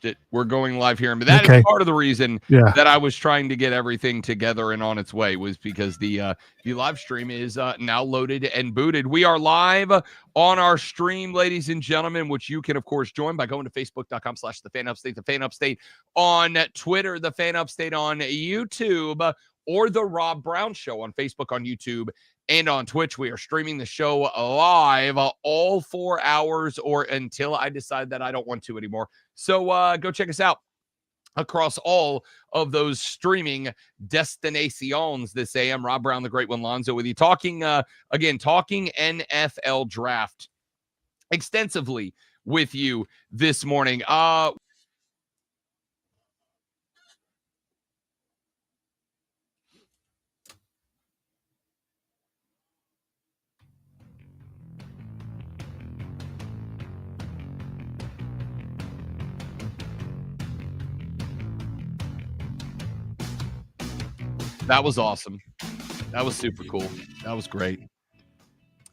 pushed it. We're going live here. But that is part of the reason that I was trying to get everything together and on its way, was because the live stream is now loaded and booted. We are live on our stream, ladies and gentlemen, which you can, of course, join by going to facebook.com/thefanupstate, the Fan Upstate on Twitter, the Fan Upstate on YouTube, or the Rob Brown Show on Facebook, on YouTube, and on Twitch. We are streaming the show live all 4 hours, or until I decide that I don't want to anymore. So go check us out across all of those streaming destinations this AM. Rob Brown, the Great One, Lonzo with you. Talking NFL draft extensively with you this morning. That was awesome. That was super cool. That was great.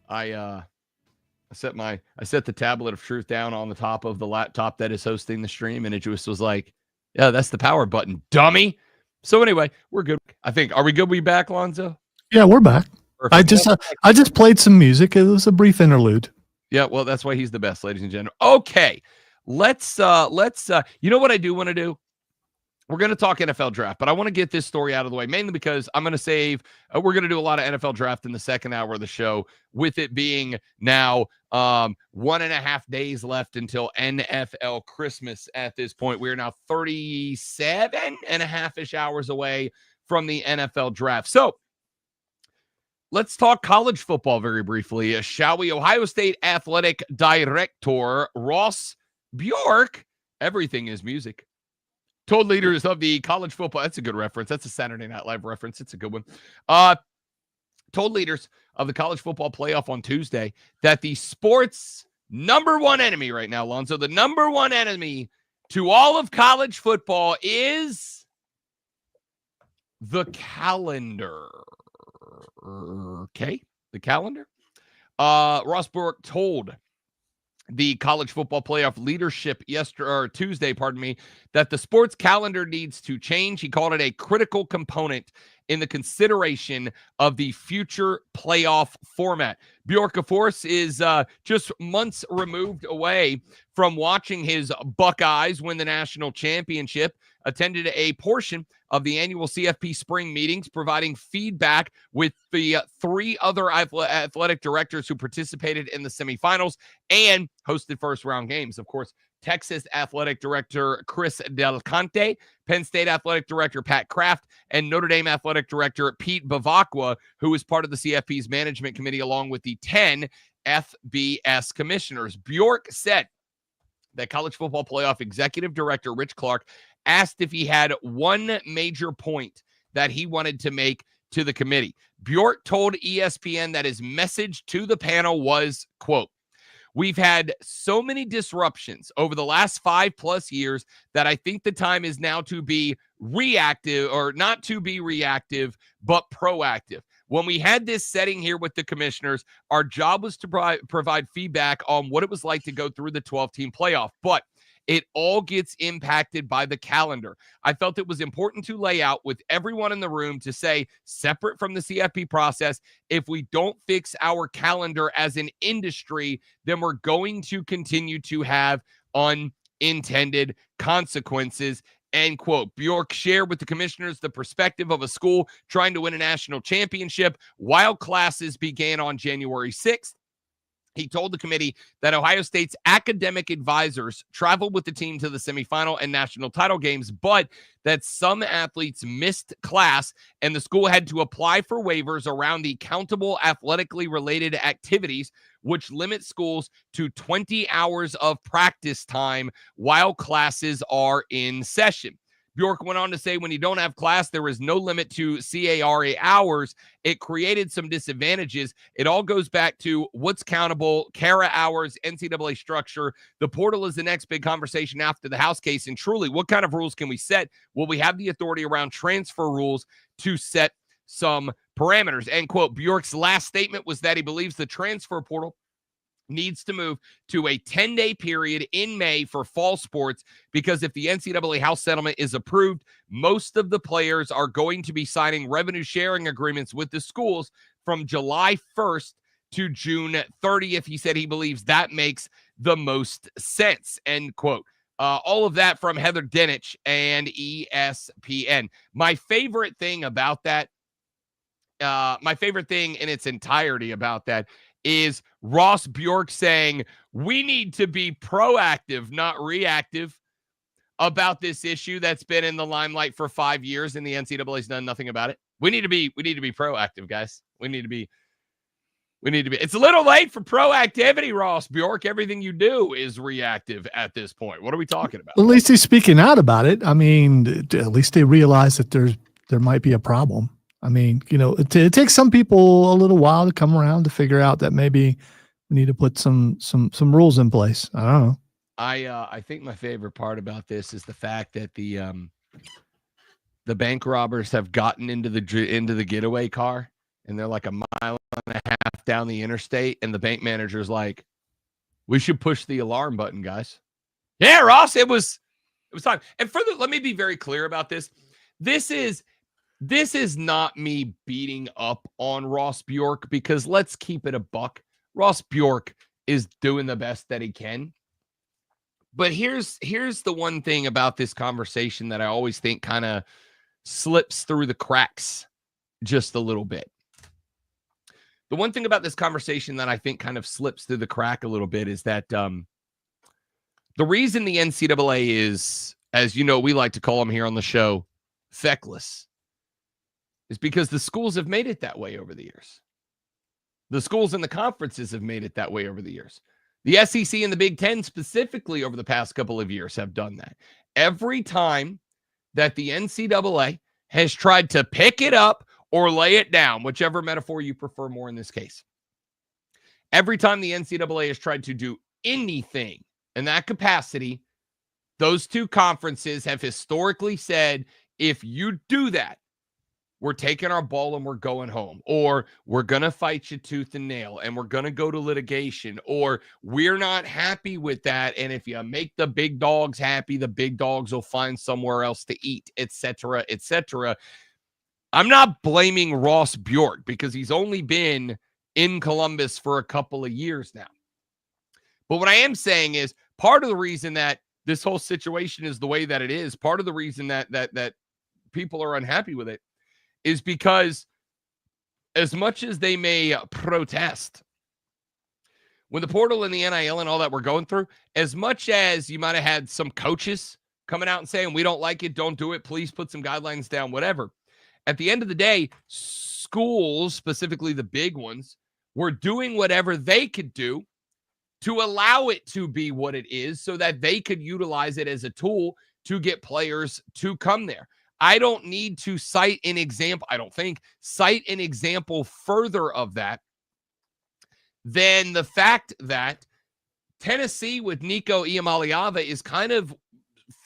I set the tablet of truth down on the top of the laptop that is hosting the stream, and it just was like, yeah, that's the power button, dummy. So anyway, we're good. I think. Are we good? We back, Lonzo? Yeah, we're back. Perfect. I just played some music. It was a brief interlude. Yeah, well, that's why he's the best, ladies and gentlemen. Okay. Let's you know what I do want to do? We're going to talk NFL draft, but I want to get this story out of the way, mainly because I'm going to save, we're going to do a lot of NFL draft in the second hour of the show, with it being now 1.5 days left until NFL Christmas at this point. We are now 37.5-ish hours away from the NFL draft. So let's talk college football very briefly, shall we? Ohio State Athletic Director Ross Bjork, everything is music, told leaders of the college football, that's a good reference. That's a Saturday Night Live reference. It's a good one. Told leaders of the college football playoff on Tuesday that the sport's number one enemy right now, Lonzo, the number one enemy to all of college football is the calendar. Okay, the calendar. Ross Bjork told the college football playoff leadership Tuesday, that the sports calendar needs to change. He called it a critical component in the consideration of the future playoff format. Bjork, of course, is just months removed away from watching his Buckeyes win the national championship, attended a portion of the annual CFP spring meetings, providing feedback with the 3 other athletic directors who participated in the semifinals, and hosted first-round games. Of course, Texas Athletic Director Chris Del Conte, Penn State Athletic Director Pat Kraft, and Notre Dame Athletic Director Pete Bavacqua, who is part of the CFP's management committee, along with the 10 FBS commissioners. Bjork said that college football playoff executive director Rich Clark asked if he had one major point that he wanted to make to the committee. Bjork told ESPN that his message to the panel was, quote, "We've had so many disruptions over the last 5+ years that I think the time is now to be reactive, or not to be reactive, but proactive. When we had this setting here with the commissioners, our job was to provide feedback on what it was like to go through the 12-team playoff. But it all gets impacted by the calendar. I felt it was important to lay out with everyone in the room to say, separate from the CFP process, if we don't fix our calendar as an industry, then we're going to continue to have unintended consequences." End quote. Bjork shared with the commissioners the perspective of a school trying to win a national championship while classes began on January 6th. He told the committee that Ohio State's academic advisors traveled with the team to the semifinal and national title games, but that some athletes missed class and the school had to apply for waivers around the countable athletically related activities, which limit schools to 20 hours of practice time while classes are in session. Bjork went on to say, when you don't have class, there is no limit to CARA hours. It created some disadvantages. It all goes back to what's countable, CARA hours, NCAA structure. The portal is the next big conversation after the House case. And truly, what kind of rules can we set? Will we have the authority around transfer rules to set some parameters? End quote. Bjork's last statement was that he believes the transfer portal needs to move to a 10-day period in May for fall sports, because if the NCAA House settlement is approved, most of the players are going to be signing revenue sharing agreements with the schools from July 1st to June 30th. He said he believes that makes the most sense, end quote. All of that from Heather Dinich and ESPN. My favorite thing about that, my favorite thing in its entirety about that is Ross Bjork saying we need to be proactive, not reactive, about this issue that's been in the limelight for 5 years and the NCAA's done nothing about it. We need to be proactive, guys. We need to be. It's a little late for proactivity, Ross Bjork. Everything you do is reactive at this point. What are we talking about? At least he's speaking out about it. I mean, at least they realize that there might be a problem. I mean, it takes some people a little while to come around to figure out that maybe we need to put some rules in place. I don't know. I think my favorite part about this is the fact that the bank robbers have gotten into the getaway car, and they're like a mile and a half down the interstate, and the bank manager's like, "We should push the alarm button, guys." Yeah, Ross, it was time. And further, let me be very clear about this. This is not me beating up on Ross Bjork, because let's keep it a buck. Ross Bjork is doing the best that he can. But here's the one thing about this conversation that I always think kind of slips through the cracks just a little bit. The one thing about this conversation that I think kind of slips through the crack a little bit is that the reason the NCAA is, as you know, we like to call them here on the show, feckless, is because the schools have made it that way over the years. The schools and the conferences have made it that way over the years. The SEC and the Big Ten specifically over the past couple of years have done that. Every time that the NCAA has tried to pick it up or lay it down, whichever metaphor you prefer more in this case, every time the NCAA has tried to do anything in that capacity, those two conferences have historically said, if you do that, we're taking our ball and we're going home, or we're going to fight you tooth and nail and we're going to go to litigation, or we're not happy with that. And if you make the big dogs happy, the big dogs will find somewhere else to eat, etc., etc. I'm not blaming Ross Bjork because he's only been in Columbus for a couple of years now. But what I am saying is part of the reason that this whole situation is the way that it is, part of the reason that people are unhappy with it, is because as much as they may protest when the portal and the NIL and all that we're going through, as much as you might have had some coaches coming out and saying, we don't like it, don't do it, please put some guidelines down, whatever. At the end of the day, schools, specifically the big ones, were doing whatever they could do to allow it to be what it is so that they could utilize it as a tool to get players to come there. I don't need to cite an example further of that than the fact that Tennessee with Nico Iamaleava is kind of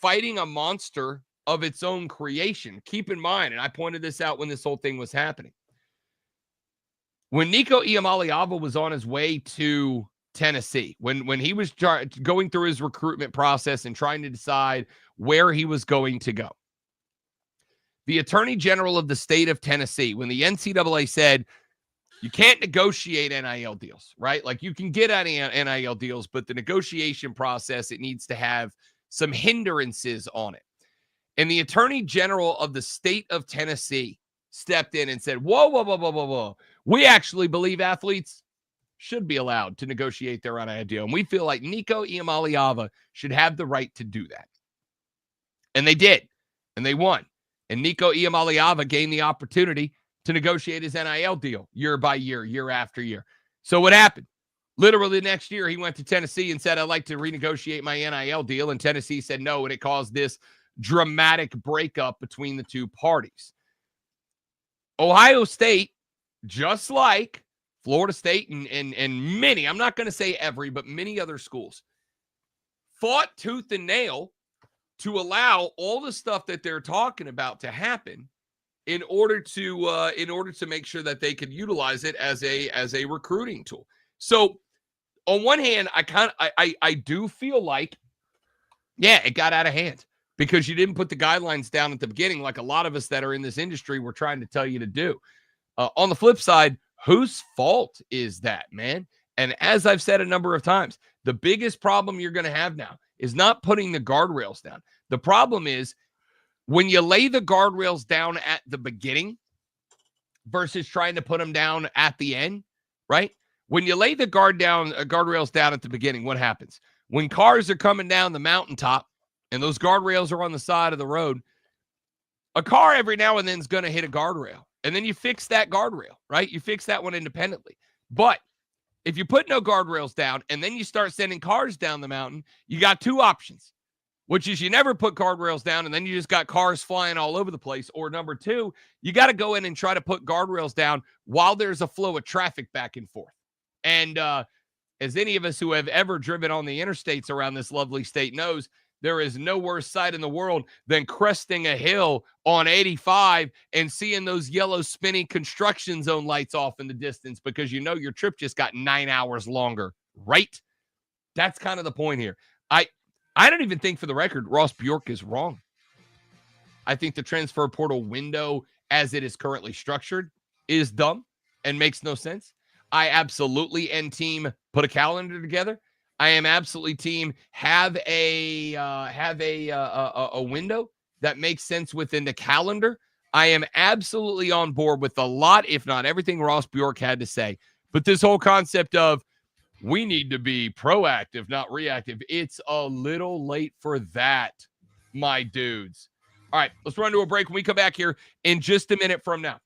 fighting a monster of its own creation. Keep in mind, and I pointed this out when this whole thing was happening. When Nico Iamaleava was on his way to Tennessee, when he was going through his recruitment process and trying to decide where he was going to go, the Attorney General of the state of Tennessee, when the NCAA said, you can't negotiate NIL deals, right? Like you can get NIL deals, but the negotiation process, it needs to have some hindrances on it. And the Attorney General of the state of Tennessee stepped in and said, whoa. We actually believe athletes should be allowed to negotiate their NIL deal. And we feel like Nico Iamaleava should have the right to do that. And they did. And they won. And Nico Iamaleava gained the opportunity to negotiate his NIL deal year by year, year after year. So what happened? Literally the next year, he went to Tennessee and said, I'd like to renegotiate my NIL deal. And Tennessee said no, and it caused this dramatic breakup between the two parties. Ohio State, just like Florida State and many, I'm not going to say every, but many other schools, fought tooth and nail to allow all the stuff that they're talking about to happen in order to make sure that they could utilize it as a recruiting tool. So on one hand, I do feel like, yeah, it got out of hand because you didn't put the guidelines down at the beginning like a lot of us that are in this industry were trying to tell you to do. On the flip side, whose fault is that, man? And as I've said a number of times, the biggest problem you're going to have now is not putting the guardrails down. The problem is when you lay the guardrails down at the beginning versus trying to put them down at the end, right? When you lay the guardrails down at the beginning, what happens? When cars are coming down the mountaintop and those guardrails are on the side of the road, a car every now and then is going to hit a guardrail. And then you fix that guardrail, right? You fix that one independently. But if you put no guardrails down and then you start sending cars down the mountain, you got two options, which is you never put guardrails down and then you just got cars flying all over the place. Or number two, you got to go in and try to put guardrails down while there's a flow of traffic back and forth. And as any of us who have ever driven on the interstates around this lovely state knows, there is no worse sight in the world than cresting a hill on 85 and seeing those yellow spinny construction zone lights off in the distance because you know your trip just got 9 hours longer, right? That's kind of the point here. I don't even think, for the record, Ross Bjork is wrong. I think the transfer portal window as it is currently structured is dumb and makes no sense. I absolutely end team put a calendar together. I am absolutely team have a window that makes sense within the calendar. I am absolutely on board with a lot, if not everything, Ross Bjork had to say. But this whole concept of we need to be proactive, not reactive, it's a little late for that, my dudes. All right, let's run to a break. When we come back here in just a minute from now,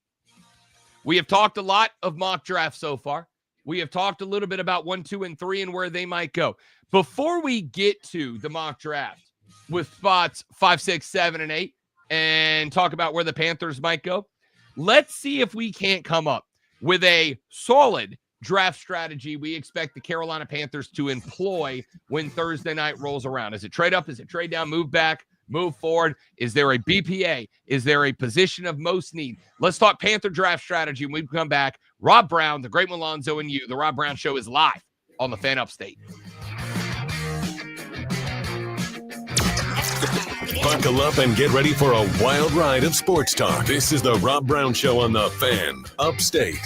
we have talked a lot of mock drafts so far. We have talked a little bit about 1, 2, and 3 and where they might go. Before we get to the mock draft with spots 5, 6, 7, and 8 and talk about where the Panthers might go, let's see if we can't come up with a solid draft strategy we expect the Carolina Panthers to employ when Thursday night rolls around. Is it trade up? Is it trade down? Move back? Move forward? Is there a BPA? Is there a position of most need? Let's talk Panther draft strategy when we come back. Rob Brown, the Great Malonzo, and you. The Rob Brown Show is live on the Fan Upstate. Buckle up and get ready for a wild ride of sports talk. This is the Rob Brown Show on the Fan Upstate.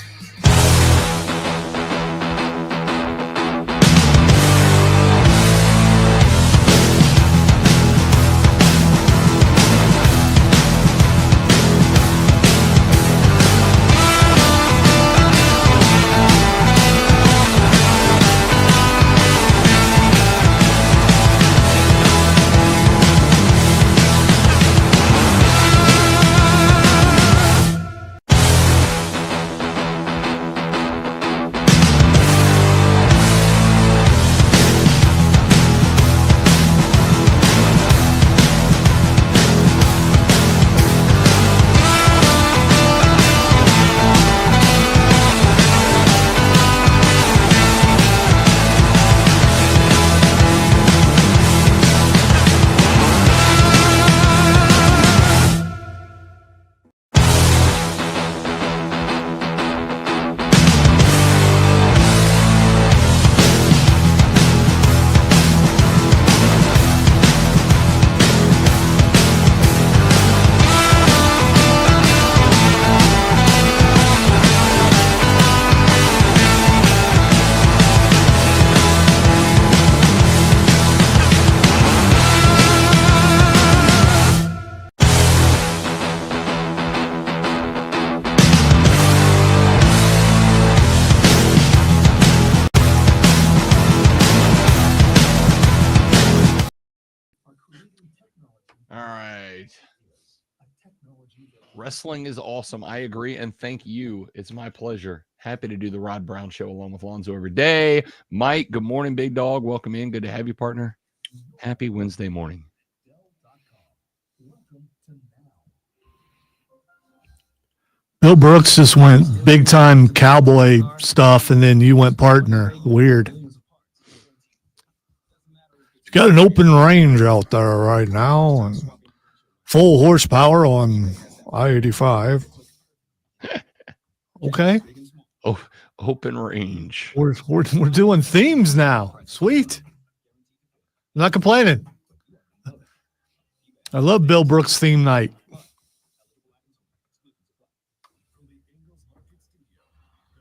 Wrestling is awesome. I agree, and thank you. It's my pleasure. Happy to do the Rod Brown Show along with Lonzo every day. Mike, good morning, big dog. Welcome in. Good to have you, partner. Happy Wednesday morning. Bill Brooks just went big time cowboy stuff, and then you went partner. Weird. You got an open range out there right now, and full horsepower on I-85. Okay. Oh, open range. We're doing themes now. Sweet. I'm not complaining. I love Bill Brooks theme night.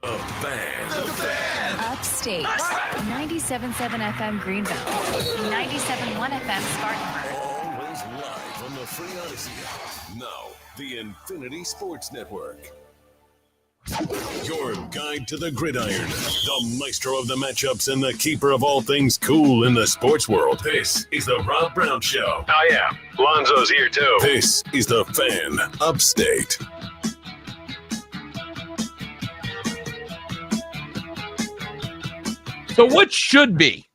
Upstate, 97.7 FM Greenville, 97.1 FM Spartanburg. Always live on the Free Odyssey app. Now, the Infinity Sports Network. Your guide to the gridiron, the maestro of the matchups, and the keeper of all things cool in the sports world. This is the Rob Brown Show. Oh, yeah. Lonzo's here, too. This is the Fan Upstate. So what should be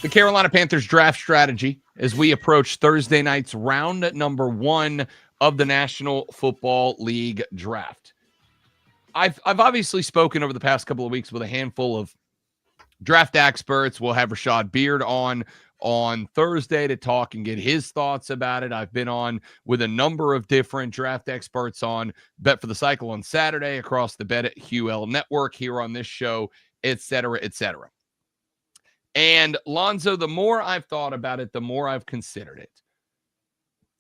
the Carolina Panthers draft strategy as we approach Thursday night's round number 1 of the National Football League draft? I've obviously spoken over the past couple of weeks with a handful of draft experts. We'll have Rashad Beard on Thursday to talk and get his thoughts about it. I've been on with a number of different draft experts on Bet for the Cycle on Saturday across the Bet at HUL network here on this show, et cetera, et cetera. And Lonzo, the more I've thought about it, the more I've considered it.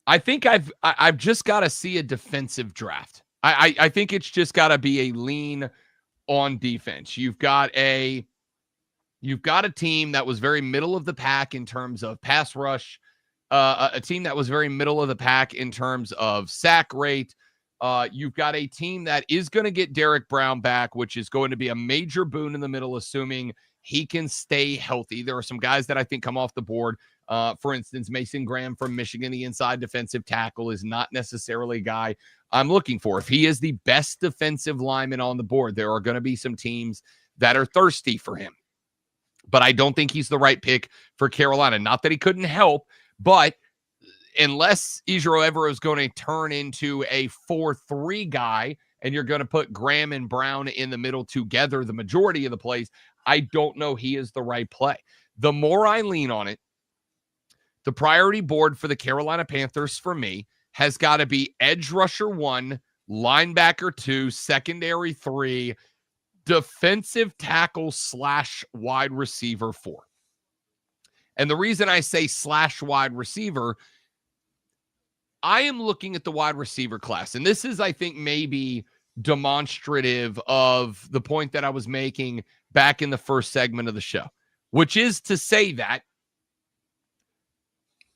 I think I've just got to see a defensive draft. I think it's just got to be a lean on defense. You've got a team that was very middle of the pack in terms of pass rush, a team that was very middle of the pack in terms of sack rate. You've got a team that is going to get Derek Brown back, which is going to be a major boon in the middle, assuming he can stay healthy. There are some guys that I think come off the board. For instance, Mason Graham from Michigan, the inside defensive tackle, is not necessarily a guy I'm looking for. If he is the best defensive lineman on the board, there are going to be some teams that are thirsty for him. But I don't think he's the right pick for Carolina. Not that he couldn't help, but unless Ejiro Evero is going to turn into a 4-3 guy and you're going to put Graham and Brown in the middle together the majority of the plays, I don't know he is the right play. The more I lean on it, the priority board for the Carolina Panthers for me has got to be edge rusher 1, linebacker 2, secondary 3, defensive tackle / wide receiver 4. And the reason I say / wide receiver, I am looking at the wide receiver class. And this is, I think, maybe demonstrative of the point that I was making back in the first segment of the show, which is to say that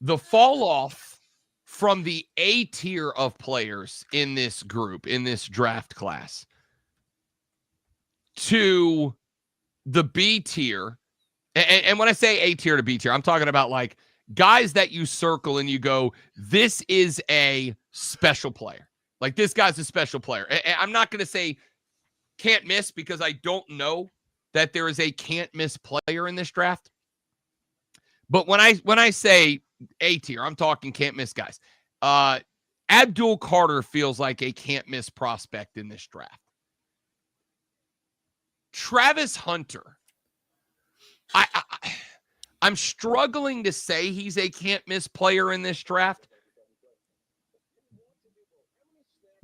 the fall off from the A tier of players in this group, in this draft class, to the B tier. And when I say A tier to B tier, I'm talking about like guys that you circle and you go, this is a special player. Like this guy's a special player. And I'm not going to say can't miss because I don't know that there is a can't miss player in this draft. But when I say A tier, I'm talking can't miss guys. Abdul Carter feels like a can't miss prospect in this draft. Travis Hunter, I'm struggling to say he's a can't miss player in this draft.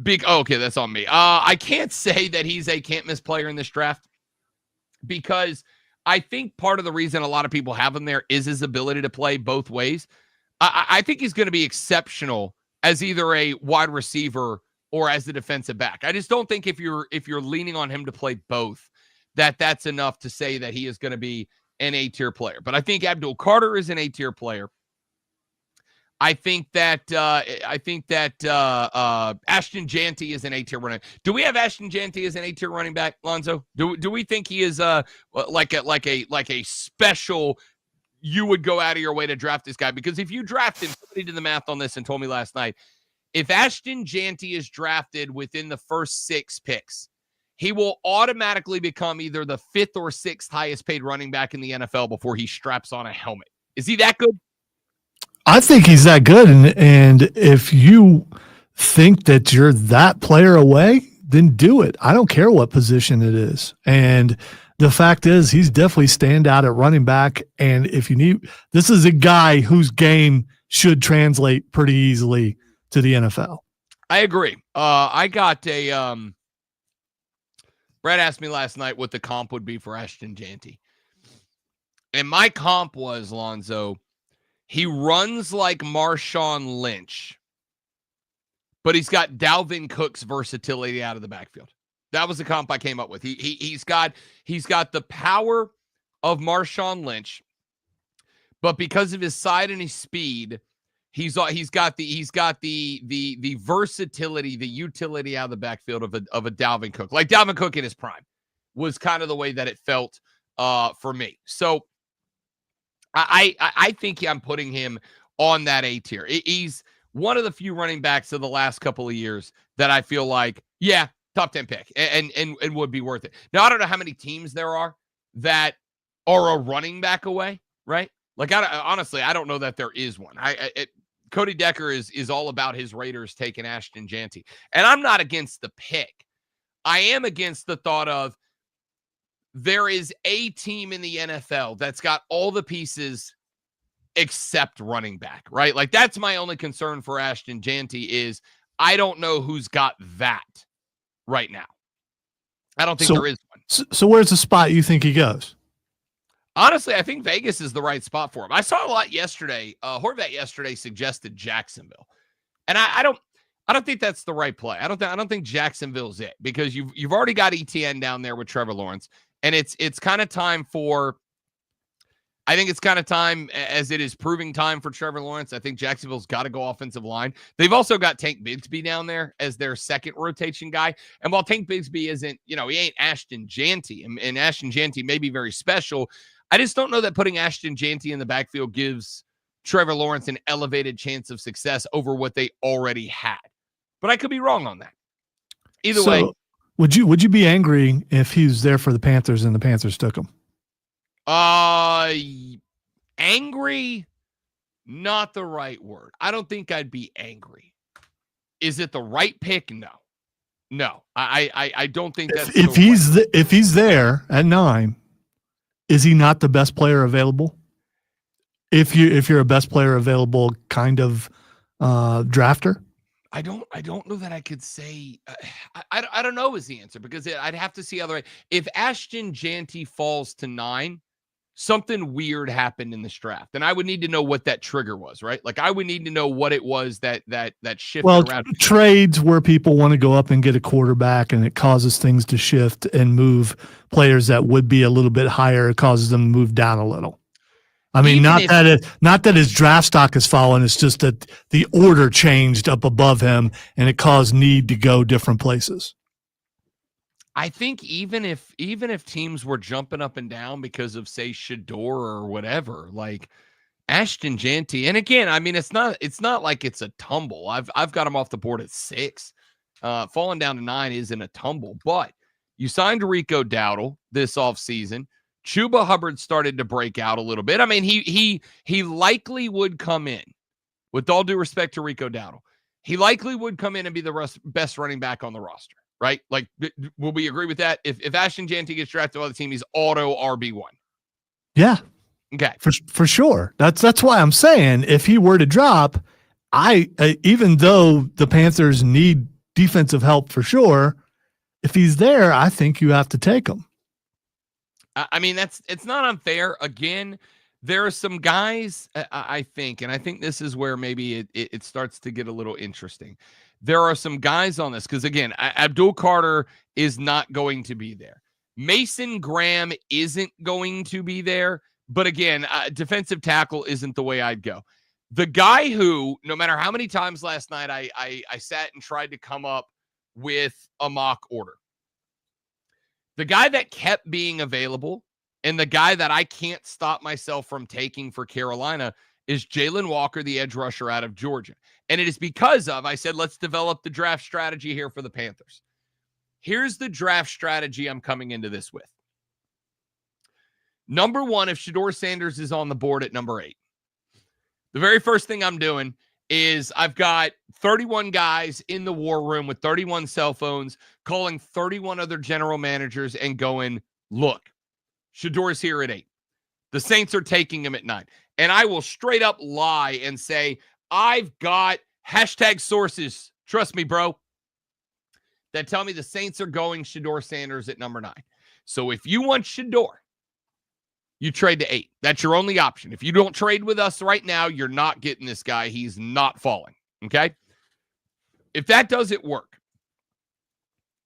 Okay, that's on me. I can't say that he's a can't miss player in this draft because I think part of the reason a lot of people have him there is his ability to play both ways. I think he's going to be exceptional as either a wide receiver or as a defensive back. I just don't think if you're leaning on him to play both, that's enough to say that he is going to be an A-tier player. But I think Abdul Carter is an A-tier player. I think that Ashton Jeanty is an A-tier running. Do we have Ashton Jeanty as an A-tier running back, Lonzo? Do we think he is like a special? You would go out of your way to draft this guy because if you draft him, somebody did the math on this and told me last night. If Ashton Jeanty is drafted within the first 6 picks, he will automatically become either the 5th or 6th highest paid running back in the NFL before he straps on a helmet. Is he that good? I think he's that good. And if you think that you're that player away, then do it. I don't care what position it is. And the fact is he's definitely stand out at running back. And if you need, this is a guy whose game should translate pretty easily to the NFL. I agree. I got Brad asked me last night what the comp would be for Ashton Jeanty. And my comp was, Lonzo, he runs like Marshawn Lynch, but he's got Dalvin Cook's versatility out of the backfield. That was the comp I came up with. He's got the power of Marshawn Lynch, but because of his side and his speed, he's got the versatility, the utility out of the backfield of a Dalvin Cook. Like Dalvin Cook in his prime was kind of the way that it felt for me. So I think I'm putting him on that A tier. He's one of the few running backs of the last couple of years that I feel like, yeah, top 10 pick and would be worth it. Now, I don't know how many teams there are that are a running back away, right? Like, honestly, I don't know that there is one. Cody Decker is all about his Raiders taking Ashton Jeanty. And I'm not against the pick. I am against the thought of there is a team in the NFL that's got all the pieces except running back, right? Like, that's my only concern for Ashton Jeanty is I don't know who's got that right now. I don't think there is one. So where's the spot you think he goes? Honestly, I think Vegas is the right spot for him. I saw a lot yesterday. Horvat yesterday suggested Jacksonville, and I don't think that's the right play. I don't think Jacksonville's it because you've already got ETN down there with Trevor Lawrence, and it's kind of time for. I think it's kind of time as it is proving time for Trevor Lawrence. I think Jacksonville's got to go offensive line. They've also got Tank Bigsby down there as their second rotation guy. And while Tank Bigsby isn't, he ain't Ashton Jeanty, and Ashton Jeanty may be very special. I just don't know that putting Ashton Jeanty in the backfield gives Trevor Lawrence an elevated chance of success over what they already had. But I could be wrong on that. Either way. Would you be angry if he was there for the Panthers and the Panthers took him? Angry, not the right word. I don't think I'd be angry. Is it the right pick? No. I don't think that's if he's there at 9, is he not the best player available? If you're a best player available kind of drafter? I don't know that I could say. I don't know is the answer because I'd have to see other. If Ashton Jeanty falls to 9. Something weird happened in this draft, and I would need to know what that trigger was, right? Like I would need to know what it was that shifted around. Trades where people want to go up and get a quarterback, and it causes things to shift and move players that would be a little bit higher. It causes them to move down a little. I mean, not that his draft stock has fallen. It's just that the order changed up above him, and it caused need to go different places. I think even if teams were jumping up and down because of, say, Shedeur or whatever, like Ashton Jeanty, and again, I mean, it's not like it's a tumble. I've got him off the board at 6. Falling down to 9 isn't a tumble, but you signed Rico Dowdle this offseason. Chuba Hubbard started to break out a little bit. I mean, he likely would come in, with all due respect to Rico Dowdle, he likely would come in and be the best running back on the roster. Right? Like, will we agree with that? If Ashton Jeanty gets drafted by the team, he's auto RB1. Yeah. Okay. For sure. That's why I'm saying if he were to drop, even though the Panthers need defensive help for sure, if he's there, I think you have to take him. I mean, it's not unfair. Again, there are some guys, I think, and I think this is where maybe it starts to get a little interesting. There are some guys on this because, again, Abdul Carter is not going to be there. Mason Graham isn't going to be there. But, again, defensive tackle isn't the way I'd go. The guy who, no matter how many times last night I sat and tried to come up with a mock order, the guy that kept being available and the guy that I can't stop myself from taking for Carolina is Jalen Walker, the edge rusher out of Georgia. And it is because of, I said, let's develop the draft strategy here for the Panthers. Here's the draft strategy I'm coming into this with. Number 1, if Shedeur Sanders is on the board at number 8, the very first thing I'm doing is I've got 31 guys in the war room with 31 cell phones calling 31 other general managers and going, look, Shedeur's here at 8. The Saints are taking him at 9. And I will straight up lie and say, I've got # sources. Trust me, bro. that tell me the Saints are going Shedeur Sanders at number 9. So if you want Shedeur, you trade to 8. That's your only option. If you don't trade with us right now, you're not getting this guy. He's not falling. Okay? If that doesn't work,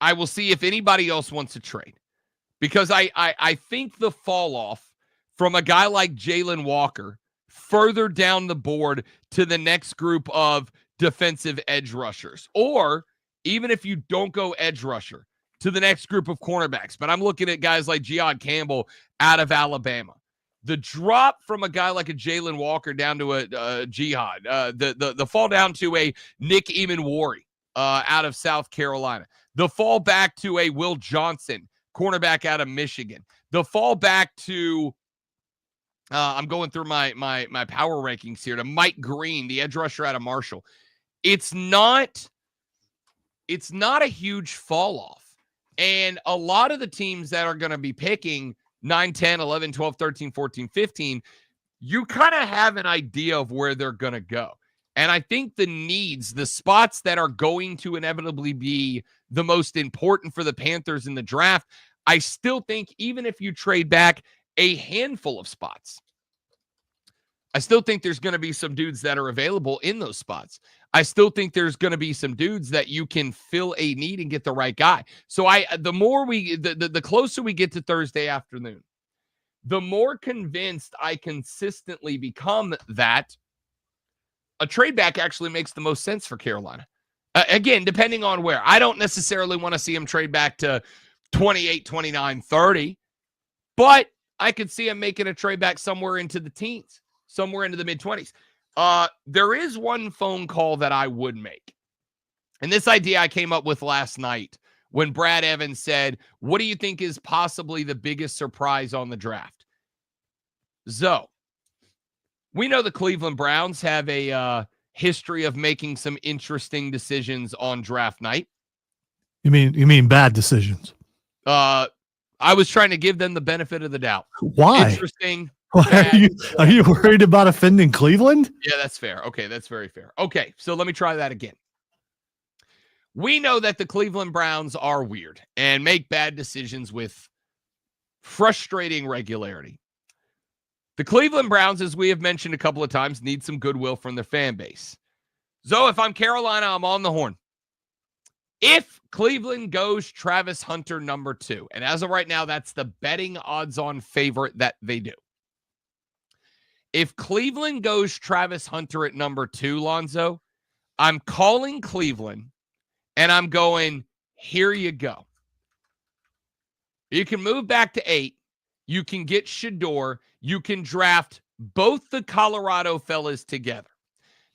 I will see if anybody else wants to trade. Because I think the fall off from a guy like Jalen Walker further down the board to the next group of defensive edge rushers, or even if you don't go edge rusher, to the next group of cornerbacks. But I'm looking at guys like Jihad Campbell out of Alabama. The drop from a guy like a Jalen Walker down to a Jihad, the fall down to a Nick Emanwari out of South Carolina, the fall back to a Will Johnson, cornerback out of Michigan, the fall back to I'm going through my power rankings here, to Mike Green, the edge rusher out of Marshall. It's not a huge fall off. And a lot of the teams that are going to be picking 9, 10, 11, 12, 13, 14, 15, you kind of have an idea of where they're going to go. And I think the needs, the spots that are going to inevitably be the most important for the Panthers in the draft, I still think even if you trade back a handful of spots, I still think there's going to be some dudes that are available in those spots. I still think there's going to be some dudes that you can fill a need and get the right guy. So the closer we get to Thursday afternoon, the more convinced I consistently become that a trade back actually makes the most sense for Carolina. Again, depending on where. I don't necessarily want to see him trade back to 28, 29, 30, but I could see him making a trade back somewhere into the teens, somewhere into the mid-20s. There is one phone call that I would make. And this idea I came up with last night when Brad Evans said, what do you think is possibly the biggest surprise on the draft? Zoe, we know the Cleveland Browns have a history of making some interesting decisions on draft night. You mean bad decisions? I was trying to give them the benefit of the doubt. Why? Interesting. Are you worried about offending Cleveland? Yeah, that's fair. Okay, that's very fair. Okay, so let me try that again. We know that the Cleveland Browns are weird and make bad decisions with frustrating regularity. The Cleveland Browns, as we have mentioned a couple of times, need some goodwill from their fan base. So if I'm Carolina, I'm on the horn. If Cleveland goes Travis Hunter number 2, and as of right now, that's the betting odds-on favorite that they do. If Cleveland goes Travis Hunter at number 2, Lonzo, I'm calling Cleveland, and I'm going, here you go. You can move back to 8. You can get Shedeur. You can draft both the Colorado fellas together.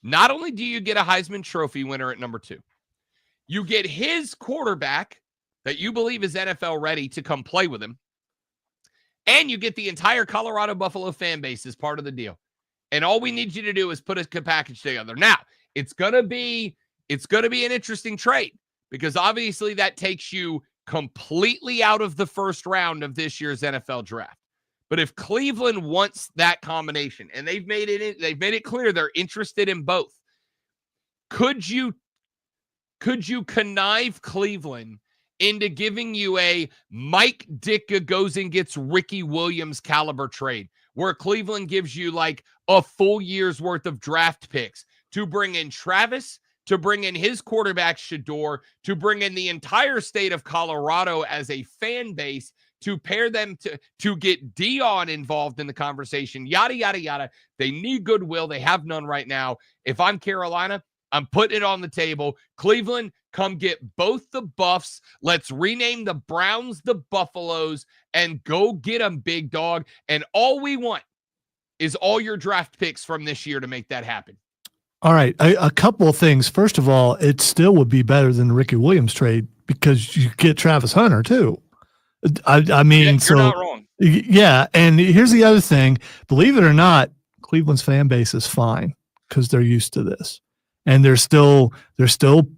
Not only do you get a Heisman Trophy winner at number 2, you get his quarterback that you believe is NFL ready to come play with him, and you get the entire Colorado Buffalo fan base as part of the deal. And all we need you to do is put a package together. Now, it's gonna be an interesting trade, because obviously that takes you completely out of the first round of this year's NFL draft. But if Cleveland wants that combination, and they've made it clear they're interested in both, could you connive Cleveland into giving you a Mike Ditka goes and gets Ricky Williams caliber trade, where Cleveland gives you like a full year's worth of draft picks to bring in Travis, to bring in his quarterback Shedeur, to bring in the entire state of Colorado as a fan base, to pair them to get Dion involved in the conversation, yada, yada, yada. They need goodwill. They have none right now. If I'm Carolina, I'm putting it on the table. Cleveland, come get both the Buffs. Let's rename the Browns the Buffaloes and go get them, big dog. And all we want is all your draft picks from this year to make that happen. All right. A couple of things. First of all, it still would be better than the Ricky Williams trade, because you get Travis Hunter too. I mean, yeah, so you're not wrong. Yeah. And here's the other thing. Believe it or not, Cleveland's fan base is fine because they're used to this. And they're still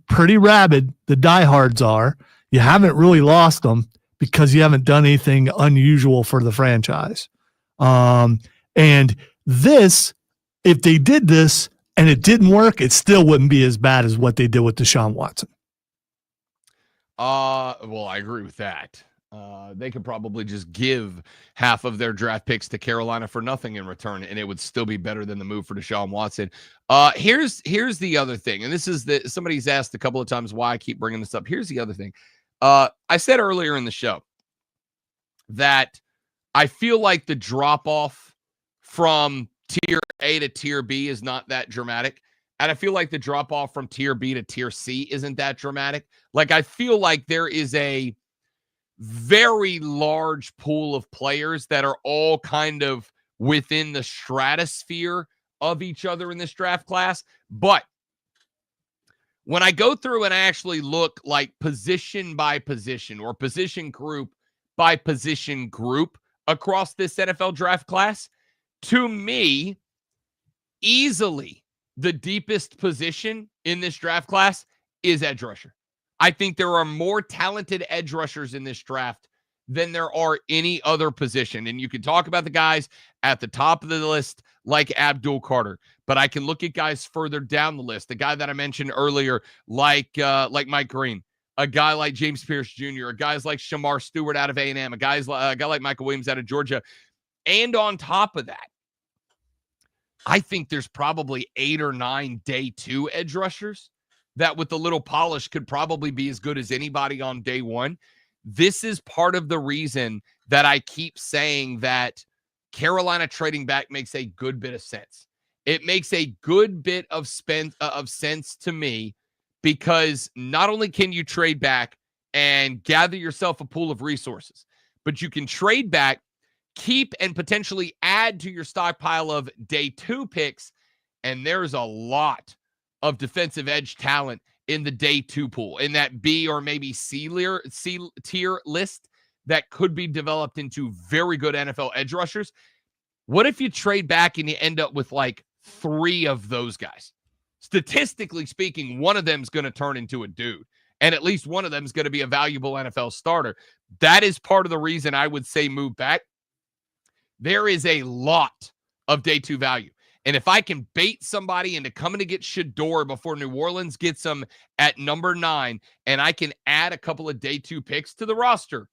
pretty rabid. The diehards are. You haven't really lost them because you haven't done anything unusual for the franchise. And this, if they did this and it didn't work, it still wouldn't be as bad as what they did with Deshaun Watson. Well, I agree with that. They could probably just give half of their draft picks to Carolina for nothing in return, and it would still be better than the move for Deshaun Watson. Here's the other thing, and this is somebody's asked a couple of times why I keep bringing this up. Here's the other thing. I said earlier in the show that I feel like the drop-off from Tier A to Tier B is not that dramatic. And I feel like the drop-off from Tier B to Tier C isn't that dramatic. Like, I feel like there is a very large pool of players that are all kind of within the stratosphere of each other in this draft class. But when I go through and I actually look like position by position or position group by position group across this NFL draft class, to me, easily the deepest position in this draft class is edge rusher. I think there are more talented edge rushers in this draft than there are any other position. And you can talk about the guys at the top of the list like Abdul Carter, but I can look at guys further down the list. The guy that I mentioned earlier, like Mike Green, a guy like James Pierce Jr., a guys like Shamar Stewart out of A&M, a guy like Michael Williams out of Georgia. And on top of that, I think there's probably 8 or 9 day 2 edge rushers that with a little polish could probably be as good as anybody on day 1. This is part of the reason that I keep saying that Carolina trading back makes a good bit of sense. It makes a good bit of sense to me because not only can you trade back and gather yourself a pool of resources, but you can trade back, keep and potentially add to your stockpile of day 2 picks. And there's a lot of defensive edge talent in the day 2 pool, in that B or maybe C tier list that could be developed into very good NFL edge rushers. What if you trade back and you end up with like 3 of those guys? Statistically speaking, one of them is going to turn into a dude, and at least one of them is going to be a valuable NFL starter. That is part of the reason I would say move back. There is a lot of day 2 value. And if I can bait somebody into coming to get Shedeur before New Orleans gets them at number 9, and I can add a couple of day 2 picks to the roster,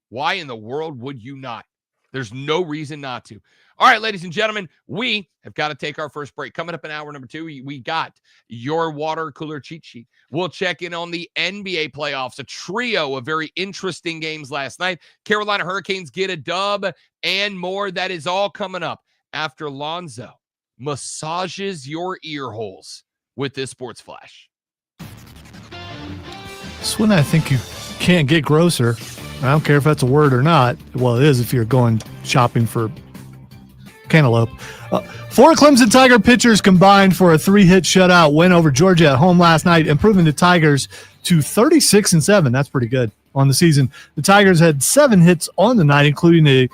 why in the world would you not? There's no reason not to. All right, ladies and gentlemen, we have got to take our first break. Coming up in hour number 2, we got your water cooler cheat sheet. We'll check in on the NBA playoffs, a trio of very interesting games last night. Carolina Hurricanes get a dub and more. That is all coming up after Lonzo massages your ear holes with this Sports Flash. It's when I think you can't get grosser. I don't care if that's a word or not. Well, it is if you're going shopping for cantaloupe. 4 Clemson Tiger pitchers combined for a 3-hit shutout win over Georgia at home last night, improving the Tigers to 36-7. That's pretty good on the season. The Tigers had 7 hits on the night, including a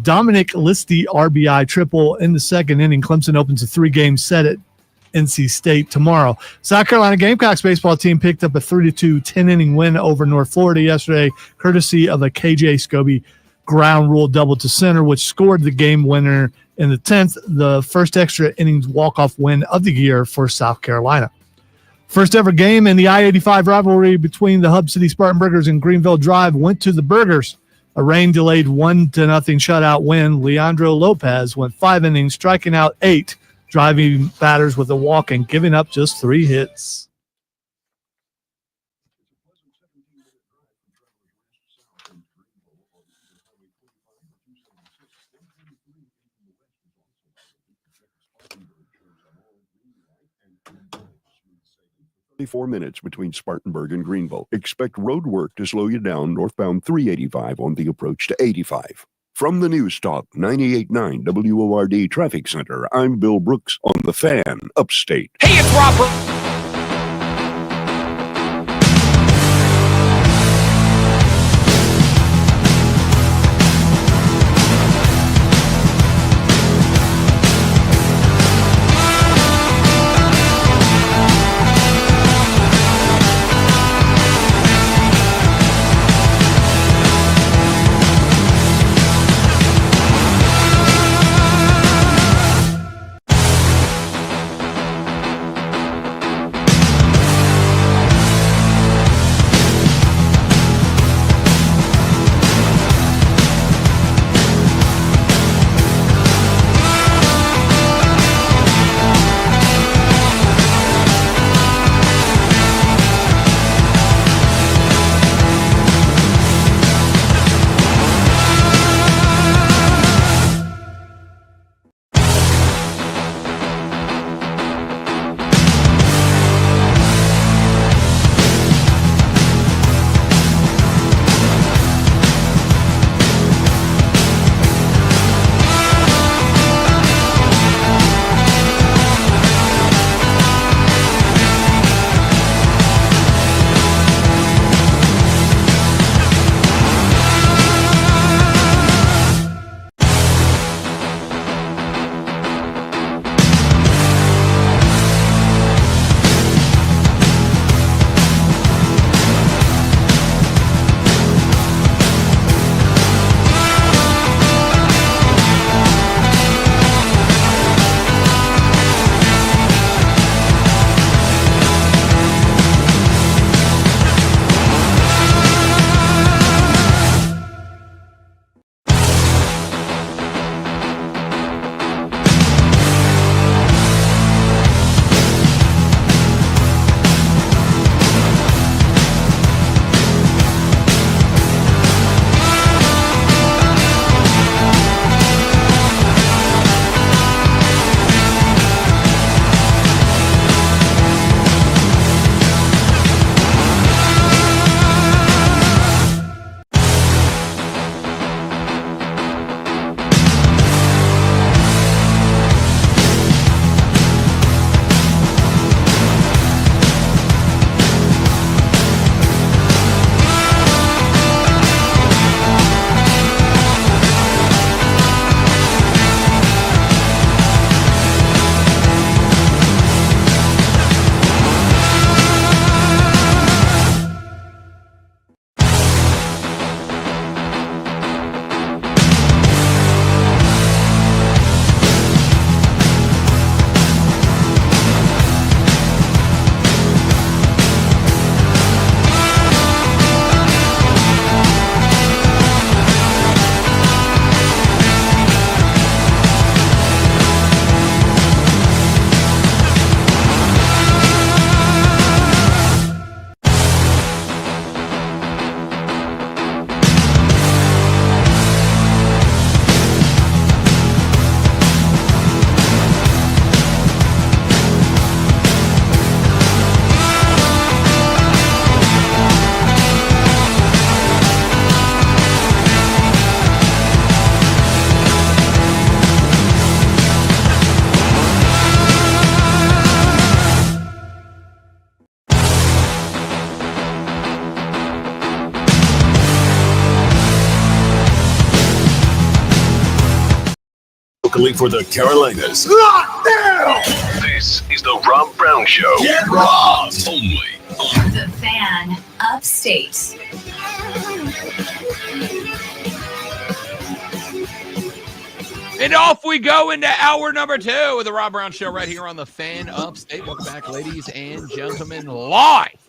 Dominic Listy RBI triple in the second inning. Clemson opens a 3-game set at NC State tomorrow. South Carolina Gamecocks baseball team picked up a 3-2 10-inning win over North Florida yesterday, courtesy of a KJ Scobie ground rule double to center, which scored the game winner in the 10th, the first extra innings walk-off win of the year for South Carolina. First ever game in the I-85 rivalry between the Hub City Spartanburgers and Greenville Drive went to the Burgers. A rain-delayed 1-0 shutout win. Leandro Lopez went 5 innings, striking out 8, driving batters with a walk and giving up just 3 hits. 4 minutes between Spartanburg and Greenville. Expect road work to slow you down northbound 385 on the approach to 85. From the News Talk 98.9 WORD Traffic Center, I'm Bill Brooks on The Fan, Upstate. Hey, it's Robert. locally for the Carolinas. This is the Rob Brown Show. Get Rob! Only on The Fan Upstate. And off we go into hour number 2 of the Rob Brown Show right here on the Fan Upstate. Welcome back, ladies and gentlemen, live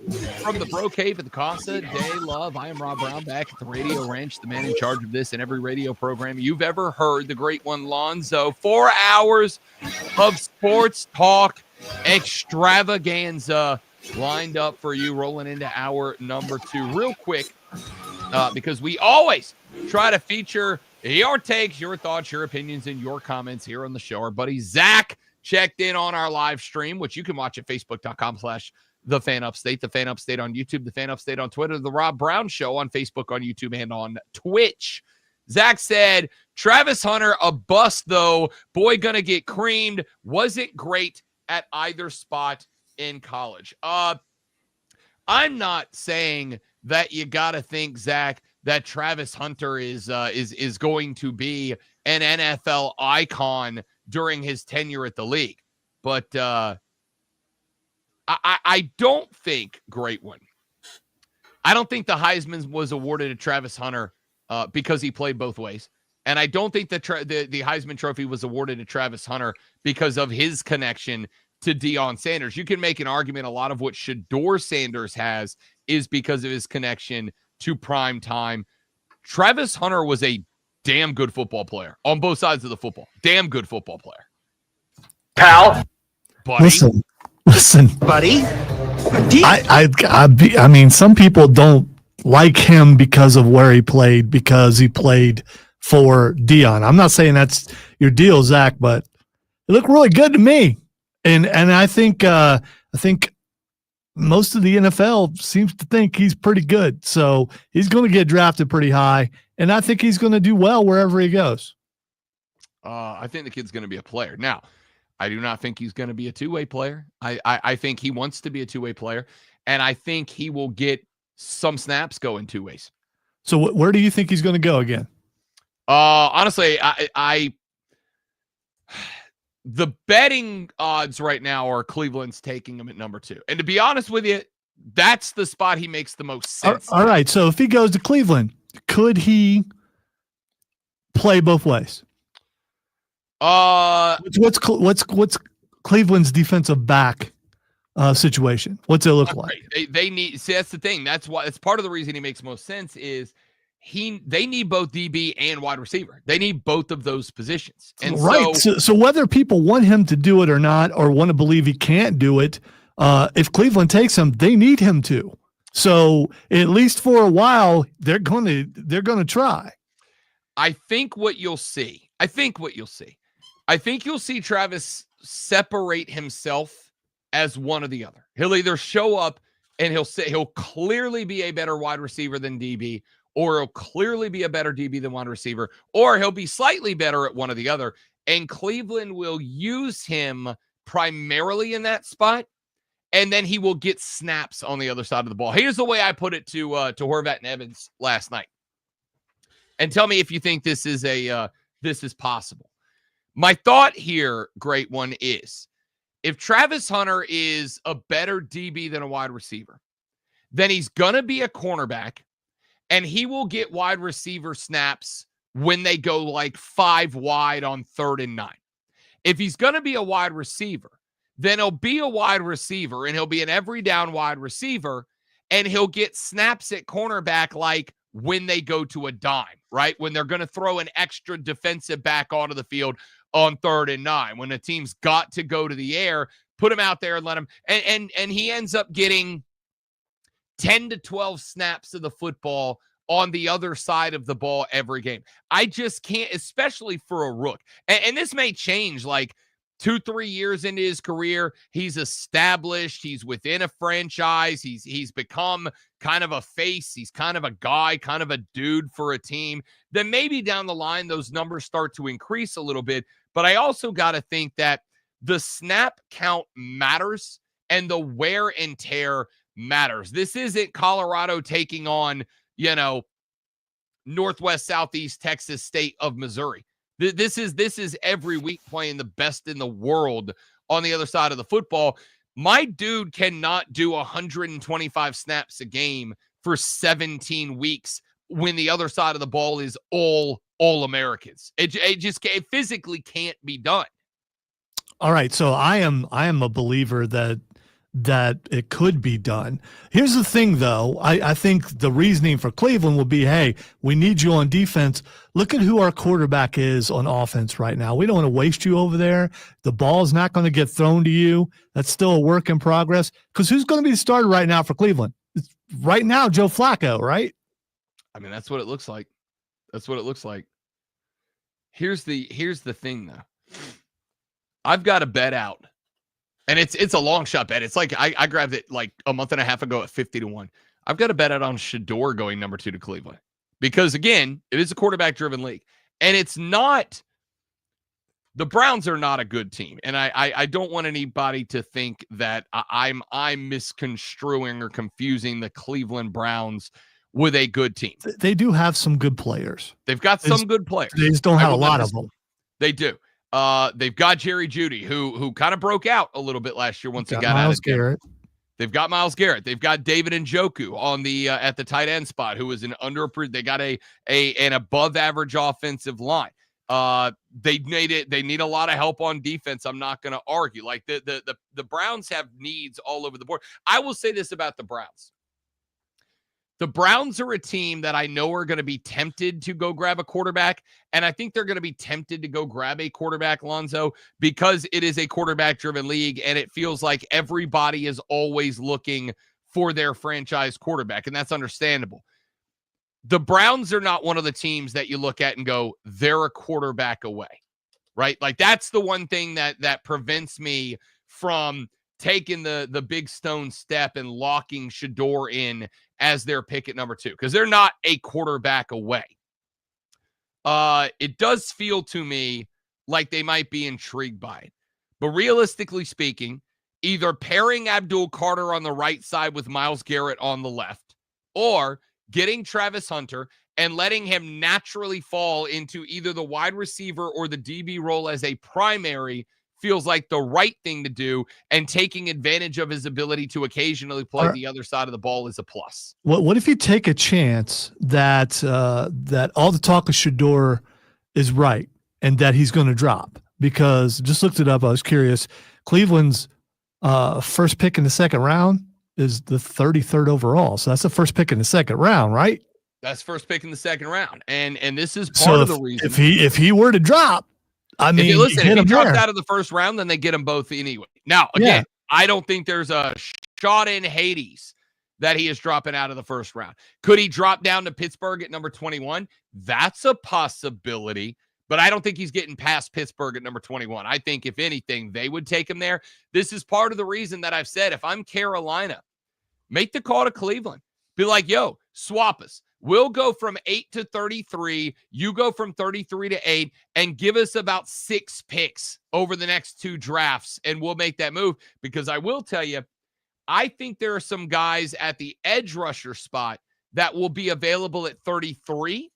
from the Bro Cave at the Casa de Love. I am Rob Brown, back at the Radio Ranch, the man in charge of this and every radio program you've ever heard, the great one, Lonzo. 4 hours of sports talk extravaganza lined up for you, rolling into hour number 2. Real quick, because we always try to feature your takes, your thoughts, your opinions, and your comments here on the show. Our buddy Zach checked in on our live stream, which you can watch at facebook.com/The Fan Upstate, The Fan Upstate on YouTube, The Fan Upstate on Twitter, The Rob Brown Show on Facebook, on YouTube, and on Twitch. Zach said, Travis Hunter, a bust, though. Boy, gonna get creamed. Wasn't great at either spot in college. I'm not saying that you got to think, Zach, that Travis Hunter is going to be an NFL icon during his tenure at the league. But I don't think, great one, I don't think the Heisman was awarded to Travis Hunter because he played both ways. And I don't think that the Heisman Trophy was awarded to Travis Hunter because of his connection to Deion Sanders. You can make an argument a lot of what Shedeur Sanders has is because of his connection to prime time. Travis Hunter was a damn good football player on both sides of the football. Damn good football player. Pal. Buddy. Listen, Buddy. I mean, some people don't like him because of where he played, because he played for Deion. I'm not saying that's your deal, Zach, but it looked really good to me. And I think most of the NFL seems to think he's pretty good. So he's going to get drafted pretty high, and I think he's going to do well wherever he goes. I think the kid's going to be a player. Now, I do not think he's going to be a two-way player. I think he wants to be a two-way player, and I think he will get some snaps going two ways. So where do you think he's going to go again? Honestly, the betting odds right now are Cleveland's taking him at number 2. And to be honest with you, that's the spot he makes the most sense. All right. So if he goes to Cleveland, could he play both ways? What's Cleveland's defensive back situation? What's it look like? They need, see, that's the thing. That's why it's part of the reason he makes most sense is they need both DB and wide receiver. They need both of those positions. And right. So whether people want him to do it or not, or want to believe he can't do it, if Cleveland takes him, they need him to. So at least for a while, they're going to try. I think you'll see Travis separate himself as one or the other. He'll either show up and he'll clearly be a better wide receiver than DB, or he'll clearly be a better DB than wide receiver, or he'll be slightly better at one or the other. And Cleveland will use him primarily in that spot, and then he will get snaps on the other side of the ball. Here's the way I put it to Horvat and Evans last night. And tell me if you think this is possible. My thought here, great one, is if Travis Hunter is a better DB than a wide receiver, then he's going to be a cornerback, and he will get wide receiver snaps when they go like 5 wide on 3rd and 9. If he's going to be a wide receiver, then he'll be a wide receiver, and he'll be an every down wide receiver, and he'll get snaps at cornerback like when they go to a dime, right? When they're going to throw an extra defensive back onto the field on 3rd and 9. When the team's got to go to the air, put him out there and let him. And he ends up getting 10 to 12 snaps of the football on the other side of the ball every game. I just can't, especially for a rook. And this may change like 2-3 years into his career. He's established. He's within a franchise. He's become kind of a face. He's kind of a guy, kind of a dude for a team. Then maybe down the line, those numbers start to increase a little bit. But I also got to think that the snap count matters and the wear and tear matters. This isn't Colorado taking on, Northwest, Southeast Texas State of Missouri. This is every week playing the best in the world on the other side of the football. My dude cannot do 125 snaps a game for 17 weeks when the other side of the ball is all Americans. It physically can't be done. All right, so I am a believer that it could be done. Here's the thing, though. I think the reasoning for Cleveland will be, hey, we need you on defense. Look at who our quarterback is on offense right now. We don't want to waste you over there. The ball's not going to get thrown to you. That's still a work in progress. Because who's going to be the starter right now for Cleveland? It's right now, Joe Flacco, right? I mean, that's what it looks like. That's what it looks like. Here's the thing, though. I've got a bet out. And it's a long shot bet. It's like I grabbed it like a month and a half ago at 50-1. I've got a bet out on Shedeur going number 2 to Cleveland. Because, again, it is a quarterback-driven league. And it's not – the Browns are not a good team. And I don't want anybody to think that I'm misconstruing or confusing the Cleveland Browns with a good team. They do have some good players. They've got some good players. They just don't have a lot of them. They do. They've got Jerry Jeudy, who kind of broke out a little bit last year once he got Myles out of Garrett. They've got Myles Garrett. They've got David Njoku on the at the tight end spot, who is an underapproved. They got an above average offensive line. They need a lot of help on defense. I'm not going to argue. Like the Browns have needs all over the board. I will say this about the Browns. The Browns are a team that I know are going to be tempted to go grab a quarterback, and I think they're going to be tempted to go grab a quarterback, Lonzo, because it is a quarterback-driven league, and it feels like everybody is always looking for their franchise quarterback, and that's understandable. The Browns are not one of the teams that you look at and go, they're a quarterback away, right? Like, that's the one thing that prevents me from taking the big stone step and locking Shedeur in as their pick at number 2, because they're not a quarterback away. It does feel to me like they might be intrigued by it. But realistically speaking, either pairing Abdul Carter on the right side with Myles Garrett on the left, or getting Travis Hunter and letting him naturally fall into either the wide receiver or the DB role as a primary feels like the right thing to do, and taking advantage of his ability to occasionally play the other side of the ball is a plus. What if you take a chance that that all the talk of Shedeur is right and that he's going to drop? Because just looked it up. I was curious. Cleveland's first pick in the second round is the 33rd overall. So that's the first pick in the second round, right? That's first pick in the second round. And this is part of the reason. If he were to drop, I mean, if he dropped out of the first round, then they get them both anyway. Now, again, I don't think there's a shot in Hades that he is dropping out of the first round. Could he drop down to Pittsburgh at number 21? That's a possibility, but I don't think he's getting past Pittsburgh at number 21. I think, if anything, they would take him there. This is part of the reason that I've said, if I'm Carolina, make the call to Cleveland. Be like, yo, swap us. We'll go from 8 to 33. You go from 33 to 8, and give us about 6 picks over the next 2 drafts, and we'll make that move. Because I will tell you, I think there are some guys at the edge rusher spot that will be available at 33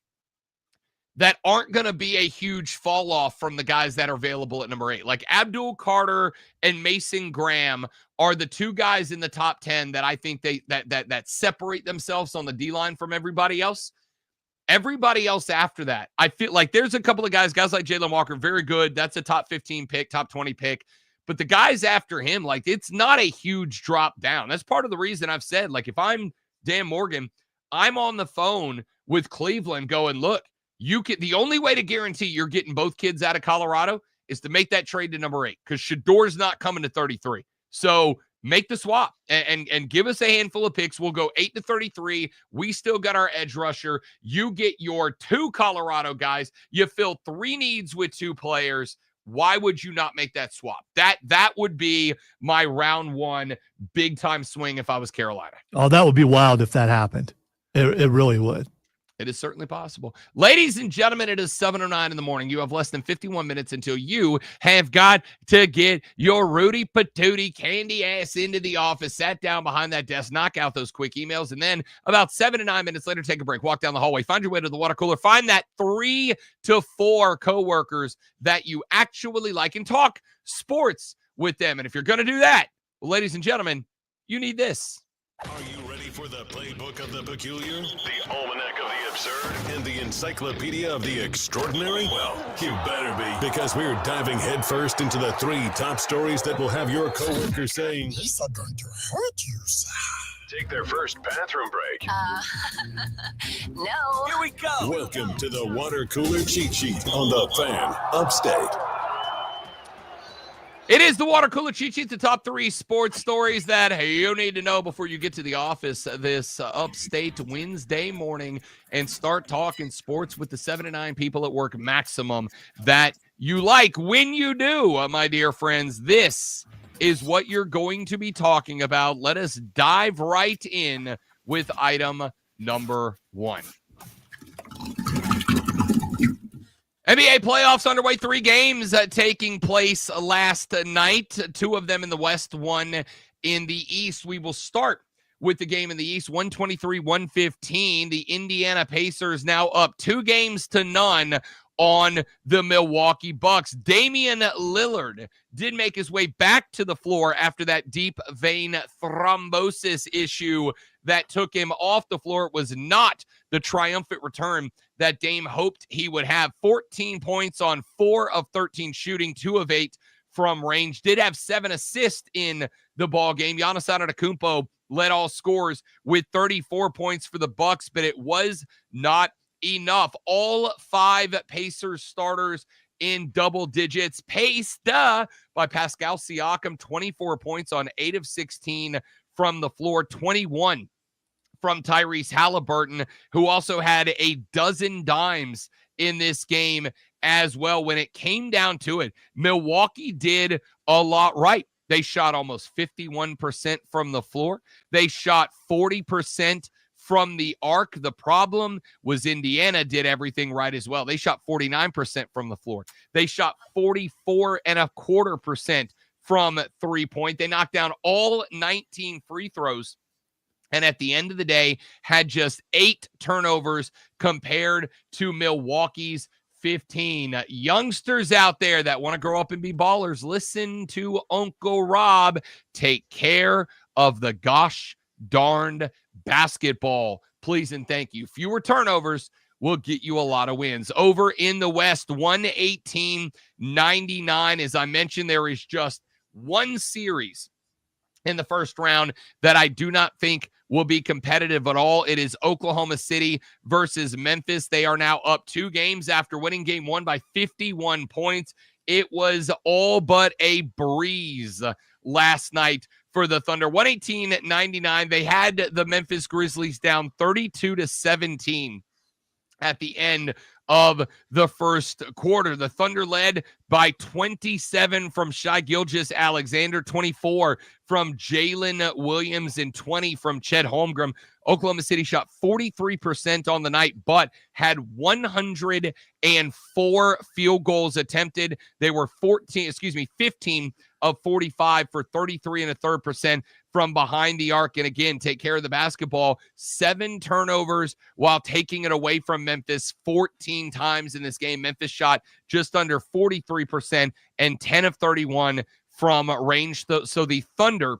that aren't going to be a huge fall off from the guys that are available at number 8. Like Abdul Carter and Mason Graham are the 2 guys in the top 10 that I think that separate themselves on the D-line from everybody else. Everybody else after that, I feel like there's a couple of guys like Jalen Walker, very good. That's a top 15 pick, top 20 pick. But the guys after him, like, it's not a huge drop down. That's part of the reason I've said, like, if I'm Dan Morgan, I'm on the phone with Cleveland going, look, the only way to guarantee you're getting both kids out of Colorado is to make that trade to number 8, because Shedeur's not coming to 33. So make the swap and give us a handful of picks. We'll go 8 to 33. We still got our edge rusher. You get your 2 Colorado guys. You fill 3 needs with 2 players. Why would you not make that swap? That would be my round 1 big time swing if I was Carolina. Oh, that would be wild if that happened. It really would. It is certainly possible. Ladies and gentlemen, it is 7:09 in the morning. You have less than 51 minutes until you have got to get your Rudy Patootie candy ass into the office, sat down behind that desk, knock out those quick emails, and then about 7 to 9 minutes later, take a break, walk down the hallway, find your way to the water cooler, find that 3 to 4 coworkers that you actually like and talk sports with them. And if you're going to do that, well, ladies and gentlemen, you need this. Are you ready for the playbook of the peculiar, the almanac of the absurd, and the encyclopedia of the extraordinary? Well, you better be, because we're diving headfirst into the 3 top stories that will have your coworkers saying, "These are going to hurt you, sir." Take their first bathroom break. No. Here we go. welcome to the water cooler cheat sheet on the Fan Upstate. It is the Water Cooler Cheat Sheet, the top 3 sports stories that you need to know before you get to the office this upstate Wednesday morning and start talking sports with the 7 to 9 people at work maximum that you like. When you do, my dear friends, this is what you're going to be talking about. Let us dive right in with item number 1. NBA playoffs underway, 3 games taking place last night, 2 of them in the West, 1 in the East. We will start with the game in the East, 123-115. The Indiana Pacers now up 2-0 on the Milwaukee Bucks. Damian Lillard did make his way back to the floor after that deep vein thrombosis issue that took him off the floor. It was not the triumphant return that Dame hoped he would have. 14 points on 4 of 13 shooting, 2 of 8 from range. Did have 7 assists in the ball game. Giannis Antetokounmpo led all scorers with 34 points for the Bucks, but it was not enough. All 5 Pacers starters in double digits, paced by Pascal Siakam, 24 points on 8 of 16 from the floor, 21 from Tyrese Halliburton, who also had a dozen dimes in this game as well. When it came down to it, Milwaukee did a lot right. They shot almost 51% from the floor. They shot 40% from the arc. The problem was Indiana did everything right as well. They shot 49% from the floor. They shot 44.25% from 3-point. They knocked down all 19 free throws. And at the end of the day, had just 8 turnovers compared to Milwaukee's 15. Youngsters out there that want to grow up and be ballers, listen to Uncle Rob. Take care of the gosh darned basketball, please and thank you. Fewer turnovers will get you a lot of wins. Over in the West, 118-99. As I mentioned, there is just one series in the first round that I do not think will be competitive at all. It is Oklahoma City versus Memphis. They are now up 2 games after winning game 1 by 51 points. It was all but a breeze last night for the Thunder. 118-99. They had the Memphis Grizzlies down 32-17 at the end of the first quarter. The Thunder led by 27 from Shai Gilgeous-Alexander, 24 from Jalen Williams, and 20 from Chet Holmgren. Oklahoma City shot 43% on the night, but had 104 field goals attempted. They were 15 of 45 for 33.3% from behind the arc. And again, take care of the basketball. 7 turnovers while taking it away from Memphis 14 times in this game. Memphis shot just under 43% and 10 of 31 from range. So the Thunder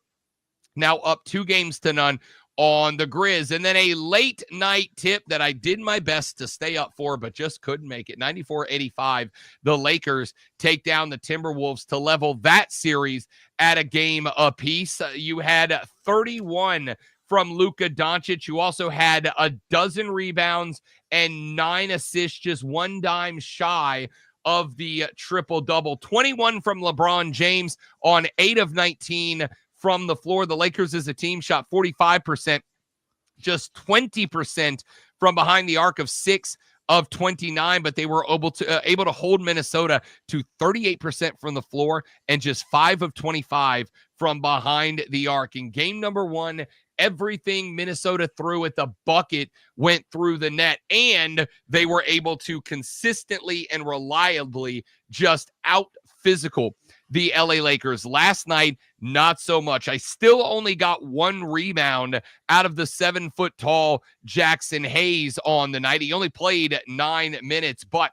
now up 2-0 on the Grizz. And then a late night tip that I did my best to stay up for, but just couldn't make it. 94-85. The Lakers take down the Timberwolves to level that series at a game apiece. You had 31 from Luka Doncic. You also had a dozen rebounds and 9 assists, just 1 dime shy of the triple-double. 21 from LeBron James on 8 of 19 from the floor. The Lakers as a team shot 45%, just 20% from behind the arc of 6 of 29, but they were able to hold Minnesota to 38% from the floor and just 5 of 25 from behind the arc. In game number 1 Everything Minnesota threw at the bucket went through the net, and they were able to consistently and reliably just out physical the LA Lakers. Last night, not so much. I still only got one rebound out of the 7-foot-tall Jackson Hayes on the night. He only played 9 minutes, but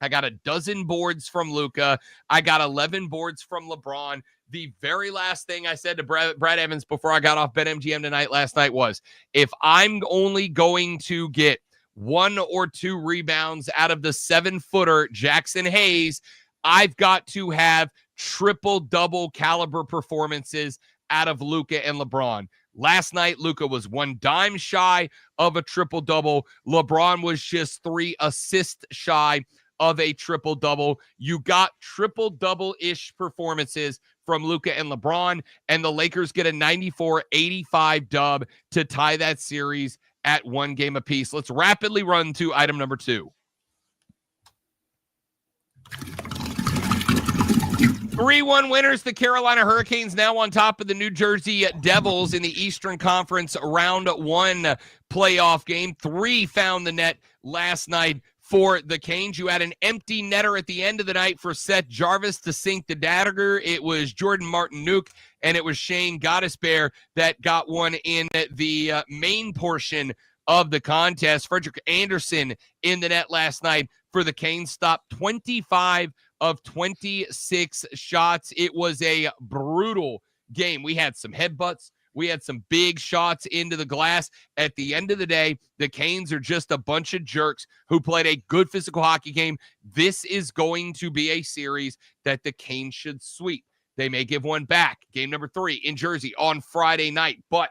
I got a dozen boards from Luka. I got 11 boards from LeBron. The very last thing I said to Brad Evans before I got off BetMGM tonight last night was, if I'm only going to get 1 or 2 rebounds out of the 7-footer Jackson Hayes, I've got to have triple-double caliber performances out of Luka and LeBron. Last night, Luka was 1 dime shy of a triple-double. LeBron was just 3 assists shy of a triple-double. You got triple-double-ish performances from Luka and LeBron, and the Lakers get a 94-85 dub to tie that series at 1 game apiece. Let's rapidly run to item number 2. 3-1 winners, the Carolina Hurricanes now on top of the New Jersey Devils in the Eastern Conference Round 1 playoff game. 3 found the net last night for the Canes. You had an empty netter at the end of the night for Seth Jarvis to sink the dagger. It was Jordan Martinook and it was Shane Gottesbear that got one in the main portion of the contest. Frederick Anderson in the net last night for the Canes, stopped 25 of 26 shots. It was a brutal game. We had some headbutts. We had some big shots into the glass. At the end of the day, the Canes are just a bunch of jerks who played a good physical hockey game. This is going to be a series that the Canes should sweep. They may give one back. Game number 3 in Jersey on Friday night. But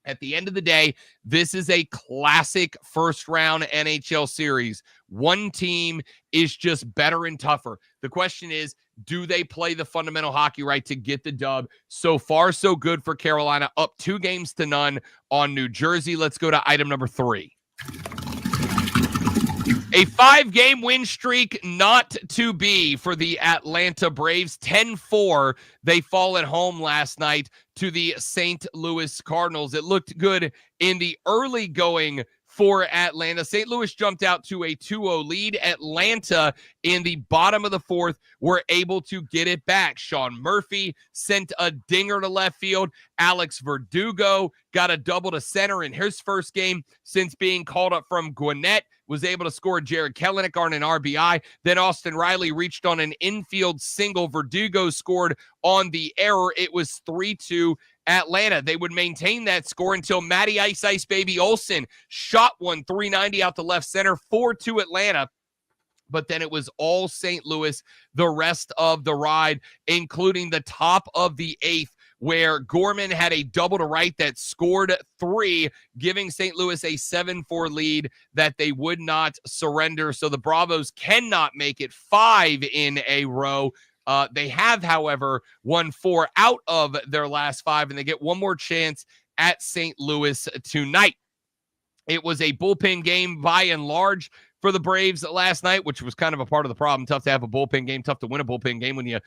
at the end of the day, this is a classic first-round NHL series. One team is just better and tougher. The question is, do they play the fundamental hockey right to get the dub? So far, so good for Carolina, up 2-0 on New Jersey. Let's go to item number 3. A 5-game win streak not to be for the Atlanta Braves. 10-4, they fall at home last night to the St. Louis Cardinals. It looked good in the early going for Atlanta. St. Louis jumped out to a 2-0 lead. Atlanta, in the bottom of the 4th, were able to get it back. Sean Murphy sent a dinger to left field. Alex Verdugo got a double to center in his first game since being called up from Gwinnett. Was able to score Jared Kelenic on an RBI. Then Austin Riley reached on an infield single. Verdugo scored on the error. It was 3-2 Atlanta. They would maintain that score until Matty Ice Baby Olsen shot one 390 out to left center. 4-2 Atlanta. But then it was all St. Louis the rest of the ride, including the top of the 8th, where Gorman had a double to right that scored 3, giving St. Louis a 7-4 lead that they would not surrender. So the Bravos cannot make it 5 in a row. They have, however, won 4 out of their last 5, and they get one more chance at St. Louis tonight. It was a bullpen game by and large for the Braves last night, which was kind of a part of the problem. Tough to have a bullpen game, tough to win a bullpen game when you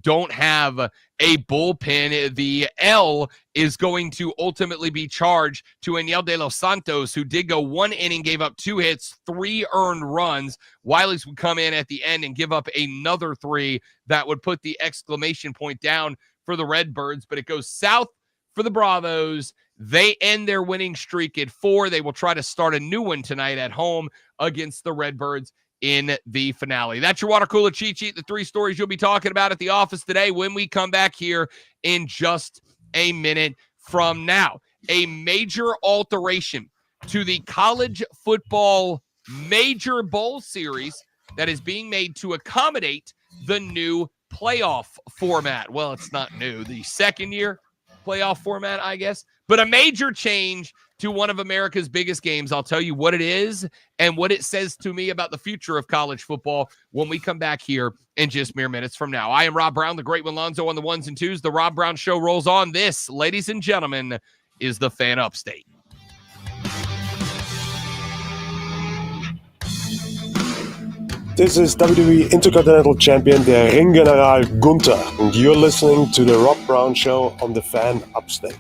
don't have a bullpen. The L is going to ultimately be charged to Aniel De Los Santos, who did go 1 inning, gave up 2 hits, 3 earned runs. Wiley's would come in at the end and give up another 3 that would put the exclamation point down for the Redbirds, but it goes south for the Bravos. They end their winning streak at 4. They will try to start a new one tonight at home against the Redbirds in the finale. That's your water cooler cheat sheet, the 3 stories you'll be talking about at the office today when we come back here in just a minute from now. A major alteration to the college football major bowl series that is being made to accommodate the new playoff format. Well, it's not new. The second year playoff format, I guess. But a major change to one of America's biggest games. I'll tell you what it is and what it says to me about the future of college football when we come back here in just mere minutes from now. I am Rob Brown, the great one Lonzo on the 1s and 2s. The Rob Brown Show rolls on. This, ladies and gentlemen, is the Fan Upstate. This is WWE Intercontinental Champion, der Ringgeneral Gunther, and you're listening to the Rob Brown Show on the Fan Upstate.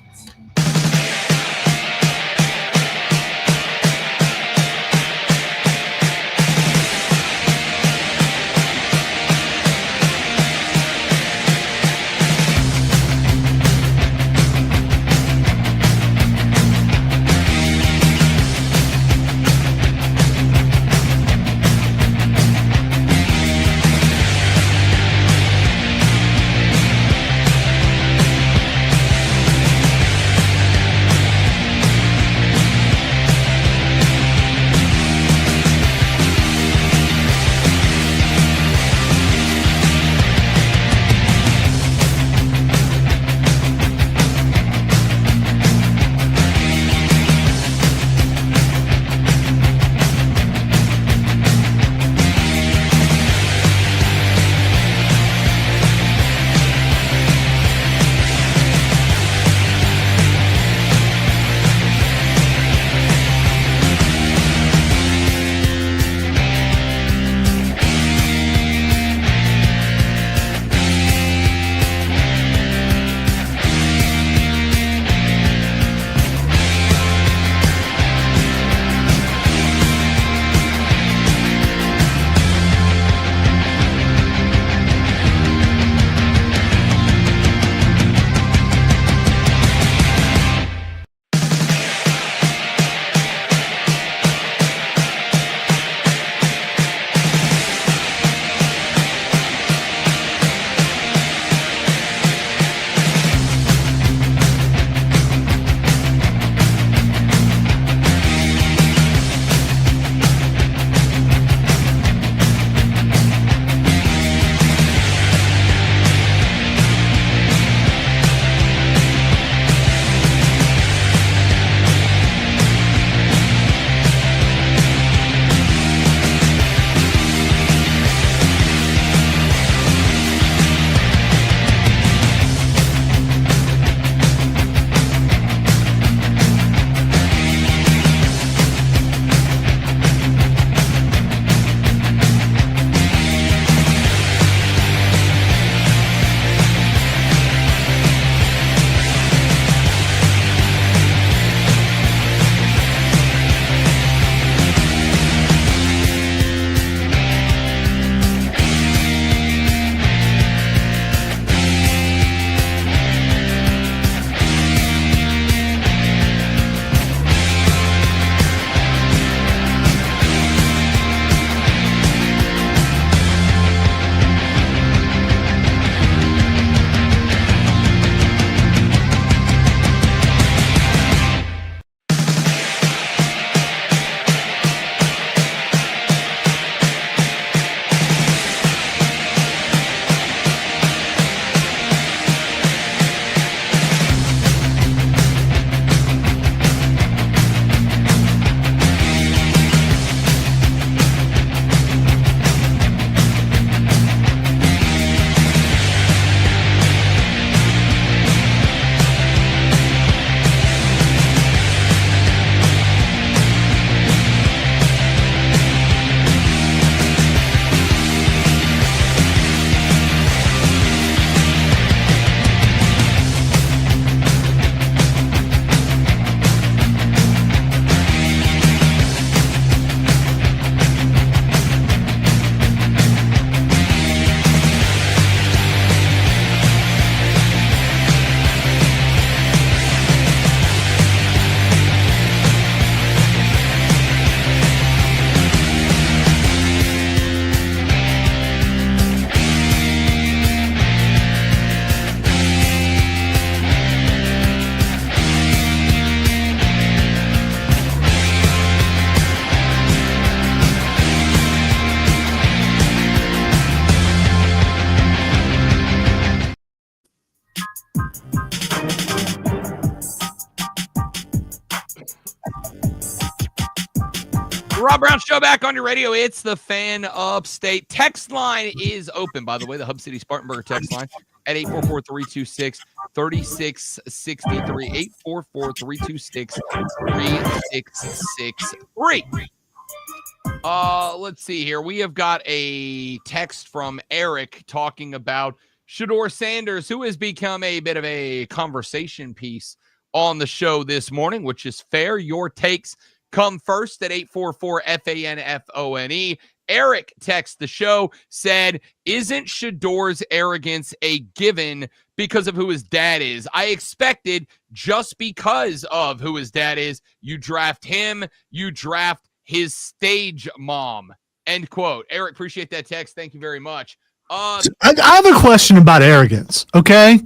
Rob Brown Show back on your radio. It's the Fan Upstate. Text line is open, by the way, the Hub City Spartanburg text line at 844-326-3663. 844-326-3663. Let's see here. We have got a text from Eric talking about Shedeur Sanders, who has become a bit of a conversation piece on the show this morning, which is fair. Your takes come first at 844-FANFONE. Eric texts the show, said, isn't Shedeur's arrogance a given because of who his dad is? I expected just because of who his dad is, you draft him, you draft his stage mom. End quote. Eric, appreciate that text. Thank you very much. I have a question about arrogance, okay?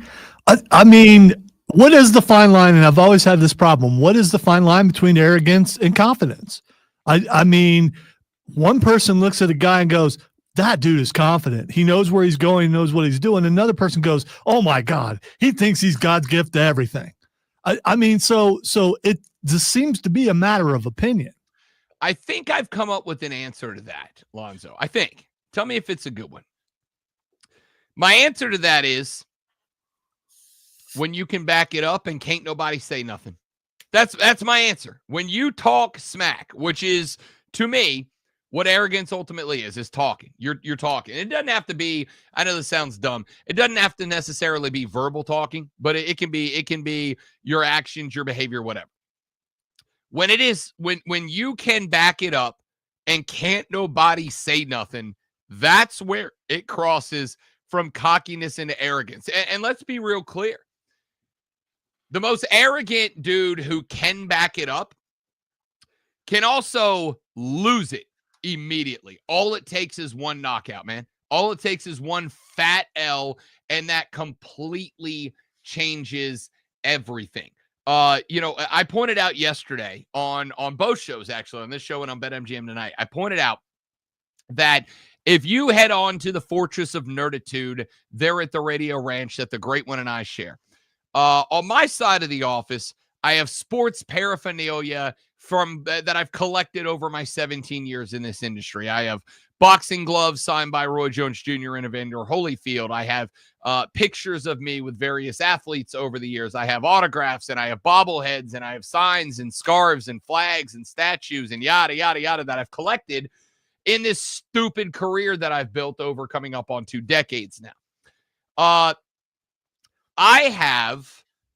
I mean, what is the fine line? And I've always had this problem. What is the fine line between arrogance and confidence? I mean, one person looks at a guy and goes, that dude is confident. He knows where he's going, knows what he's doing. Another person goes, oh my God, he thinks he's God's gift to everything. I mean, so it just seems to be a matter of opinion. I think I've come up with an answer to that, Lonzo. I think. Tell me if it's a good one. My answer to that is when you can back it up and can't nobody say nothing. That's my answer. When you talk smack, which is, to me, what arrogance ultimately is talking. You're talking. It doesn't have to be, I know this sounds dumb. It doesn't have to necessarily be verbal talking, but it can be your actions, your behavior, whatever. When it is, when you can back it up and can't nobody say nothing, that's where it crosses from cockiness into arrogance. And let's be real clear. The most arrogant dude who can back it up can also lose it immediately. All it takes is one knockout, man. All it takes is one fat L, and that completely changes everything. I pointed out yesterday on both shows, actually, on this show and on BetMGM tonight, I pointed out that if you head on to the Fortress of Nerditude there at the Radio Ranch that the Great One and I share, on my side of the office, I have sports paraphernalia from that I've collected over my 17 years in this industry. I have boxing gloves signed by Roy Jones Jr. and Evander Holyfield. I have pictures of me with various athletes over the years. I have autographs, and I have bobbleheads, and I have signs and scarves and flags and statues and yada, yada, yada that I've collected in this stupid career that I've built over coming up on 2 decades now. I have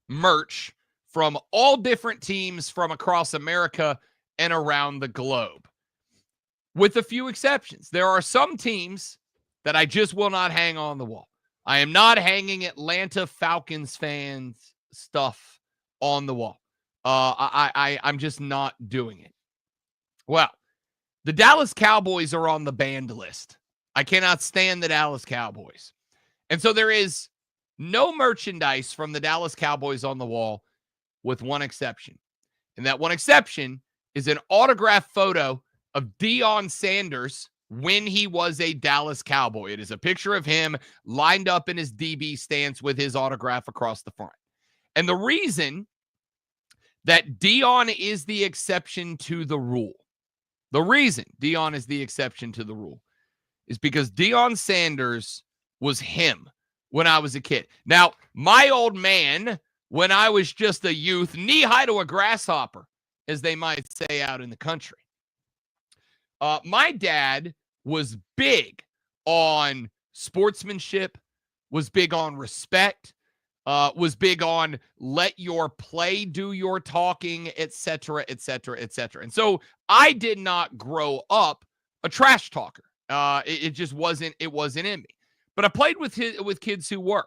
merch from all different teams from across America and around the globe, with a few exceptions. There are some teams that I just will not hang on the wall. I am not hanging Atlanta Falcons fans stuff on the wall. I'm just not doing it. Well, the Dallas Cowboys are on the banned list. I cannot stand the Dallas Cowboys. And so there is no merchandise from the Dallas Cowboys on the wall, with one exception. And that one exception is an autographed photo of Deion Sanders when he was a Dallas Cowboy. It is a picture of him lined up in his DB stance with his autograph across the front. And the reason that Deion is the exception to the rule, is because Deion Sanders was him when I was a kid. Now, my old man, when I was just a youth, knee-high to a grasshopper, as they might say out in the country. My dad was big on sportsmanship, was big on respect, was big on let your play do your talking, etc., etc., etc. And so I did not grow up a trash talker. It just wasn't in me. But I played with kids who were.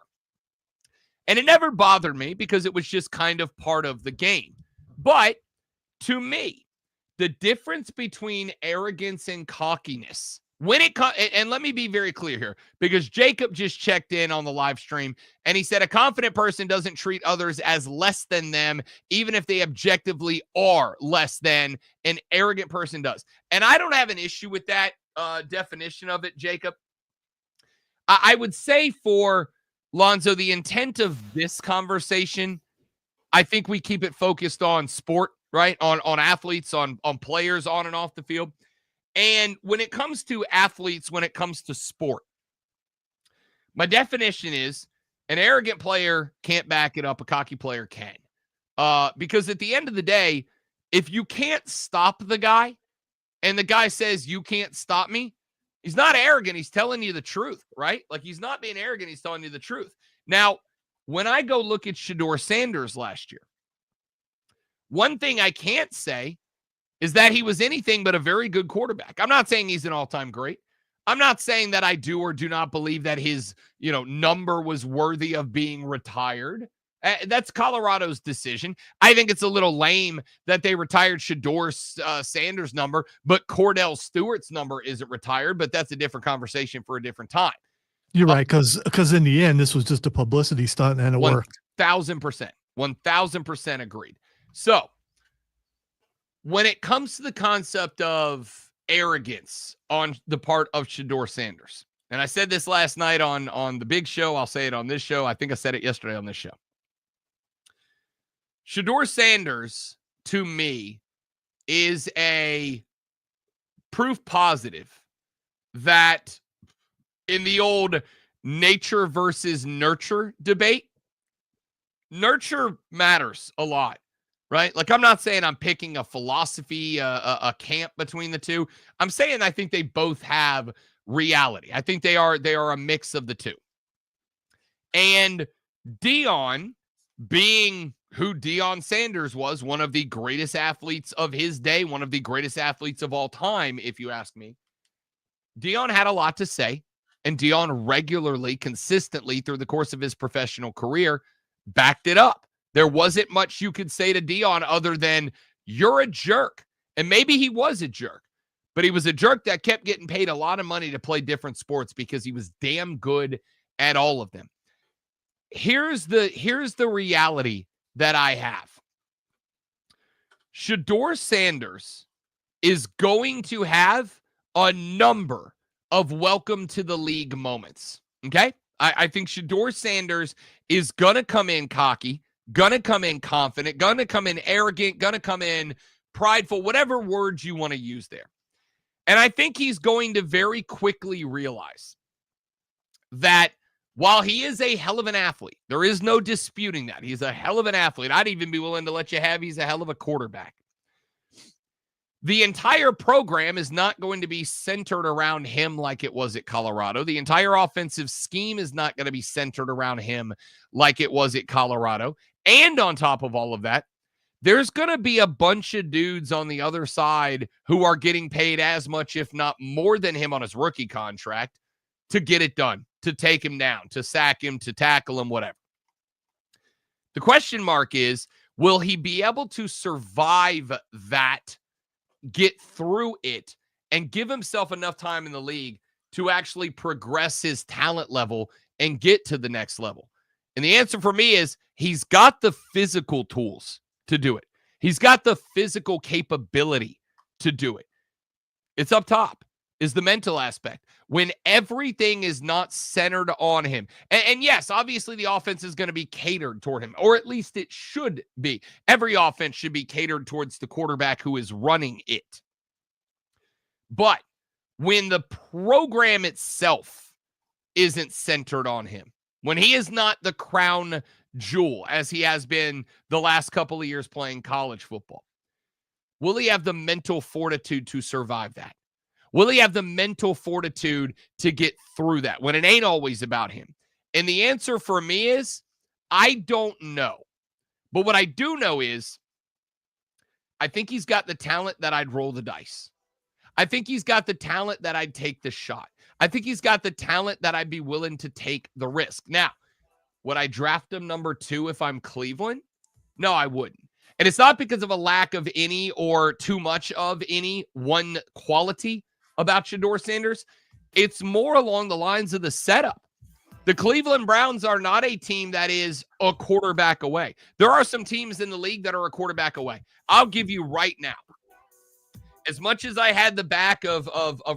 And it never bothered me because it was just kind of part of the game. But to me, the difference between arrogance and cockiness, and let me be very clear here, because Jacob just checked in on the live stream and he said a confident person doesn't treat others as less than them, even if they objectively are less than an arrogant person does. And I don't have an issue with that definition of it, Jacob. I would say for Lonzo, the intent of this conversation I think we keep it focused on sport, right? On athletes, on players on and off the field. And when it comes to athletes, when it comes to sport, my definition is an arrogant player can't back it up. A cocky player can. Because at the end of the day, if you can't stop the guy and the guy says, you can't stop me, he's not arrogant. He's telling you the truth, right? Like, he's not being arrogant. He's telling you the truth. Now, when I go look at Shedeur Sanders last year, one thing I can't say is that he was anything but a very good quarterback. I'm not saying he's an all-time great. I'm not saying that I do or do not believe that his, number was worthy of being retired. That's Colorado's decision. I think it's a little lame that they retired Shedeur Sanders' number, but Cordell Stewart's number isn't retired, but that's a different conversation for a different time. You're right, because in the end, this was just a publicity stunt and it worked. 1,000%. 1,000% agreed. So, when it comes to the concept of arrogance on the part of Shedeur Sanders, and I said this last night on the big show, I'll say it on this show. I think I said it yesterday on this show. Shedeur Sanders, to me, is a proof positive that in the old nature versus nurture debate, nurture matters a lot, right? Like, I'm not saying I'm picking a philosophy, a camp between the two. I'm saying I think they both have reality. I think they are a mix of the two. And Deion, being who Deion Sanders was, one of the greatest athletes of his day, one of the greatest athletes of all time, if you ask me, Deion had a lot to say, and Deion regularly, consistently through the course of his professional career, backed it up. There wasn't much you could say to Deion other than, you're a jerk. And maybe he was a jerk, but he was a jerk that kept getting paid a lot of money to play different sports because he was damn good at all of them. Here's the reality that I have. Shedeur Sanders is going to have a number of welcome to the league moments. Okay? I think Shedeur Sanders is going to come in cocky, going to come in confident, going to come in arrogant, going to come in prideful, whatever words you want to use there. And I think he's going to very quickly realize that while he is a hell of an athlete, there is no disputing that. He's a hell of an athlete. I'd even be willing to let you have he's a hell of a quarterback. The entire program is not going to be centered around him like it was at Colorado. The entire offensive scheme is not going to be centered around him like it was at Colorado. And on top of all of that, there's going to be a bunch of dudes on the other side who are getting paid as much, if not more than him on his rookie contract to get it done, to take him down, to sack him, to tackle him, whatever. The question mark is, will he be able to survive that, get through it, and give himself enough time in the league to actually progress his talent level and get to the next level? And the answer for me is he's got the physical tools to do it. He's got the physical capability to do it. It's up top is the mental aspect. When everything is not centered on him. And yes, obviously the offense is going to be catered toward him, or at least it should be. Every offense should be catered towards the quarterback who is running it. But when the program itself isn't centered on him, when he is not the crown jewel, as he has been the last couple of years playing college football, will he have the mental fortitude to survive that? Will he have the mental fortitude to get through that when it ain't always about him? And the answer for me is, I don't know. But what I do know is, I think he's got the talent that I'd roll the dice. I think he's got the talent that I'd take the shot. I think he's got the talent that I'd be willing to take the risk. Now, would I draft him number 2 if I'm Cleveland? No, I wouldn't. And it's not because of a lack of any or too much of any one quality about Shedeur Sanders. It's more along the lines of the setup. The Cleveland Browns are not a team that is a quarterback away. There are some teams in the league that are a quarterback away. I'll give you right now, as much as I had the back of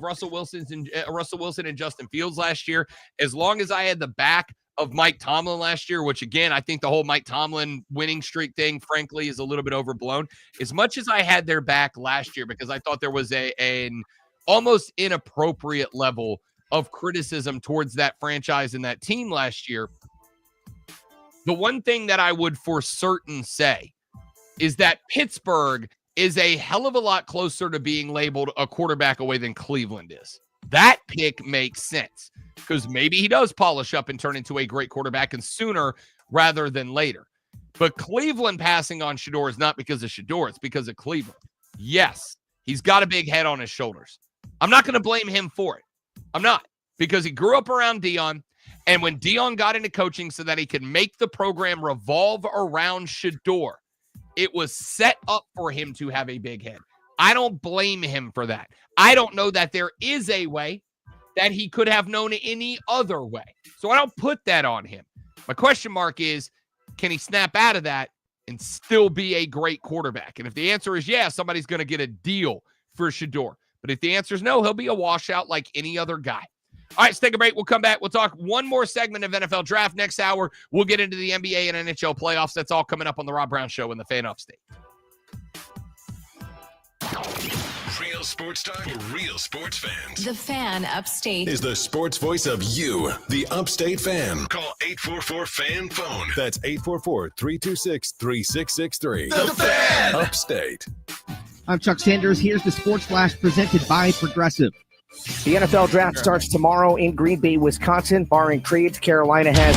Russell Wilson and Justin Fields last year, as long as I had the back of Mike Tomlin last year, which again, I think the whole Mike Tomlin winning streak thing, frankly, is a little bit overblown. As much as I had their back last year because I thought there was an almost inappropriate level of criticism towards that franchise and that team last year, the one thing that I would for certain say is that Pittsburgh is a hell of a lot closer to being labeled a quarterback away than Cleveland is. That pick makes sense because maybe he does polish up and turn into a great quarterback and sooner rather than later. But Cleveland passing on Shedeur is not because of Shedeur. It's because of Cleveland. Yes, he's got a big head on his shoulders. I'm not going to blame him for it. I'm not, because he grew up around Dion. And when Dion got into coaching so that he could make the program revolve around Shedeur, it was set up for him to have a big head. I don't blame him for that. I don't know that there is a way that he could have known any other way. So I don't put that on him. My question mark is, can he snap out of that and still be a great quarterback? And if the answer is yes, somebody's going to get a deal for Shedeur. But if the answer is no, he'll be a washout like any other guy. All right, let's take a break. We'll come back. We'll talk one more segment of NFL Draft next hour. We'll get into the NBA and NHL playoffs. That's all coming up on the Rob Brown Show in the Fan Upstate. Real sports talk, real sports fans. The Fan Upstate Is the sports voice of you, the Upstate fan. Call 844-FAN-PHONE. That's 844-326-3663. The Fan! Upstate. I'm Chuck Sanders. Here's the Sports Flash presented by Progressive. The NFL Draft starts tomorrow in Green Bay, Wisconsin, barring trades. Carolina has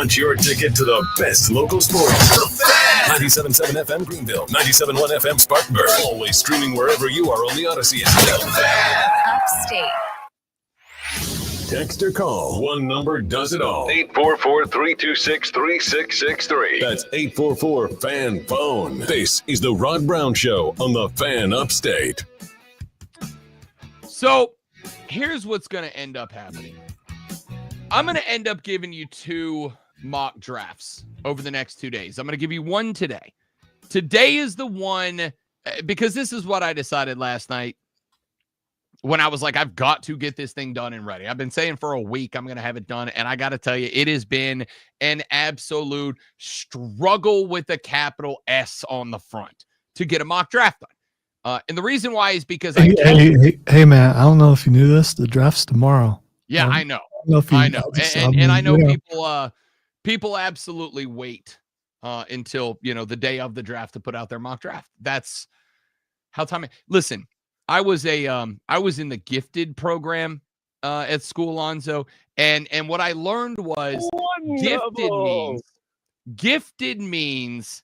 Punch your ticket to the best local sports. 97.7 FM Greenville, 97.1 FM Spartanburg. Always streaming wherever you are on the Odyssey app. Upstate. Text or call. One number does it all. 844-326-3663. That's 844-FAN-PHONE. This is the Rod Brown Show on the Fan Upstate. So here's what's going to end up happening. I'm going to end up giving you 2 mock drafts over the next 2 days. I'm going to give you one today. Today is the one, because this is what I decided last night when I was like, I've got to get this thing done and ready. I've been saying for a week I'm going to have it done, and I got to tell you, it has been an absolute struggle with a capital S on the front to get a mock draft done. And the reason why is because hey, man, I don't know if you knew this. The draft's tomorrow. Yeah, I know. I know. And I know people absolutely wait until, the day of the draft to put out their mock draft. That's how time. Listen, I was in the gifted program at school, Lonzo, and what I learned was gifted means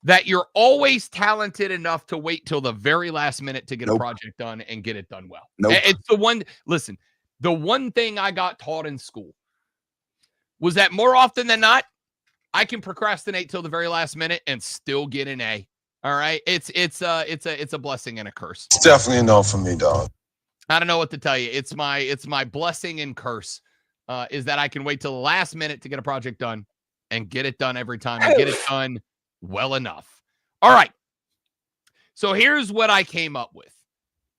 that you're always talented enough to wait till the very last minute to get a project done and get it done well. It's the one thing I got taught in school was that more often than not, I can procrastinate till the very last minute and still get an A. All right. It's a blessing and a curse. It's definitely a no for me, dog. I don't know what to tell you. It's my blessing and curse is that I can wait till the last minute to get a project done and get it done every time and get it done well enough. All right. So here's what I came up with.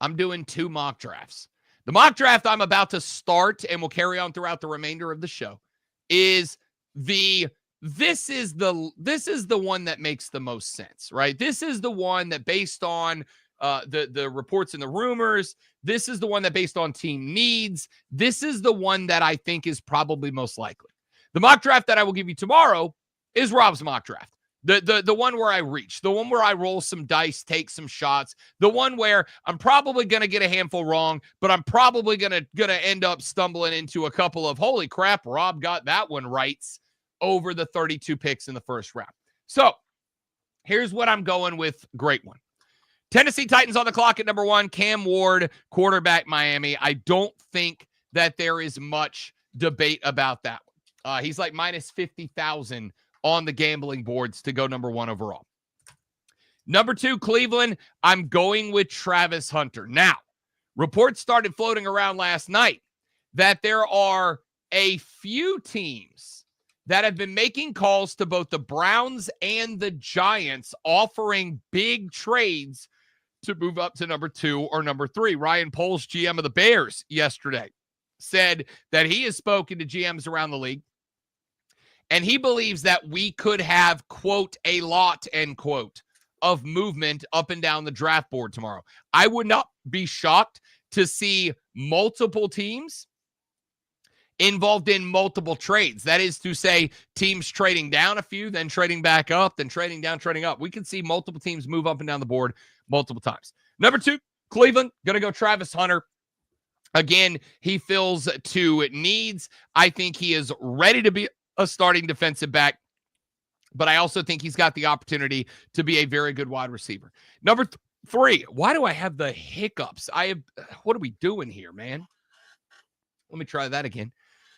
I'm doing 2 mock drafts. The mock draft I'm about to start and will carry on throughout the remainder of the show is this is the one that makes the most sense, right? This is the one that based on the reports and the rumors, this is the one that based on team needs, this is the one that I think is probably most likely. The mock draft that I will give you tomorrow is Rob's mock draft. The one where I reach, the one where I roll some dice, take some shots, the one where I'm probably going to get a handful wrong, but I'm probably going to end up stumbling into a couple of, holy crap, Rob got that one right over the 32 picks in the first round. So here's what I'm going with. Great one. Tennessee Titans on the clock at number 1, Cam Ward, quarterback, Miami. I don't think that there is much debate about that one. He's like minus 50,000 on the gambling boards to go number 1 overall. Number 2, Cleveland. I'm going with Travis Hunter. Now, reports started floating around last night that there are a few teams that have been making calls to both the Browns and the Giants offering big trades to move up to number 2 or number 3. Ryan Poles, GM of the Bears, yesterday said that he has spoken to GMs around the league, and he believes that we could have, quote, a lot, end quote, of movement up and down the draft board tomorrow. I would not be shocked to see multiple teams involved in multiple trades. That is to say, teams trading down a few, then trading back up, then trading down, trading up. We can see multiple teams move up and down the board multiple times. Number 2, Cleveland, going to go Travis Hunter. Again, he fills 2 needs. I think he is ready to be a starting defensive back, but I also think he's got the opportunity to be a very good wide receiver. Number 3, why do I have the hiccups? What are we doing here, man? Let me try that again.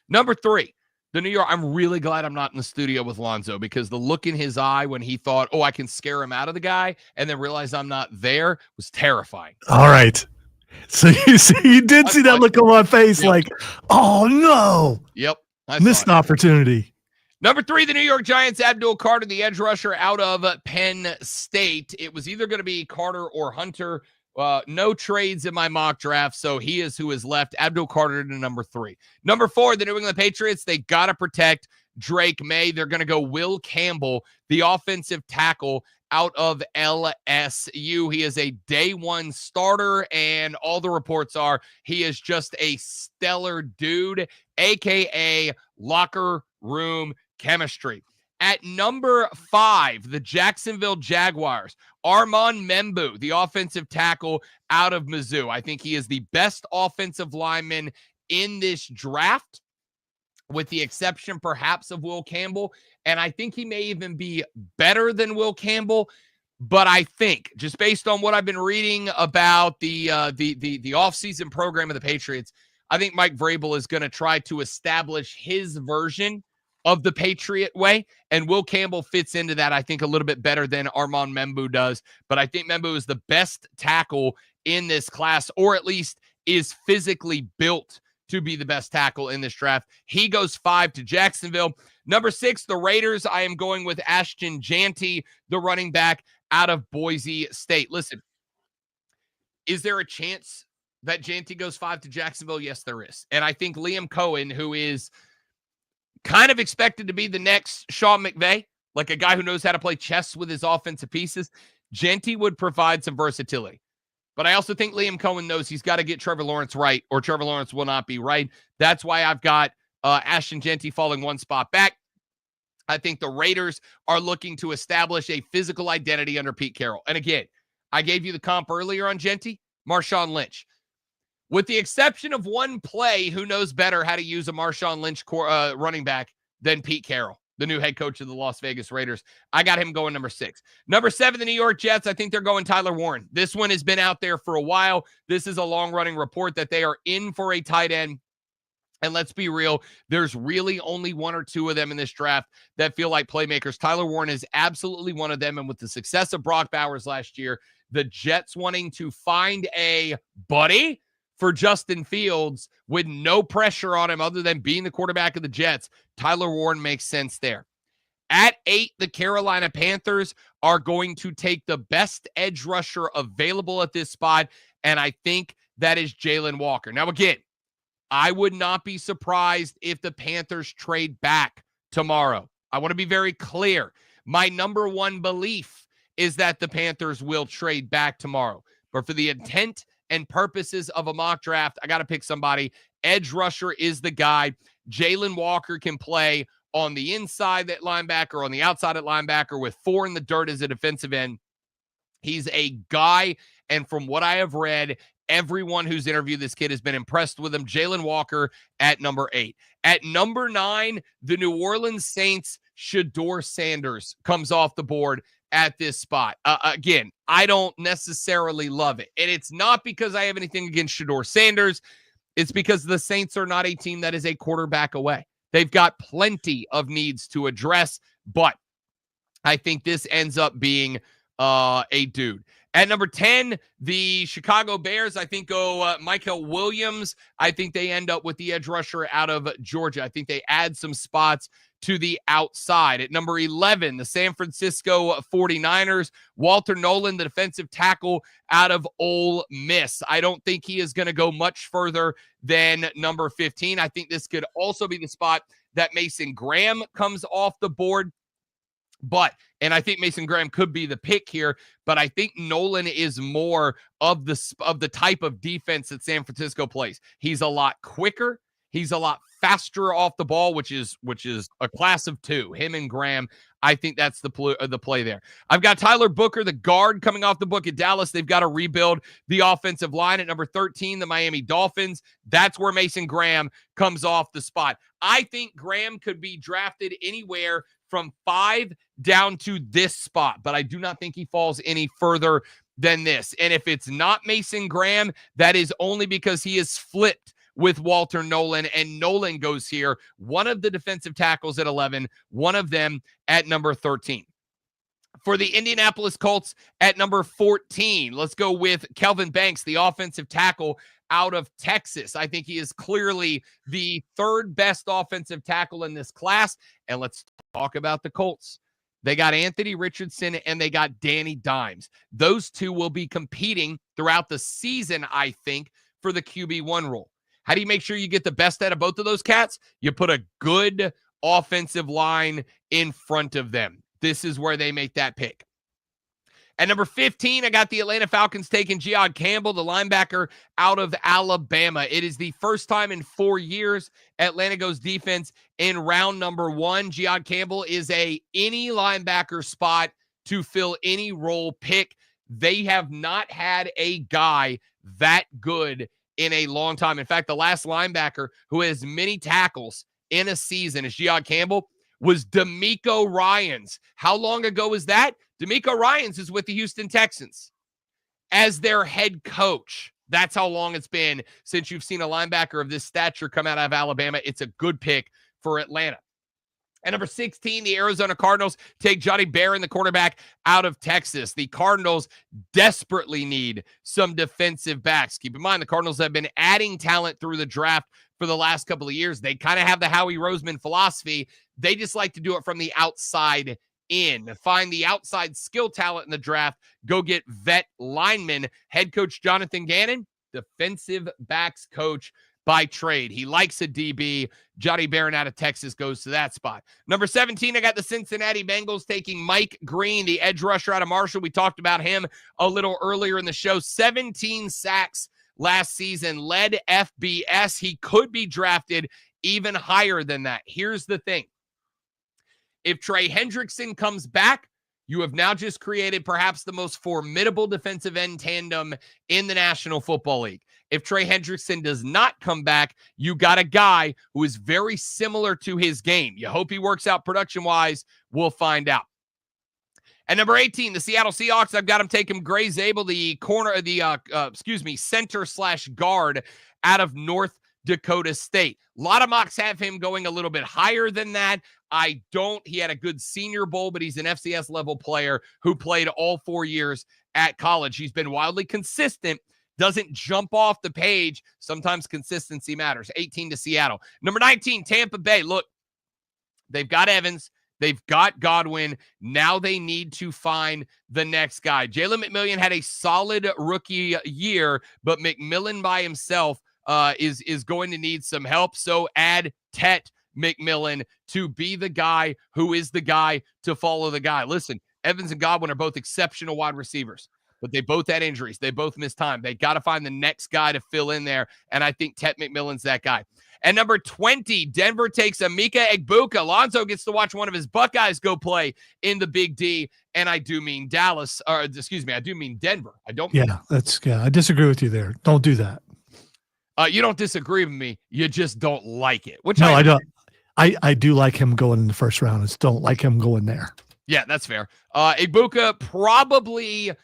Number 3, the New York. I'm really glad I'm not in the studio with Lonzo, because the look in his eye when he thought, I can scare him out of the guy, and then realized I'm not there was terrifying. All right. So you did see that look on my face, yep. Like, oh no. Yep. Missed an opportunity. Number 3, the New York Giants, Abdul Carter, the edge rusher out of Penn State. It was either going to be Carter or Hunter. No trades in my mock draft, so he is who is left. Abdul Carter to number 3. Number 4, the New England Patriots. They got to protect Drake May. They're going to go Will Campbell, the offensive tackle out of LSU. He is a day 1 starter, and all the reports are he is just a stellar dude, a.k.a. locker room chemistry. At number 5, the Jacksonville Jaguars, Armand Membu, the offensive tackle out of Mizzou. I think he is the best offensive lineman in this draft. with the exception perhaps of Will Campbell. And I think he may even be better than Will Campbell. But I think, just based on what I've been reading about the offseason program of the Patriots, I think Mike Vrabel is going to try to establish his version of the Patriot way. And Will Campbell fits into that, I think, a little bit better than Armand Membou does. But I think Membou is the best tackle in this class, or at least is physically built to be the best tackle in this draft. He goes 5 to Jacksonville. Number 6, the Raiders. I am going with Ashton Jeanty, the running back out of Boise State. Listen, is there a chance that Jeanty goes 5 to Jacksonville? Yes, there is. And I think Liam Cohen, who is kind of expected to be the next Sean McVay, like a guy who knows how to play chess with his offensive pieces, Jeanty would provide some versatility. But I also think Liam Cohen knows he's got to get Trevor Lawrence right, or Trevor Lawrence will not be right. That's why I've got Ashton Jeanty falling one spot back. I think the Raiders are looking to establish a physical identity under Pete Carroll. And again, I gave you the comp earlier on Jeanty, Marshawn Lynch. With the exception of one play, who knows better how to use a Marshawn Lynch running back than Pete Carroll, the new head coach of the Las Vegas Raiders? I got him going number 6. Number 7, the New York Jets. I think they're going Tyler Warren. This one has been out there for a while. This is a long-running report that they are in for a tight end. And let's be real, there's really only one or two of them in this draft that feel like playmakers. Tyler Warren is absolutely one of them. And with the success of Brock Bowers last year, the Jets wanting to find a buddy for Justin Fields with no pressure on him other than being the quarterback of the Jets, Tyler Warren makes sense there. At 8, the Carolina Panthers are going to take the best edge rusher available at this spot, and I think that is Jalen Walker. Now, again, I would not be surprised if the Panthers trade back tomorrow. I want to be very clear. My number one belief is that the Panthers will trade back tomorrow. But for the intent and purposes of a mock draft, I got to pick somebody. Edge rusher is the guy. Jalen Walker can play on the inside at linebacker, on the outside at linebacker, with 4 in the dirt as a defensive end. He's a guy, and from what I have read, everyone who's interviewed this kid has been impressed with him. Jalen Walker at number 8. At number 9, the New Orleans Saints, Shedeur Sanders comes off the board at this spot. Again, I don't necessarily love it. And it's not because I have anything against Shedeur Sanders. It's because the Saints are not a team that is a quarterback away. They've got plenty of needs to address, but I think this ends up being a dude. At number 10, the Chicago Bears, I think, go Michael Williams. I think they end up with the edge rusher out of Georgia. I think they add some spots to the outside. At number 11, the San Francisco 49ers, Walter Nolan, the defensive tackle out of Ole Miss. I don't think he is going to go much further than number 15. I think this could also be the spot that Mason Graham comes off the board. And I think Mason Graham could be the pick here, but I think Nolan is more of the type of defense that San Francisco plays. He's a lot quicker. He's a lot faster off the ball, which is a class of 2. Him and Graham, I think that's the play there. I've got Tyler Booker, the guard, coming off the book at Dallas. They've got to rebuild the offensive line. At number 13, the Miami Dolphins. That's where Mason Graham comes off the spot. I think Graham could be drafted anywhere from 5 down to this spot, but I do not think he falls any further than this. And if it's not Mason Graham, that is only because he is flipped with Walter Nolan, and Nolan goes here, one of the defensive tackles at 11, one of them at number 13. For the Indianapolis Colts at number 14, let's go with Kelvin Banks, the offensive tackle out of Texas. I think he is clearly the 3rd best offensive tackle in this class. And let's talk about the Colts. They got Anthony Richardson and they got Danny Dimes. Those two will be competing throughout the season, I think, for the QB1 role. How do you make sure you get the best out of both of those cats? You put a good offensive line in front of them. This is where they make that pick. At number 15, I got the Atlanta Falcons taking Jiad Campbell, the linebacker out of Alabama. It is the first time in 4 years Atlanta goes defense in round number 1. Jiad Campbell is any linebacker spot to fill any role pick. They have not had a guy that good in a long time. In fact, the last linebacker who has many tackles in a season as Gion Campbell was D'Amico Ryans. How long ago was that? D'Amico Ryans is with the Houston Texans as their head coach. That's how long it's been since you've seen a linebacker of this stature come out of Alabama. It's a good pick for Atlanta. And number 16, the Arizona Cardinals take Johnny Barron, the quarterback out of Texas. The Cardinals desperately need some defensive backs. Keep in mind, the Cardinals have been adding talent through the draft for the last couple of years. They kind of have the Howie Roseman philosophy. They just like to do it from the outside in. Find the outside skill talent in the draft. Go get vet linemen. Head coach Jonathan Gannon, defensive backs coach by trade. He likes a DB. Johnny Barron out of Texas goes to that spot. Number 17, I got the Cincinnati Bengals taking Mike Green, the edge rusher out of Marshall. We talked about him a little earlier in the show. 17 sacks last season, led FBS. He could be drafted even higher than that. Here's the thing. If Trey Hendrickson comes back, you have now just created perhaps the most formidable defensive end tandem in the National Football League. If Trey Hendrickson does not come back, you got a guy who is very similar to his game. You hope he works out production-wise. We'll find out. At number 18, the Seattle Seahawks, I've got him taking Gray Zabel, the center/guard out of North Dakota State. A lot of mocks have him going a little bit higher than that. I don't. He had a good Senior Bowl, but he's an FCS level player who played all 4 years at college. He's been wildly consistent, doesn't jump off the page. Sometimes consistency matters. 18 to Seattle. Number 19, Tampa Bay. Look, they've got Evans. They've got Godwin. Now they need to find the next guy. Jalen McMillan had a solid rookie year, but McMillan by himself is going to need some help. So add Tet McMillan to be the guy who is the guy to follow the guy. Listen, Evans and Godwin are both exceptional wide receivers, but they both had injuries. They both missed time. They got to find the next guy to fill in there, and I think Tet McMillan's that guy. And number 20, Denver takes Emeka Egbuka. Alonzo gets to watch one of his Buckeyes go play in the Big D, and I do mean Dallas, or excuse me, I do mean Denver. I don't. I disagree with you there. Don't do that. You don't disagree with me. You just don't like it. No, I don't. I do like him going in the first round. I just don't like him going there. Yeah, that's fair. Egbuka probably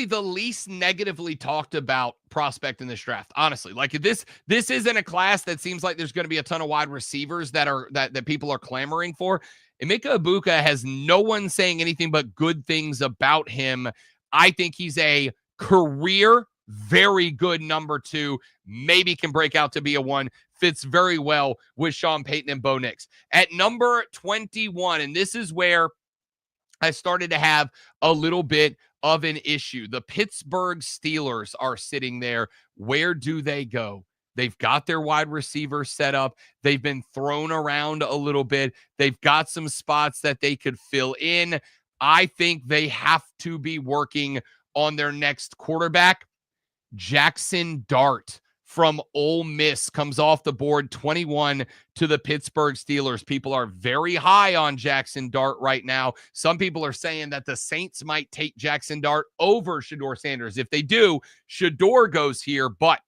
the least negatively talked about prospect in this draft. Honestly, like this isn't a class that seems like there's going to be a ton of wide receivers that people are clamoring for. Emeka Egbuka has no one saying anything but good things about him. I think he's a career very good number 2, maybe can break out to be a 1, fits very well with Sean Payton and Bo Nix. At number 21, and this is where I started to have a little bit of an issue. The Pittsburgh Steelers are sitting there. Where do they go? They've got their wide receiver set up. They've been thrown around a little bit. They've got some spots that they could fill in. I think they have to be working on their next quarterback. Jackson Dart from Ole Miss comes off the board, 21 to the Pittsburgh Steelers. People are very high on Jackson Dart right now. Some people are saying that the Saints might take Jackson Dart over Shedeur Sanders. If they do, Shedeur goes here, but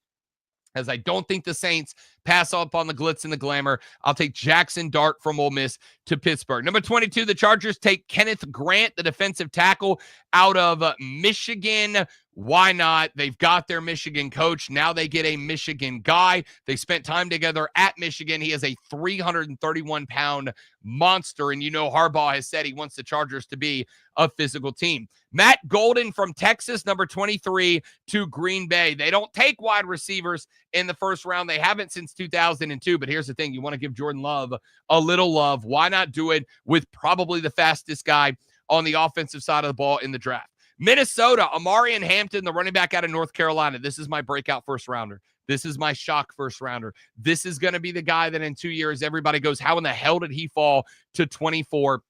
as I don't think the Saints pass up on the glitz and the glamour, I'll take Jackson Dart from Ole Miss to Pittsburgh. Number 22, the Chargers take Kenneth Grant, the defensive tackle out of Michigan. Why not? They've got their Michigan coach. Now they get a Michigan guy. They spent time together at Michigan. He is a 331-pound monster, and you know Harbaugh has said he wants the Chargers to be a physical team. Matt Golden from Texas, number 23 to Green Bay. They don't take wide receivers in the first round. They haven't since 2002, but here's the thing. You want to give Jordan Love a little love. Why not do it with probably the fastest guy on the offensive side of the ball in the draft? Minnesota, Amarian Hampton, the running back out of North Carolina. This is my breakout first rounder. This is my shock first rounder. This is going to be the guy that in 2 years, everybody goes, how in the hell did he fall to 24?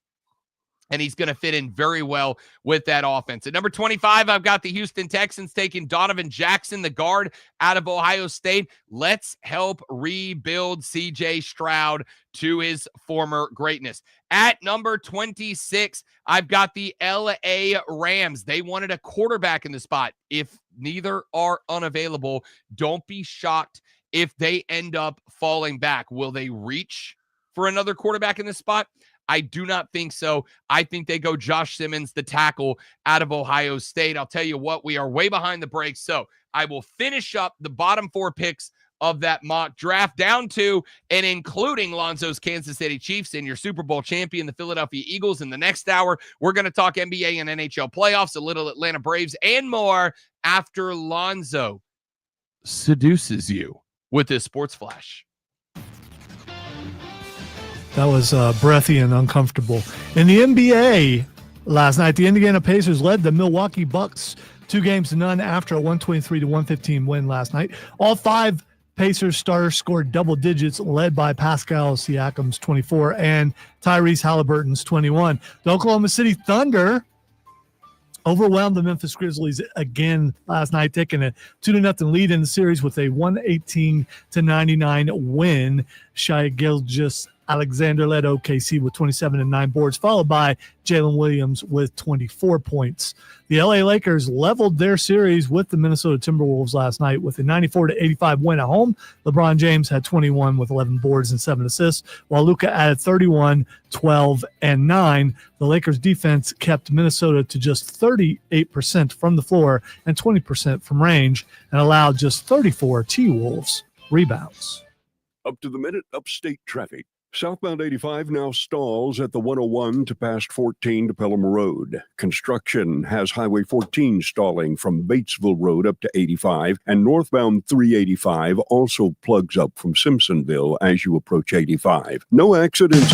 And he's going to fit in very well with that offense. At number 25, I've got the Houston Texans taking Donovan Jackson, the guard out of Ohio State. Let's help rebuild C.J. Stroud to his former greatness. At number 26, I've got the L.A. Rams. They wanted a quarterback in the spot. If neither are unavailable, don't be shocked if they end up falling back, will they reach for another quarterback in this spot? I do not think so. I think they go Josh Simmons, the tackle out of Ohio State. I'll tell you what, we are way behind the break. So I will finish up the bottom 4 picks of that mock draft down to and including Lonzo's Kansas City Chiefs and your Super Bowl champion, the Philadelphia Eagles. In the next hour, we're going to talk NBA and NHL playoffs, a little Atlanta Braves, and more after Lonzo seduces you with this Sports Flash. That was breathy and uncomfortable. In the NBA last night, the Indiana Pacers led the Milwaukee Bucks 2-0 after a 123-115 win last night. All 5 Pacers starters scored double digits, led by Pascal Siakam's 24 and Tyrese Halliburton's 21. The Oklahoma City Thunder overwhelmed the Memphis Grizzlies again last night, taking a 2-0 lead in the series with a 118-99 win. Shai Gilgeous-Alexander led OKC with 27 and 9 boards, followed by Jalen Williams with 24 points. The LA Lakers leveled their series with the Minnesota Timberwolves last night with a 94-85 win at home. LeBron James had 21 with 11 boards and 7 assists, while Luka added 31, 12, and 9. The Lakers defense kept Minnesota to just 38% from the floor and 20% from range and allowed just 34 T-Wolves rebounds. Up to the minute, upstate traffic. Southbound 85 now stalls at the 101 to past 14 to Pelham Road. Construction has Highway 14 stalling from Batesville Road up to 85, and northbound 385 also plugs up from Simpsonville as you approach 85. No accidents.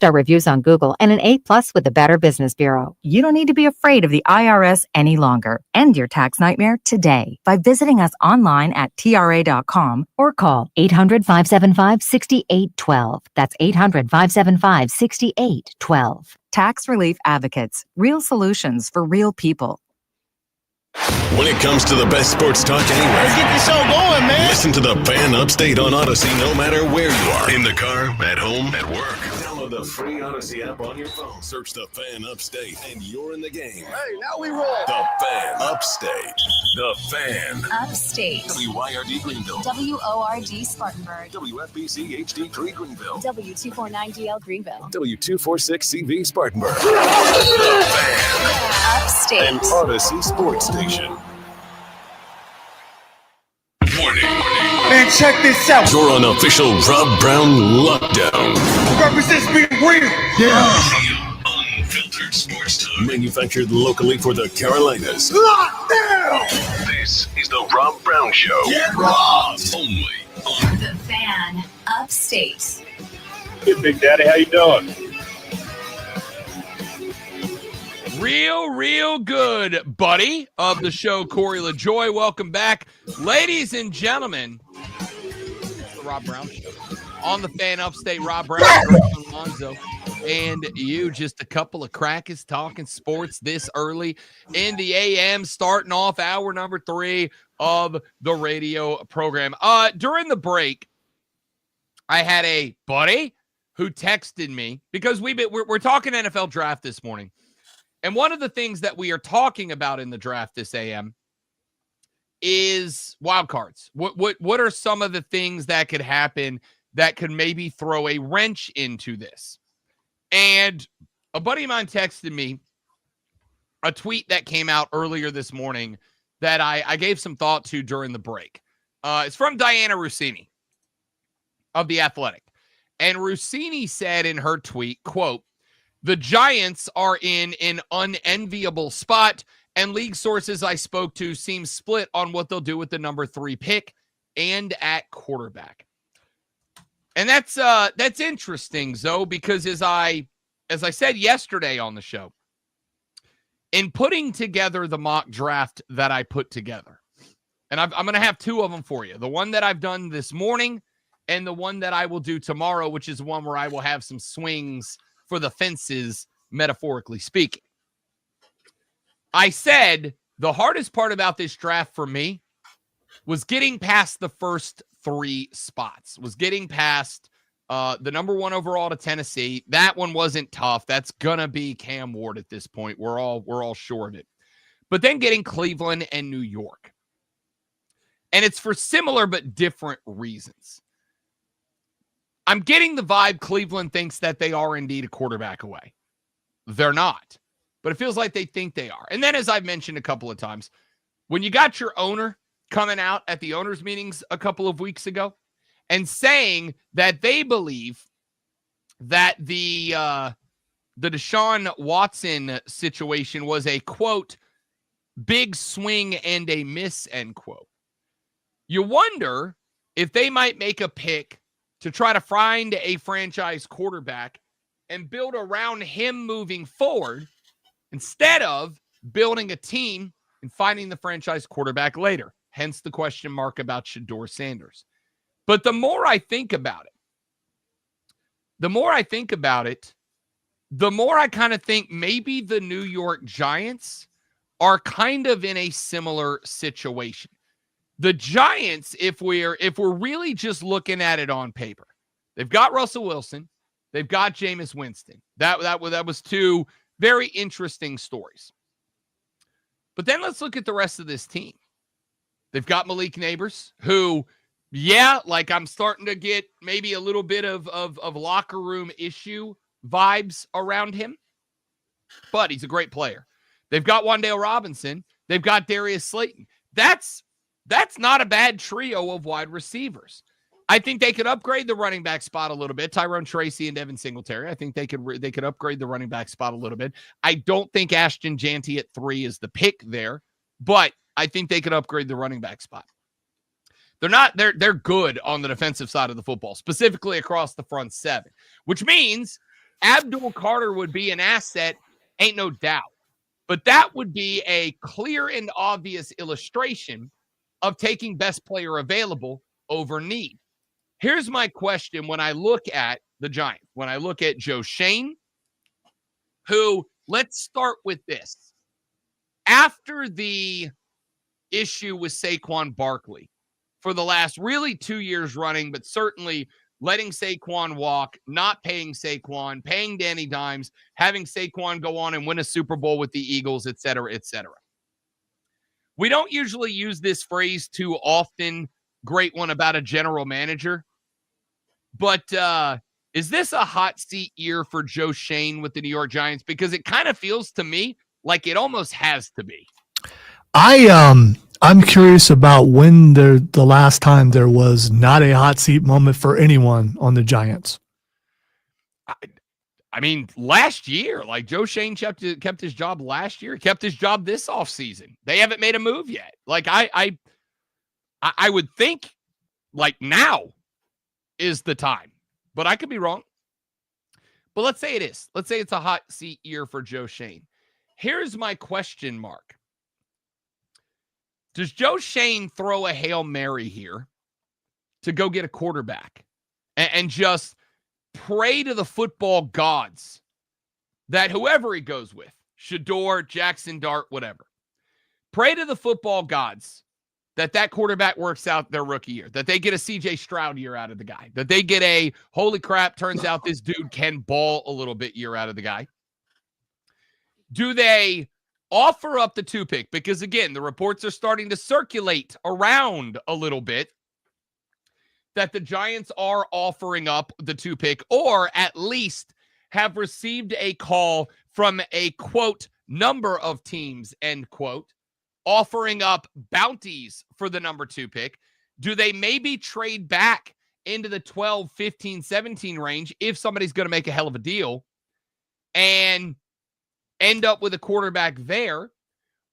5-star reviews on Google, and an A+ with the Better Business Bureau. You don't need to be afraid of the IRS any longer. End your tax nightmare today by visiting us online at TRA.com or call 800-575-6812. That's 800-575-6812. Tax Relief Advocates. Real solutions for real people. When it comes to the best sports talk anywhere, Let's get this show going, man. listen to the Fan Upstate on Odyssey no matter where you are. In the car, at home, at work. Download the free Odyssey app on your phone. Search the Fan Upstate and you're in the game. Hey, now we roll. The Fan Upstate. The Fan. Upstate. WYRD Greenville. WORD Spartanburg. WFBC HD3 Greenville. W249DL Greenville. W246CV Spartanburg. The Fan. Upstate. An Odyssey Sports Station. Warning. Man, check this out. You're on official Rob Brown lockdown. Represents being real. Unfiltered sports talk. Manufactured locally for the Carolinas. Lockdown. This is the Rob Brown Show. Get robbed. Only on The Fan. Upstate. Hey, Big Daddy, how you doing? Real good, buddy of the show, Corey LaJoy. Welcome back. Ladies and gentlemen, it's the Rob Brown Show. On the Fan Upstate, Rob Brown, Alonzo, and you, just a couple of crackers talking sports this early in the AM, starting off hour number 3 of the radio program. During the break, I had a buddy who texted me because we're talking NFL draft this morning. And one of the things that we are talking about in the draft this AM is wild cards. What are some of the things that could happen that could maybe throw a wrench into this? And a buddy of mine texted me a tweet that came out earlier this morning that I gave some thought to during the break. It's from Diana Rossini of The Athletic. And Rossini said in her tweet, quote, "The Giants are in an unenviable spot, and league sources I spoke to seem split on what they'll do with the number 3 pick and at quarterback." And that's interesting, Zoe, because as I said yesterday on the show, in putting together the mock draft that I put together, and I'm going to have 2 of them for you. The one that I've done this morning and the one that I will do tomorrow, which is one where I will have some swings for the fences, metaphorically speaking. I said the hardest part about this draft for me was getting past the first 3 spots, was getting past the number 1 overall to Tennessee. That one wasn't tough. That's going to be Cam Ward at this point. We're all sure of it. But then getting Cleveland and New York. And it's for similar but different reasons. I'm getting the vibe Cleveland thinks that they are indeed a quarterback away. They're not, but it feels like they think they are. And then, as I've mentioned a couple of times, when you got your owner coming out at the owners' meetings a couple of weeks ago and saying that they believe that the Deshaun Watson situation was a, quote, big swing and a miss, end quote, you wonder if they might make a pick to try to find a franchise quarterback and build around him moving forward instead of building a team and finding the franchise quarterback later. Hence the question mark about Shedeur Sanders. But the more I think about it, the more I kind of think maybe the New York Giants are kind of in a similar situation. The Giants, if we're really just looking at it on paper, they've got Russell Wilson, they've got Jameis Winston. That was 2 very interesting stories. But then let's look at the rest of this team. They've got Malik Neighbors, who, I'm starting to get maybe a little bit of locker room issue vibes around him, but he's a great player. They've got Wan'Dale Robinson. They've got Darius Slayton. That's not a bad trio of wide receivers. I think they could upgrade the running back spot a little bit. Tyrone Tracy and Devin Singletary. I think they could upgrade the running back spot a little bit. I don't think Ashton Jeanty at 3 is the pick there, but I think they could upgrade the running back spot. They're good on the defensive side of the football, specifically across the front 7, which means Abdul Carter would be an asset, ain't no doubt. But that would be a clear and obvious illustration of taking best player available over need. Here's my question when I look at the Giants, when I look at Joe Schoen, who, let's start with this. After the issue with Saquon Barkley, for the last really 2 years running, but certainly letting Saquon walk, not paying Saquon, paying Danny Dimes, having Saquon go on and win a Super Bowl with the Eagles, et cetera, et cetera. We don't usually use this phrase too often, great one about a general manager, but is this a hot seat year for Joe Schoen with the New York Giants? Because it kind of feels to me like it almost has to be. I'm curious about when the last time there was not a hot seat moment for anyone on the Giants. I mean, last year, like Joe Schoen kept his job last year, kept his job this offseason. They haven't made a move yet. Like I would think like now is the time, but I could be wrong. But let's say it is. Let's say it's a hot seat year for Joe Schoen. Here's my question mark. Does Joe Schoen throw a Hail Mary here to go get a quarterback and just pray to the football gods that whoever he goes with, Shedeur, Jackson Dart, whatever, pray to the football gods that quarterback works out their rookie year, that they get a CJ Stroud year out of the guy, that they get a holy crap, turns out this dude can ball a little bit year out of the guy? Do they offer up the 2 pick? Because again, the reports are starting to circulate around a little bit that the Giants are offering up the 2 pick, or at least have received a call from a quote number of teams, end quote, offering up bounties for the number 2 pick. Do they maybe trade back into the 12, 15, 17 range if somebody's going to make a hell of a deal and end up with a quarterback there?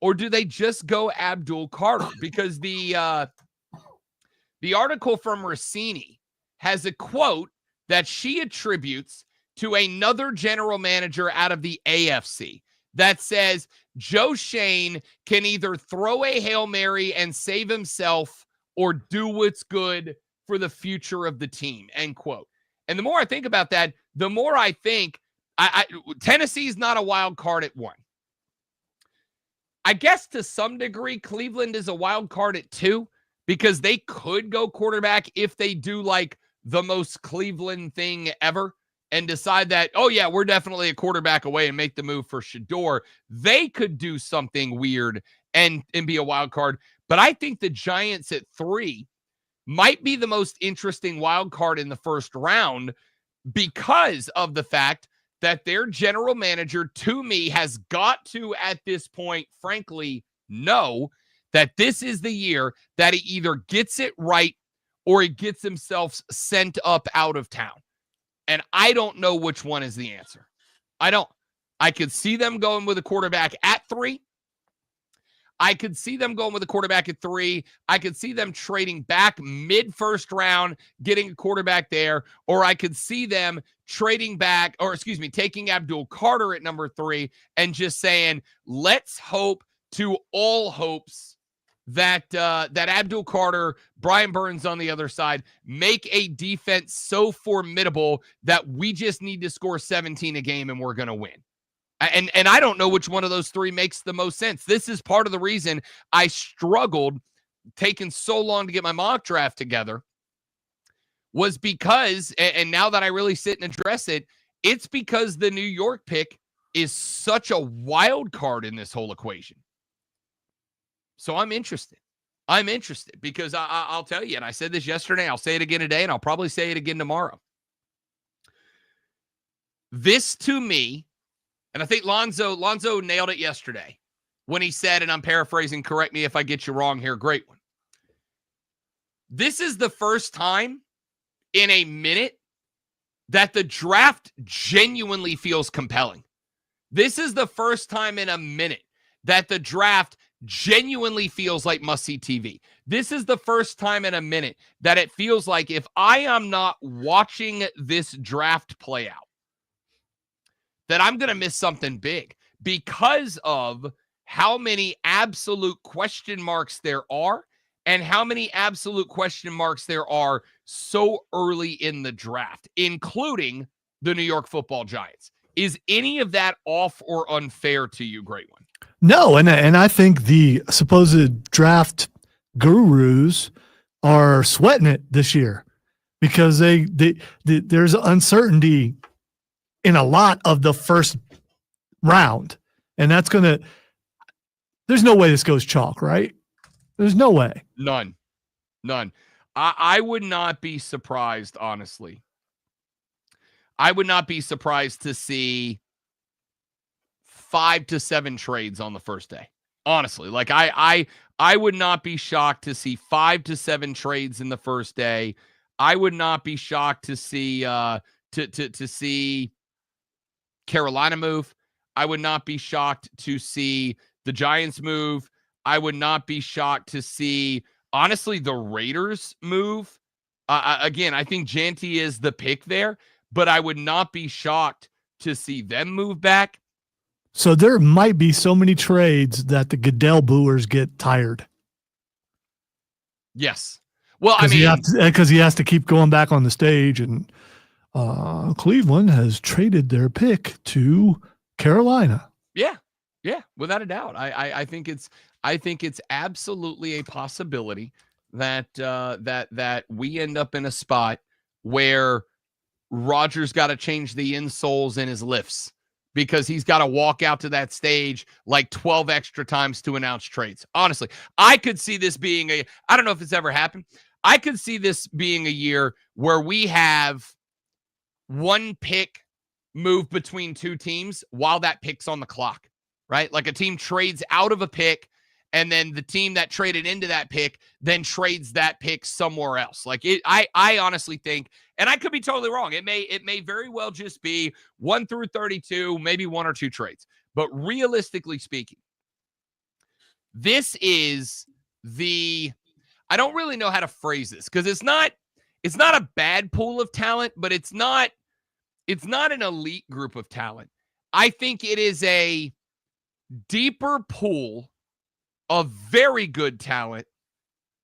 Or do they just go Abdul Carter? Because the article from Rossini has a quote that she attributes to another general manager out of the AFC that says Joe Schoen can either throw a Hail Mary and save himself or do what's good for the future of the team, end quote. And the more I think about that, the more I think Tennessee's not a wild card at 1. I guess to some degree, Cleveland is a wild card at 2 because they could go quarterback if they do like the most Cleveland thing ever and decide that, oh yeah, we're definitely a quarterback away and make the move for Shedeur. They could do something weird and be a wild card. But I think the Giants at 3 might be the most interesting wild card in the first round because of the fact that their general manager, to me, has got to, at this point, frankly, know that this is the year that he either gets it right or he gets himself sent up out of town. And I don't know which one is the answer. I don't. I could see them going with a quarterback at 3. I could see them going with a quarterback at 3. I could see them trading back mid-first round, getting a quarterback there. Or I could see them trading back, taking Abdul Carter at number 3 and just saying, let's hope to all hopes that Abdul Carter, Brian Burns on the other side, make a defense so formidable that we just need to score 17 a game and we're going to win. And I don't know which one of those 3 makes the most sense. This is part of the reason I struggled taking so long to get my mock draft together, was because, and now that I really sit and address it, it's because the New York pick is such a wild card in this whole equation. So I'm interested. I'm interested because I'll tell you, and I said this yesterday, I'll say it again today, and I'll probably say it again tomorrow. This to me, and I think Lonzo nailed it yesterday when he said, and I'm paraphrasing, correct me if I get you wrong here, great one. This is the first time in a minute that the draft genuinely feels compelling. This is the first time in a minute that the draft genuinely feels like must-see TV. This is the first time in a minute that it feels like if I am not watching this draft play out, that I'm going to miss something big because of how many absolute question marks there are and how many absolute question marks there are so early in the draft, including the New York Football Giants. Is any of that off or unfair to you, Great One? No, and I think the supposed draft gurus are sweating it this year because there's uncertainty in a lot of the first round, and that's gonna. There's no way this goes chalk, right? There's no way. None. I would not be surprised, honestly. I would not be surprised to see 5 to 7 trades on the first day. Honestly, like I would not be shocked to see 5 to 7 trades in the first day. I would not be shocked to see to see Carolina move. I would not be shocked to see the Giants move. I would not be shocked to see, honestly, the Raiders move. Again, I think Janty is the pick there, but I would not be shocked to see them move back. So there might be so many trades that the Goodell booers get tired. Yes. Well, I mean, because he has to keep going back on the stage, and Cleveland has traded their pick to Carolina. Yeah, without a doubt. I think it's absolutely a possibility that that we end up in a spot where Rodgers got to change the insoles in his lifts because he's got to walk out to that stage like 12 extra times to announce trades. Honestly, I could see this being I don't know if it's ever happened. I could see this being a year where we have one pick move between two teams while that pick's on the clock, right? Like a team trades out of a pick, and then the team that traded into that pick then trades that pick somewhere else. Like I honestly think, and I could be totally wrong. It may very well just be 1 through 32, maybe 1 or 2 trades. But realistically speaking, this is I don't really know how to phrase this because it's not a bad pool of talent, but it's not an elite group of talent. I think it is a deeper pool of very good talent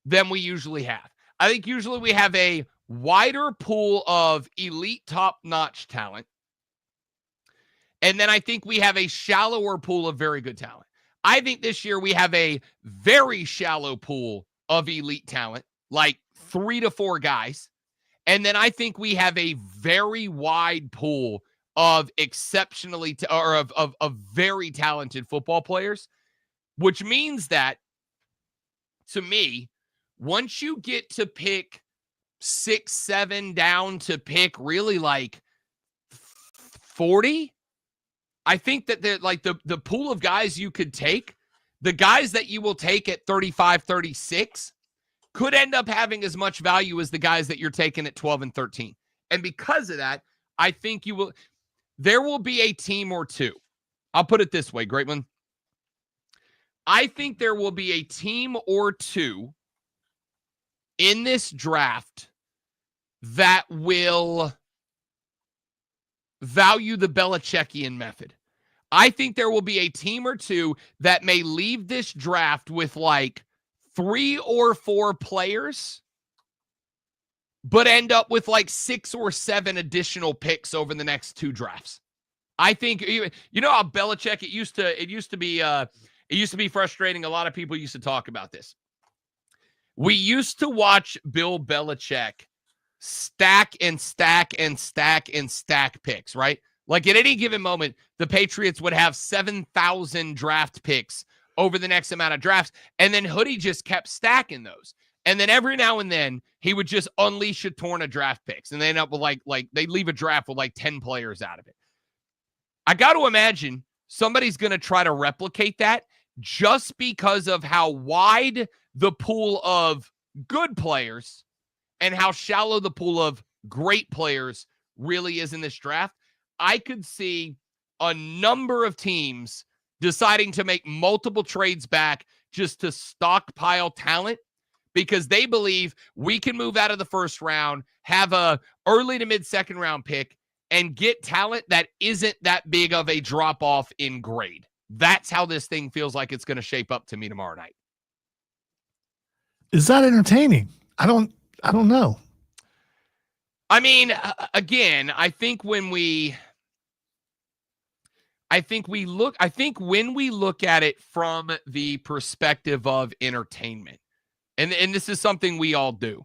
than we usually have. I think usually we have a wider pool of elite top-notch talent. And then I think we have a shallower pool of very good talent. I think this year we have a very shallow pool of elite talent, like 3 to 4 guys. And then I think we have a very wide pool of exceptionally of very talented football players, which means that, to me, once you get to pick 6, 7 down to pick really like 40, I think that they're like the pool of guys you could take, the guys that you will take at 35, 36 could end up having as much value as the guys that you're taking at 12 and 13. And because of that, I think there will be a team or two. I'll put it this way, Great One. I think there will be a team or two in this draft that will value the Belichickian method. I think there will be a team or two that may leave this draft with like 3 or 4 players, but end up with like 6 or 7 additional picks over the next 2 drafts. I think, you know how Belichick, it used to be frustrating. A lot of people used to talk about this. We used to watch Bill Belichick stack and stack and stack and stack picks, right? Like at any given moment, the Patriots would have 7,000 draft picks over the next amount of drafts. And then Hoodie just kept stacking those. And then every now and then he would just unleash a ton of draft picks. And they end up with like they leave a draft with like 10 players out of it. I got to imagine somebody's going to try to replicate that just because of how wide the pool of good players and how shallow the pool of great players really is in this draft. I could see a number of teams deciding to make multiple trades back just to stockpile talent because they believe we can move out of the first round, have a early to mid second round pick, and get talent that isn't that big of a drop off in grade. That's how this thing feels like it's going to shape up to me tomorrow night. Is that entertaining? I don't know. I mean, again, I think when we look at it from the perspective of entertainment, and this is something we all do.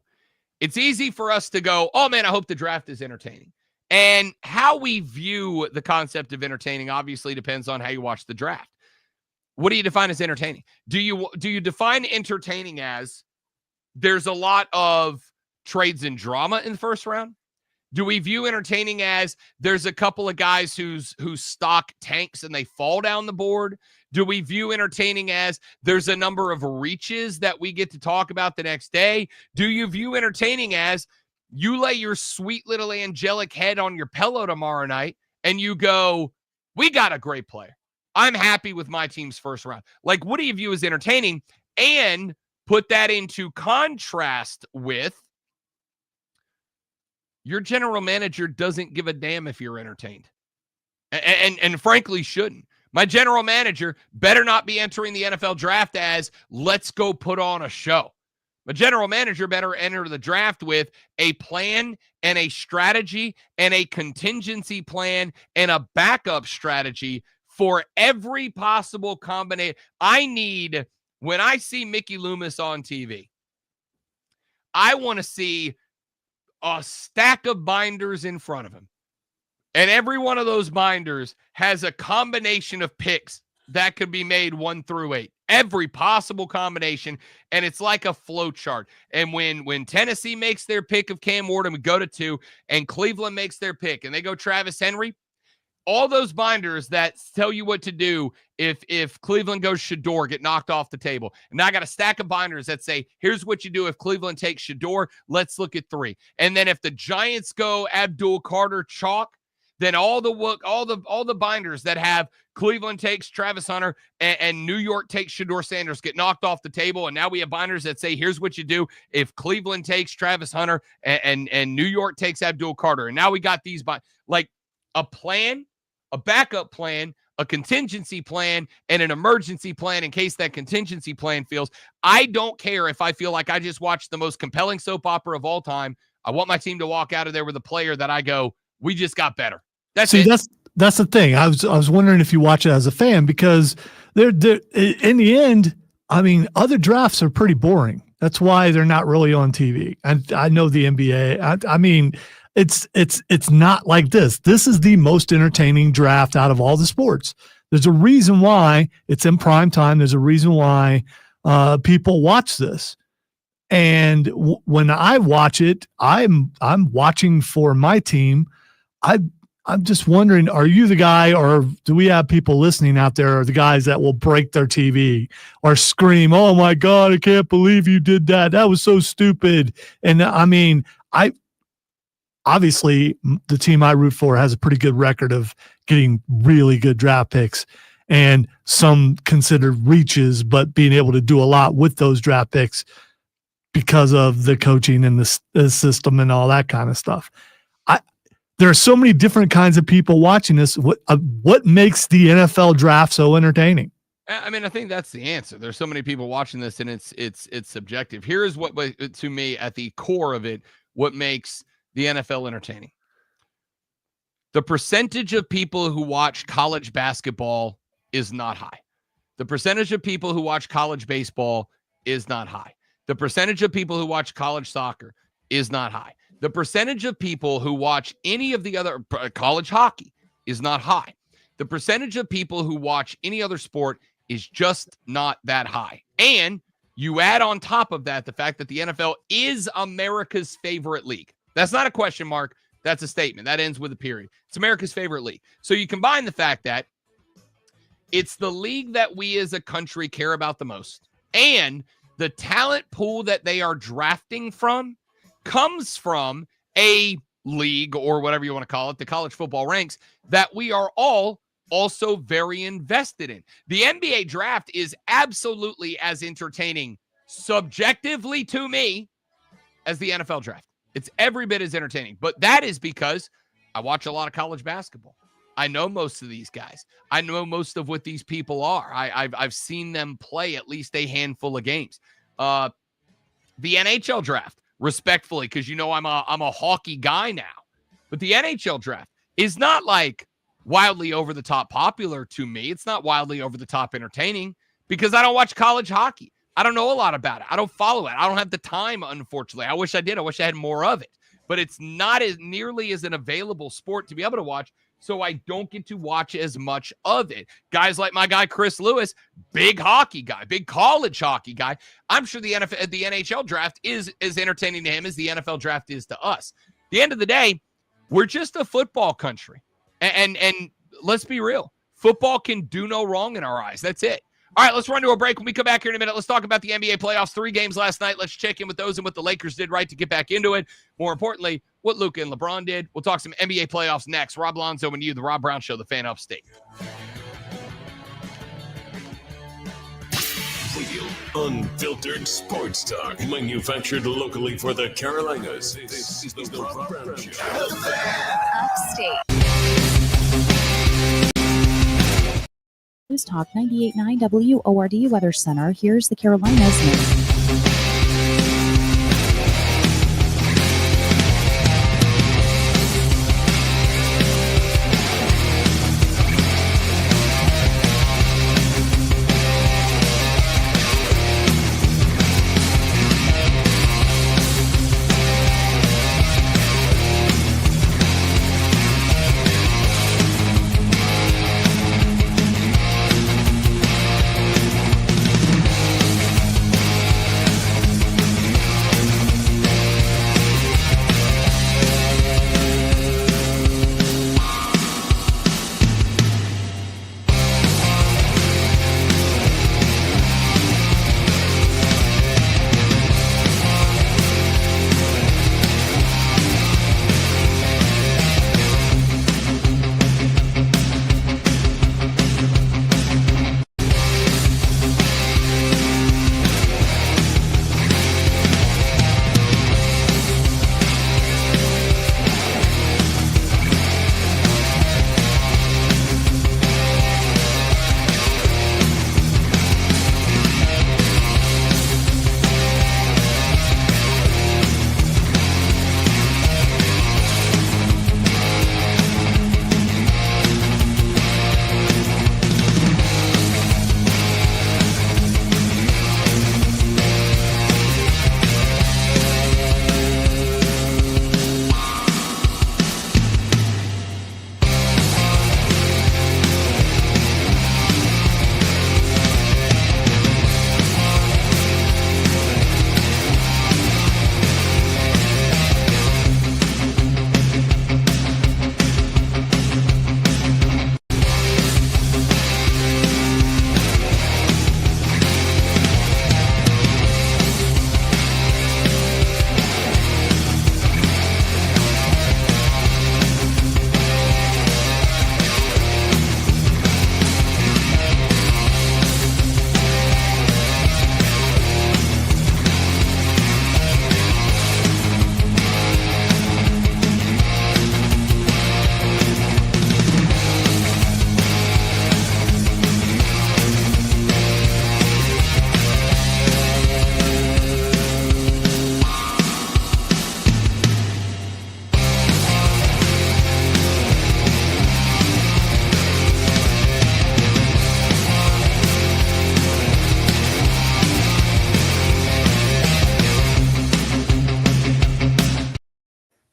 It's easy for us to go, oh man, I hope the draft is entertaining. And how we view the concept of entertaining obviously depends on how you watch the draft. What do you define as entertaining? Do you define entertaining as there's a lot of trades and drama in the first round? Do we view entertaining as there's a couple of guys whose stock tanks and they fall down the board? Do we view entertaining as there's a number of reaches that we get to talk about the next day? Do you view entertaining as you lay your sweet little angelic head on your pillow tomorrow night and you go, we got a great player. I'm happy with my team's first round. Like, what do you view as entertaining? And put that into contrast with your general manager doesn't give a damn if you're entertained. And frankly shouldn't. My general manager better not be entering the NFL draft as let's go put on a show. My general manager better enter the draft with a plan and a strategy and a contingency plan and a backup strategy for every possible combination. When I see Mickey Loomis on TV, I want to see a stack of binders in front of him. And every one of those binders has a combination of picks that could be made 1 through 8. Every possible combination. And it's like a flow chart. And when Tennessee makes their pick of Cam Ward, we go to 2, and Cleveland makes their pick, and they go Travis Henry, all those binders that tell you what to do if Cleveland goes Shador, get knocked off the table. And now I got a stack of binders that say, here's what you do if Cleveland takes Shador. Let's look at 3. And then if the Giants go Abdul Carter chalk, then all the binders that have Cleveland takes Travis Hunter and New York takes Shador Sanders get knocked off the table. And now we have binders that say, here's what you do if Cleveland takes Travis Hunter and New York takes Abdul Carter. And now we got these like a plan, a backup plan, a contingency plan, and an emergency plan in case that contingency plan fails. I don't care if I feel like I just watched the most compelling soap opera of all time. I want my team to walk out of there with a player that I go, we just got better. That's the thing. I was wondering if you watch it as a fan, because they're in the end, I mean, other drafts are pretty boring. That's why they're not really on TV. And I know the NBA. I mean, it's not like this. This is the most entertaining draft out of all the sports. There's a reason why it's in prime time. There's a reason why people watch this. And when I watch it, I'm watching for my team. I'm just wondering, are you the guy, or do we have people listening out there, or the guys that will break their TV or scream, oh my God, I can't believe you did that. That was so stupid. And I mean, obviously the team I root for has a pretty good record of getting really good draft picks, and some considered reaches, but being able to do a lot with those draft picks because of the coaching and the system and all that kind of stuff. There are so many different kinds of people watching this. What makes the NFL draft so entertaining? I mean, I think that's the answer. There's so many people watching this, and it's subjective. Here is what, to me, at the core of it, what makes the NFL entertaining. The percentage of people who watch college basketball is not high. The percentage of people who watch college baseball is not high. The percentage of people who watch college soccer is not high. The percentage of people who watch any of the other college hockey is not high. The percentage of people who watch any other sport is just not that high. And you add on top of that the fact that the NFL is America's favorite league. That's not a question mark. That's a statement. That ends with a period. It's America's favorite league. So you combine the fact that it's the league that we as a country care about the most, and the talent pool that they are drafting from comes from a league, or whatever you want to call it, the college football ranks, that we are all also very invested in. The NBA draft is absolutely as entertaining subjectively to me as the NFL draft. It's every bit as entertaining. But that is because I watch a lot of college basketball. I know most of these guys. I know most of what these people are. I've seen them play at least a handful of games. The NHL draft, respectfully, because I'm a hockey guy now. But the NHL draft is not like wildly over the top popular to me. It's not wildly over the top entertaining because I don't watch college hockey. I don't know a lot about it. I don't follow it. I don't have the time, unfortunately. I wish I did. I wish I had more of it. But it's not as nearly as an available sport to be able to watch, so I don't get to watch as much of it. Guys like my guy Chris Lewis, big hockey guy, big college hockey guy. I'm sure the NHL draft is as entertaining to him as the NFL draft is to us. At the end of the day, we're just a football country. And let's be real. Football can do no wrong in our eyes. That's it. All right, let's run to a break. When we come back here in a minute, let's talk about the NBA playoffs. 3 games last night. Let's check in with those and what the Lakers did right to get back into it. More importantly, what Luka and LeBron did. We'll talk some NBA playoffs next. Rob Lonzo and you, the Rob Brown Show, the Fan Upstate. Real, unfiltered sports talk. Manufactured locally for the Carolinas. This is the Rob Brown Show. Upstate. News Talk 98.9 WORD Weather Center. Here's the Carolinas news.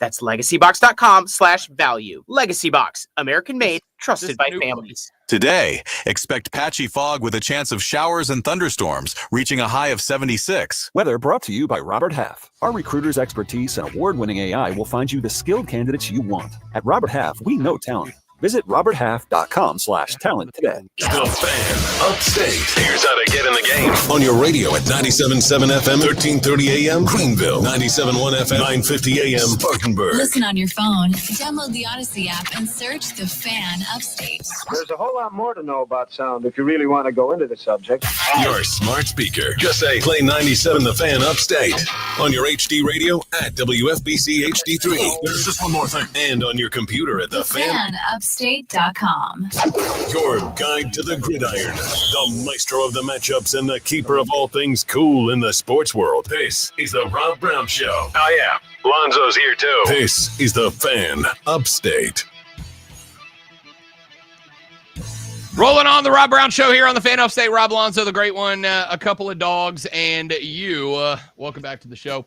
That's legacybox.com/value. Legacy Box, American made, trusted by families. Today, expect patchy fog with a chance of showers and thunderstorms, reaching a high of 76. Weather brought to you by Robert Half. Our recruiters' expertise and award-winning AI will find you the skilled candidates you want. At Robert Half, we know talent. Visit roberthalf.com/talent today. The Fan Upstate. Here's how to get in the game. On your radio at 97.7 FM, 1330 AM, Greenville. 97.1 FM, 950 AM, Spartanburg. Listen on your phone. Download the Odyssey app and search The Fan Upstate. There's a whole lot more to know about sound if you really want to go into the subject. Your smart speaker. Just say, play 97 The Fan Upstate. On your HD radio at WFBC HD3. There's just one more thing. And on your computer at TheFanUpstate.com. Your guide to the gridiron. The maestro of the matchups and the keeper of all things cool in the sports world. This is the Rob Brown Show. Oh, yeah. Lonzo's here, too. This is the Fan Upstate. Rolling on the Rob Brown Show here on the Fan Upstate. Rob Alonzo, the great one, a couple of dogs, and you. Welcome back to the show.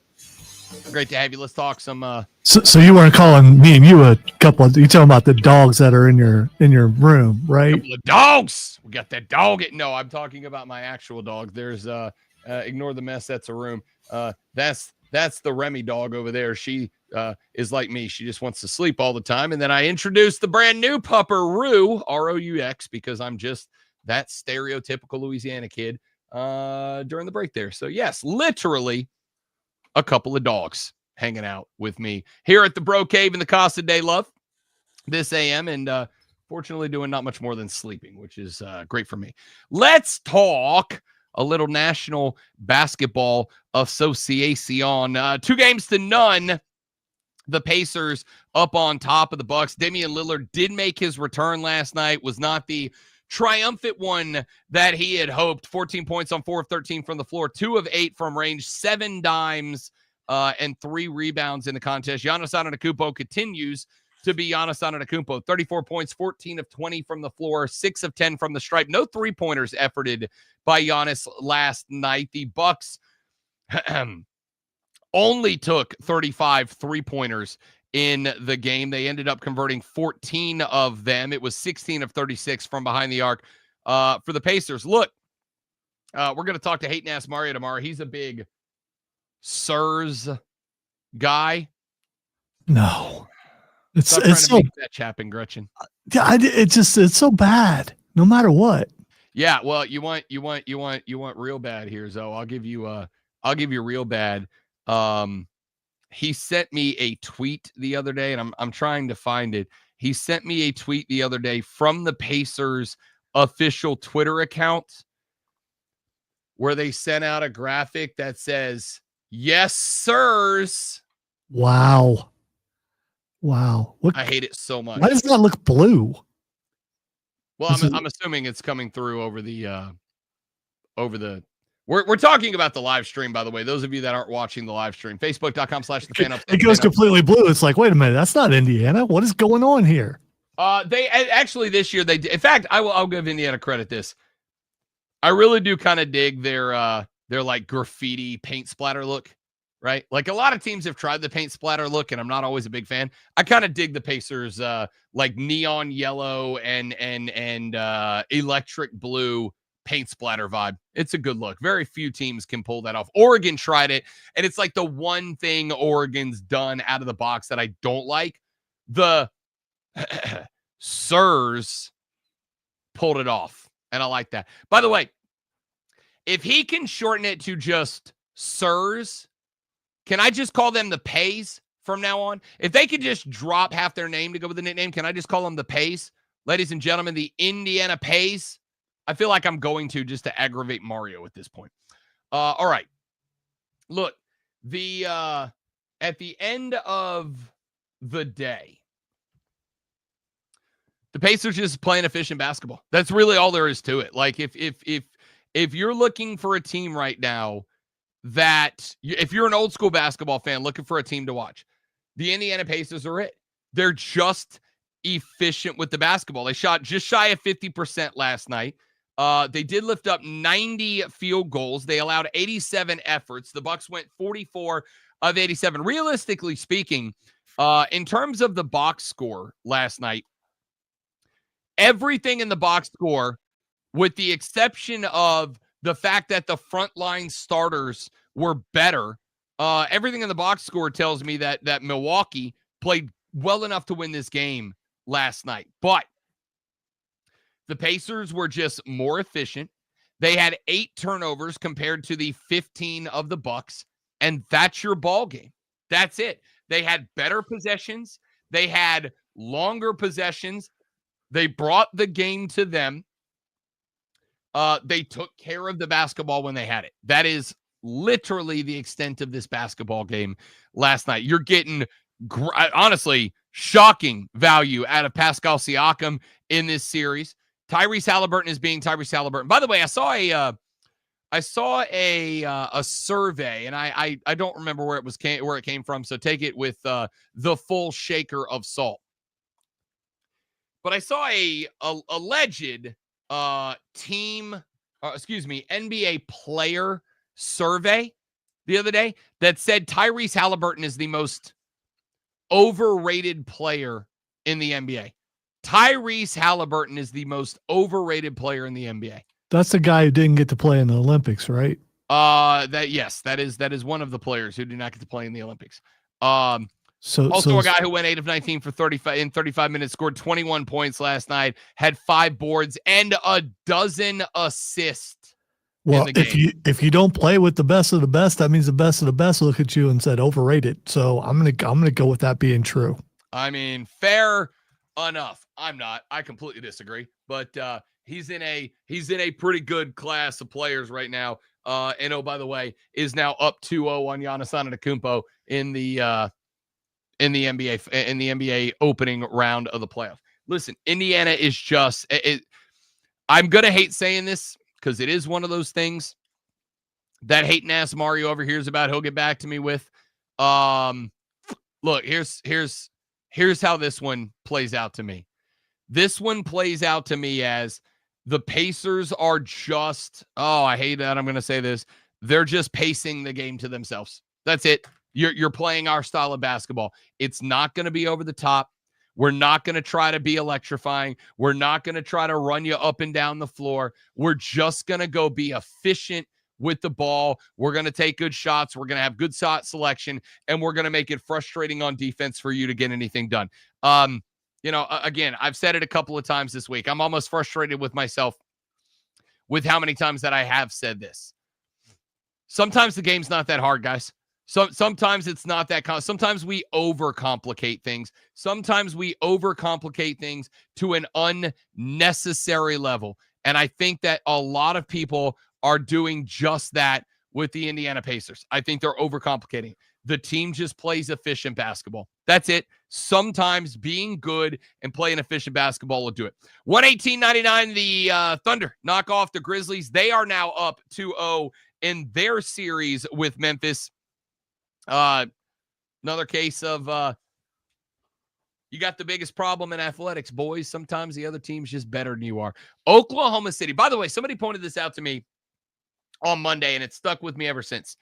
Great to have you. Let's talk some. So you weren't calling me and you a couple of. You talking about the dogs that are in your room, right? Couple of dogs. We got that dog. No, I'm talking about my actual dog. There's ignore the mess. That's a room. That's the Remy dog over there. She is like me. She just wants to sleep all the time. And then I introduced the brand new pupper, Rue, R-O-U-X, because I'm just that stereotypical Louisiana kid during the break there. So yes, literally a couple of dogs hanging out with me here at the Bro Cave in the Casa de Love this AM. And fortunately doing not much more than sleeping, which is great for me. Let's talk a little National Basketball Association. 2-0. The Pacers up on top of the Bucks. Damian Lillard did make his return last night. Was not the triumphant one that he had hoped. 14 points on 4 of 13 from the floor, 2 of 8 from range, 7 dimes, and 3 rebounds in the contest. Giannis Antetokounmpo continues to be Giannis Antetokounmpo. 34 points, 14 of 20 from the floor, 6 of 10 from the stripe. No three-pointers efforted by Giannis last night. The Bucks only took 35 three-pointers in the game. They ended up converting 14 of them. It was 16 of 36 from behind the arc for the Pacers. Look, we're going to talk to Hayden Ask Mario tomorrow. He's a big Sirs guy. No. It's so make that Chapin Gretchen. Yeah, it's so bad no matter what. Yeah, well, you want real bad here, Zoe. I'll give you real bad. He sent me a tweet the other day, and I'm trying to find it. He sent me a tweet the other day from the Pacers official Twitter account where they sent out a graphic that says, "Yes, sirs." Wow. What, I hate it so much. Why does that look blue? Well, I'm assuming it's coming through over the we're talking about the live stream, by the way. Those of you that aren't watching the live stream, Facebook.com/thefanupstate. It goes completely blue. It's like, wait a minute, that's not Indiana. What is going on here? They actually this year they did. In fact, I'll give Indiana credit this. I really do kind of dig their like graffiti paint splatter look. Right? Like a lot of teams have tried the paint splatter look, and I'm not always a big fan. I kind of dig the Pacers like neon yellow and electric blue paint splatter vibe. It's a good look. Very few teams can pull that off. Oregon tried it, and it's like the one thing Oregon's done out of the box that I don't like. The Sirs pulled it off, and I like that. By the way, if he can shorten it to just Sirs, can I just call them the Pays from now on? If they could just drop half their name to go with the nickname, can I just call them the Pays? Ladies and gentlemen, the Indiana Pays. I feel like I'm going to just to aggravate Mario at this point. All right. Look, at the end of the day, the Pacers just playing efficient basketball. That's really all there is to it. Like if you're looking for a team right now, that if you're an old school basketball fan looking for a team to watch, the Indiana Pacers are it. They're just efficient with the basketball. They shot just shy of 50% last night. They did lift up 90 field goals. They allowed 87 efforts. The Bucks went 44 of 87. Realistically speaking, in terms of the box score last night, everything in the box score, with the exception of the fact that the frontline starters were better, everything in the box score tells me that Milwaukee played well enough to win this game last night. But the Pacers were just more efficient. They had 8 turnovers compared to the 15 of the Bucks, and that's your ball game. That's it. They had better possessions. They had longer possessions. They brought the game to them. They took care of the basketball when they had it. That is literally the extent of this basketball game last night. You're getting, honestly, shocking value out of Pascal Siakam in this series. Tyrese Halliburton is being Tyrese Halliburton. By the way, I saw a survey, and I don't remember where it came from, so take it with the full shaker of salt. But I saw a alleged NBA player survey the other day that said Tyrese Halliburton is the most overrated player in the NBA. Tyrese Halliburton is the most overrated player in the NBA. That's the guy who didn't get to play in the Olympics, right? That is one of the players who do not get to play in the Olympics. A guy who went 8 of 19 for 35 minutes, scored 21 points last night, had 5 boards and a dozen assists. Well, if you don't play with the best of the best, that means the best of the best look at you and said overrated. So I'm gonna go with that being true. I mean, fair enough. I'm not. I completely disagree. But he's in a pretty good class of players right now. And oh, by the way, is now up 2-0 on Giannis Antetokounmpo in the NBA opening round of the playoffs. Listen, Indiana is just I'm gonna hate saying this because it is one of those things that hating ass Mario over here's about. He'll get back to me with. Look, here's how this one plays out to me. This one plays out to me as the Pacers are just, I hate that I'm going to say this. They're just pacing the game to themselves. That's it. You're playing our style of basketball. It's not going to be over the top. We're not going to try to be electrifying. We're not going to try to run you up and down the floor. We're just going to go be efficient with the ball. We're going to take good shots. We're going to have good shot selection, and we're going to make it frustrating on defense for you to get anything done. Again, I've said it a couple of times this week. I'm almost frustrated with myself with how many times that I have said this. Sometimes the game's not that hard, guys. Sometimes it's not that. Sometimes we overcomplicate things. Sometimes we overcomplicate things to an unnecessary level. And I think that a lot of people are doing just that with the Indiana Pacers. I think they're overcomplicating. The team just plays efficient basketball. That's it. Sometimes being good and playing efficient basketball will do it. 118-99, the Thunder knock off the Grizzlies. They are now up 2-0 in their series with Memphis. Another case of you got the biggest problem in athletics, boys. Sometimes the other team's just better than you are. Oklahoma City. By the way, somebody pointed this out to me on Monday, and it stuck with me ever since.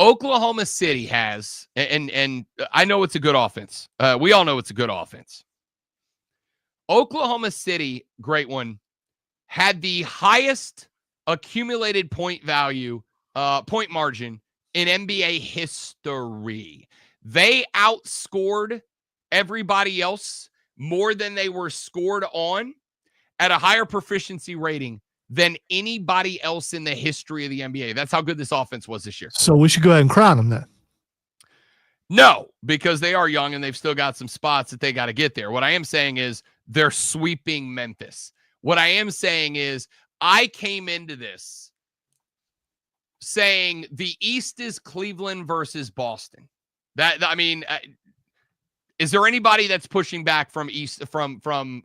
Oklahoma City has, and I know it's a good offense. We all know it's a good offense. Oklahoma City, great one, had the highest accumulated point margin in NBA history. They outscored everybody else more than they were scored on at a higher proficiency rating than anybody else in the history of the NBA. That's how good this offense was this year. So we should go ahead and crown them then. No, because they are young and they've still got some spots that they got to get there. What I am saying is they're sweeping Memphis. What I am saying is I came into this saying the East is Cleveland versus Boston. Is there anybody that's pushing back from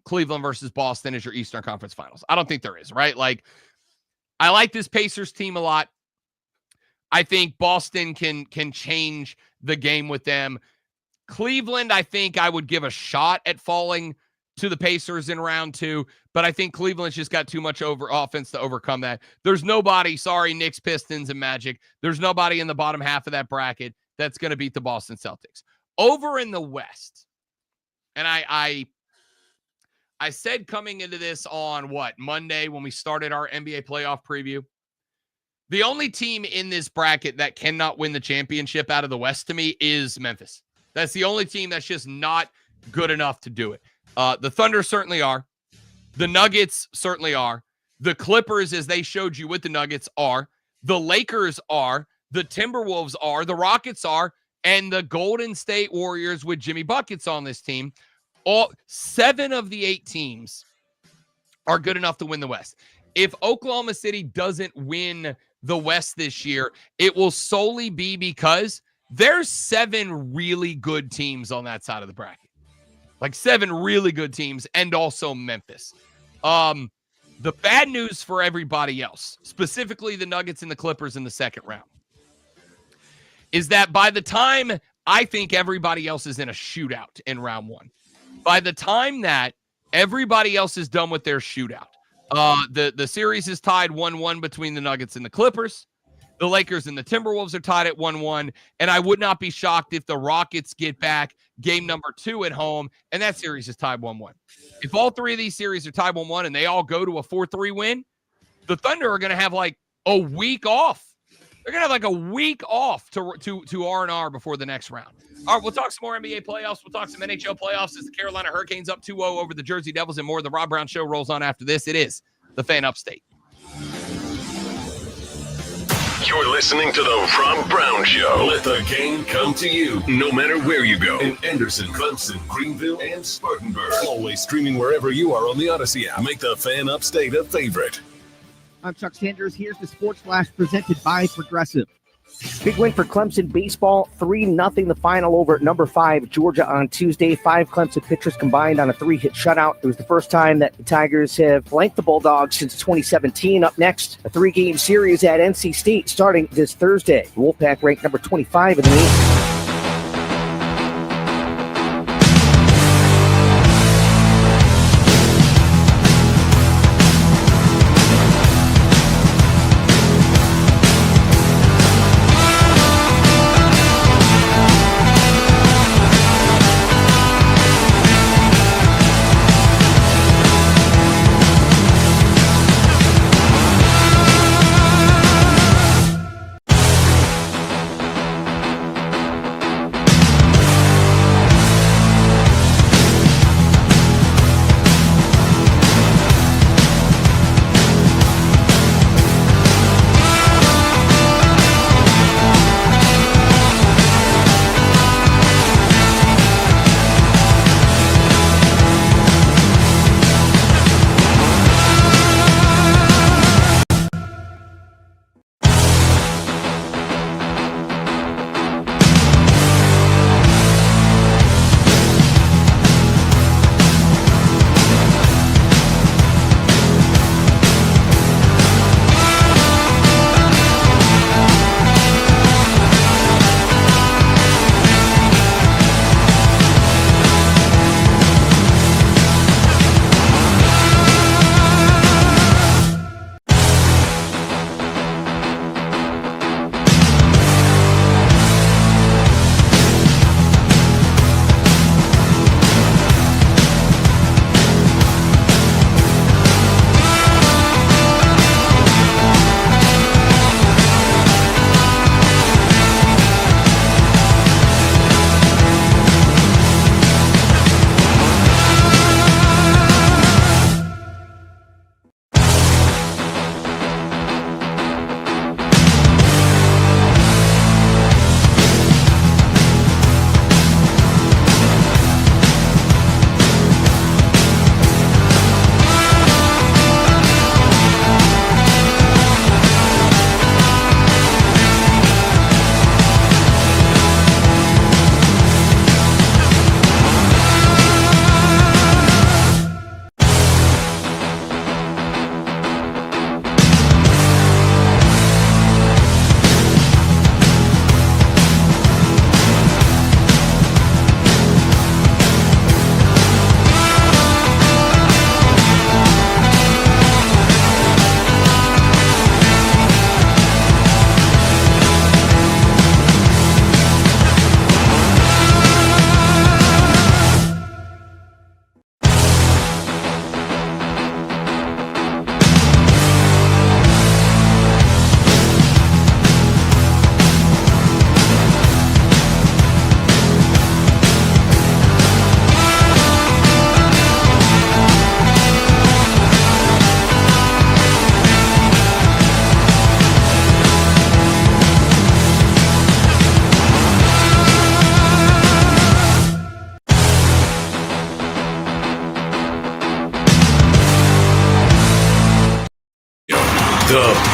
Cleveland versus Boston as your Eastern Conference Finals? I don't think there is, right? Like, I like this Pacers team a lot. I think Boston can change the game with them. Cleveland, I think I would give a shot at falling to the Pacers in round 2, but I think Cleveland's just got too much offense to overcome that. There's nobody, Knicks, Pistons, and Magic. There's nobody in the bottom half of that bracket that's going to beat the Boston Celtics. Over in the West, and I said coming into this on Monday when we started our NBA playoff preview, the only team in this bracket that cannot win the championship out of the West to me is Memphis. That's the only team that's just not good enough to do it. The Thunder certainly are. The Nuggets certainly are. The Clippers, as they showed you with the Nuggets, are. The Lakers are. The Timberwolves are. The Rockets are. And the Golden State Warriors with Jimmy Buckets on this team. All 7 of the 8 teams are good enough to win the West. If Oklahoma City doesn't win the West this year, it will solely be because there's 7 really good teams on that side of the bracket. Like 7 really good teams, and also Memphis. The bad news for everybody else, specifically the Nuggets and the Clippers in the second round, is that by the time I think everybody else is in a shootout in round 1, by the time that everybody else is done with their shootout, the series is tied 1-1 between the Nuggets and the Clippers. The Lakers and the Timberwolves are tied at 1-1, and I would not be shocked if the Rockets get back game number 2 at home, and that series is tied 1-1. If all 3 of these series are tied 1-1 and they all go to a 4-3 win, the Thunder are going to have like a week off. They're going to have like a week off to R&R before the next round. All right, we'll talk some more NBA playoffs. We'll talk some NHL playoffs as the Carolina Hurricanes up 2-0 over the Jersey Devils, and more. The Rob Brown Show rolls on after this. It is the Fan Upstate. You're listening to the Rob Brown Show. Let the game come to you, no matter where you go. In Anderson, Clemson, Greenville, and Spartanburg. Always streaming wherever you are on the Odyssey app. Make the Fan Upstate a favorite. I'm Chuck Sanders. Here's the Sports Flash presented by Progressive. Big win for Clemson baseball, 3-0 the final over at number 5 Georgia on Tuesday. 5 Clemson pitchers combined on a 3-hit shutout. It was the first time that the Tigers have blanked the Bulldogs since 2017. Up next, a 3-game series at NC State starting this Thursday. The Wolfpack ranked number 25 in the nation.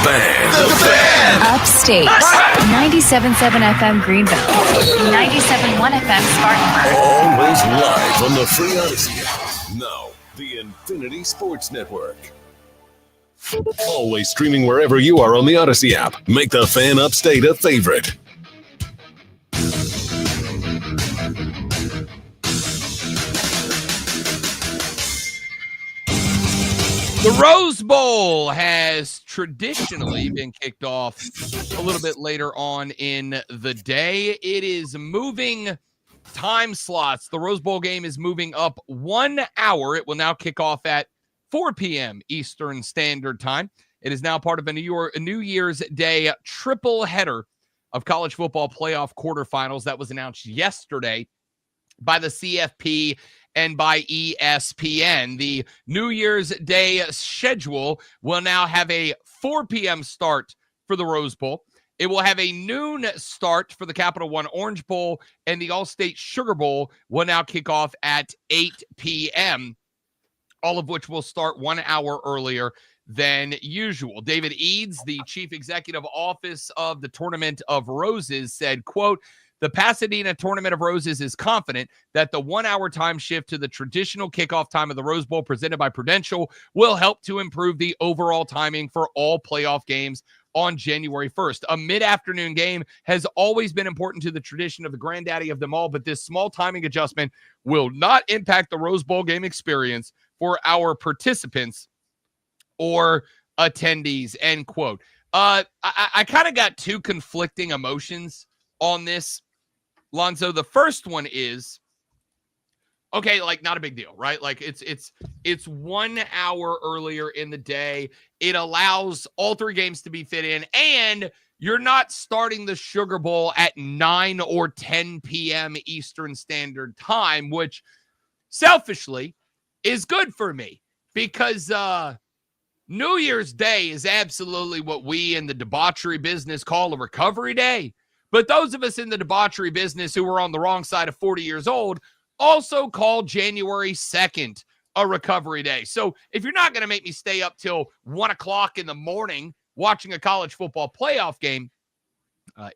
Fan. The Fan. Upstate. 97.7 FM Greenville. 97.1 FM Spartanburg. Always live on the free Odyssey app. Now, the Infinity Sports Network. Always streaming wherever you are on the Odyssey app. Make the Fan Upstate a favorite. The Rose Bowl has traditionally been kicked off a little bit later on in the day. It is moving time slots. The Rose Bowl game is moving up 1 hour. It will now kick off at 4 p.m. Eastern Standard Time. It is now part of a New Year's Day triple header of college football playoff quarterfinals that was announced yesterday by the CFP and by ESPN. The New Year's Day schedule will now have a 4 p.m. start for the Rose Bowl. It will have a noon start for the Capital One Orange Bowl, and the All-State Sugar Bowl will now kick off at 8 p.m., all of which will start 1 hour earlier than usual. David Eads, the chief executive office of the Tournament of Roses, said, quote, "The Pasadena Tournament of Roses is confident that the 1 hour time shift to the traditional kickoff time of the Rose Bowl presented by Prudential will help to improve the overall timing for all playoff games on January 1st. A mid-afternoon game has always been important to the tradition of the granddaddy of them all, but this small timing adjustment will not impact the Rose Bowl game experience for our participants or attendees," end quote. I kind of got two conflicting emotions on this, Lonzo. The first one is, okay, like, not a big deal, right? Like, it's 1 hour earlier in the day. It allows all three games to be fit in, and you're not starting the Sugar Bowl at 9 or 10 p.m. Eastern Standard Time, which selfishly is good for me because New Year's Day is absolutely what we in the debauchery business call a recovery day. But those of us in the debauchery business who were on the wrong side of 40 years old also call January 2nd a recovery day. So if you're not going to make me stay up till 1 o'clock in the morning watching a college football playoff game,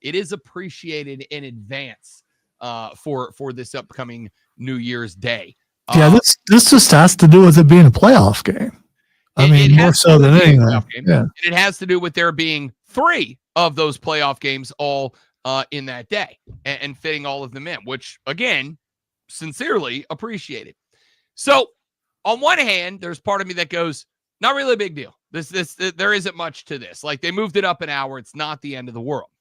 it is appreciated in advance for this upcoming New Year's Day. Yeah, this just has to do with it being a playoff game. I mean, more so than anything. Yeah. And it has to do with there being 3 of those playoff games all in that day and fitting all of them in, which, again, sincerely appreciated. So on one hand, there's part of me that goes, not really a big deal. There isn't much to this. Like, they moved it up an hour. It's not the end of the world.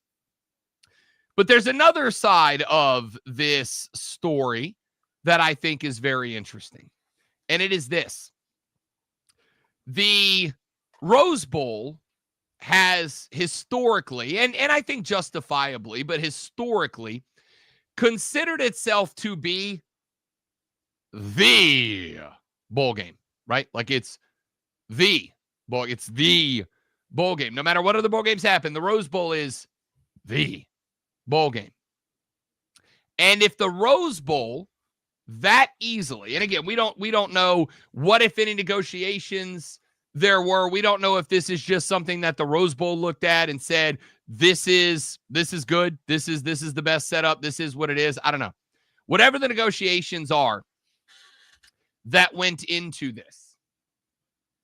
But there's another side of this story that I think is very interesting. And it is this. The Rose Bowl has historically, and I think justifiably, but historically, considered itself to be the bowl game, right? Like, it's the bowl game. No matter what other bowl games happen, the Rose Bowl is the bowl game. And if the Rose Bowl that easily, and again, we don't know what, if any, negotiations there were. We don't know if this is just something that the Rose Bowl looked at and said, this is good. This is the best setup. This is what it is. I don't know. Whatever the negotiations are that went into this,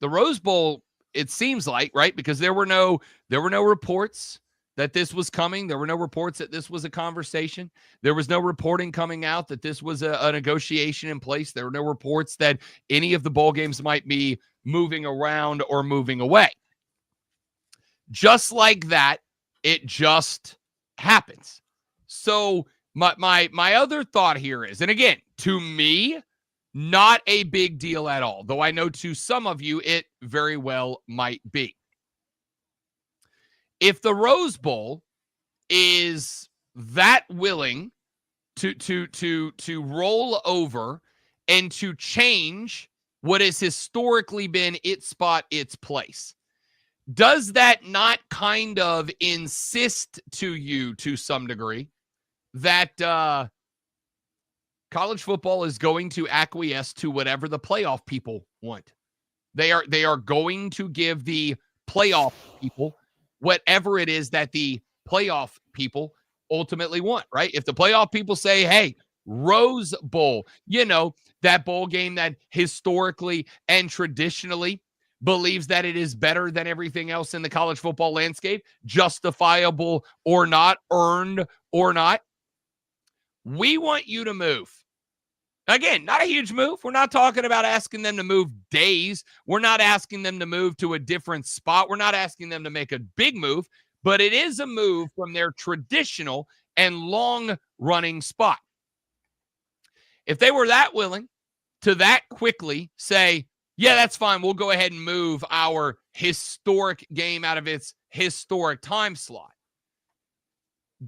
the Rose Bowl, it seems like, right? Because there were no reports that this was coming. There were no reports that this was a conversation. There was no reporting coming out that this was a negotiation in place. There were no reports that any of the bowl games might be moving around or moving away. Just like that, it just happens. So my other thought here is, and again, to me, not a big deal at all, though I know to some of you it very well might be. If the Rose Bowl is that willing to roll over and to change what has historically been its spot, its place, does that not kind of insist to you to some degree that college football is going to acquiesce to whatever the playoff people want? They are going to give the playoff people whatever it is that the playoff people ultimately want, right? If the playoff people say, hey, Rose Bowl, that bowl game that historically and traditionally believes that it is better than everything else in the college football landscape, justifiable or not, earned or not, we want you to move. Again, not a huge move. We're not talking about asking them to move days. We're not asking them to move to a different spot. We're not asking them to make a big move, but it is a move from their traditional and long-running spot. If they were that willing to that quickly say, yeah, that's fine, we'll go ahead and move our historic game out of its historic time slot,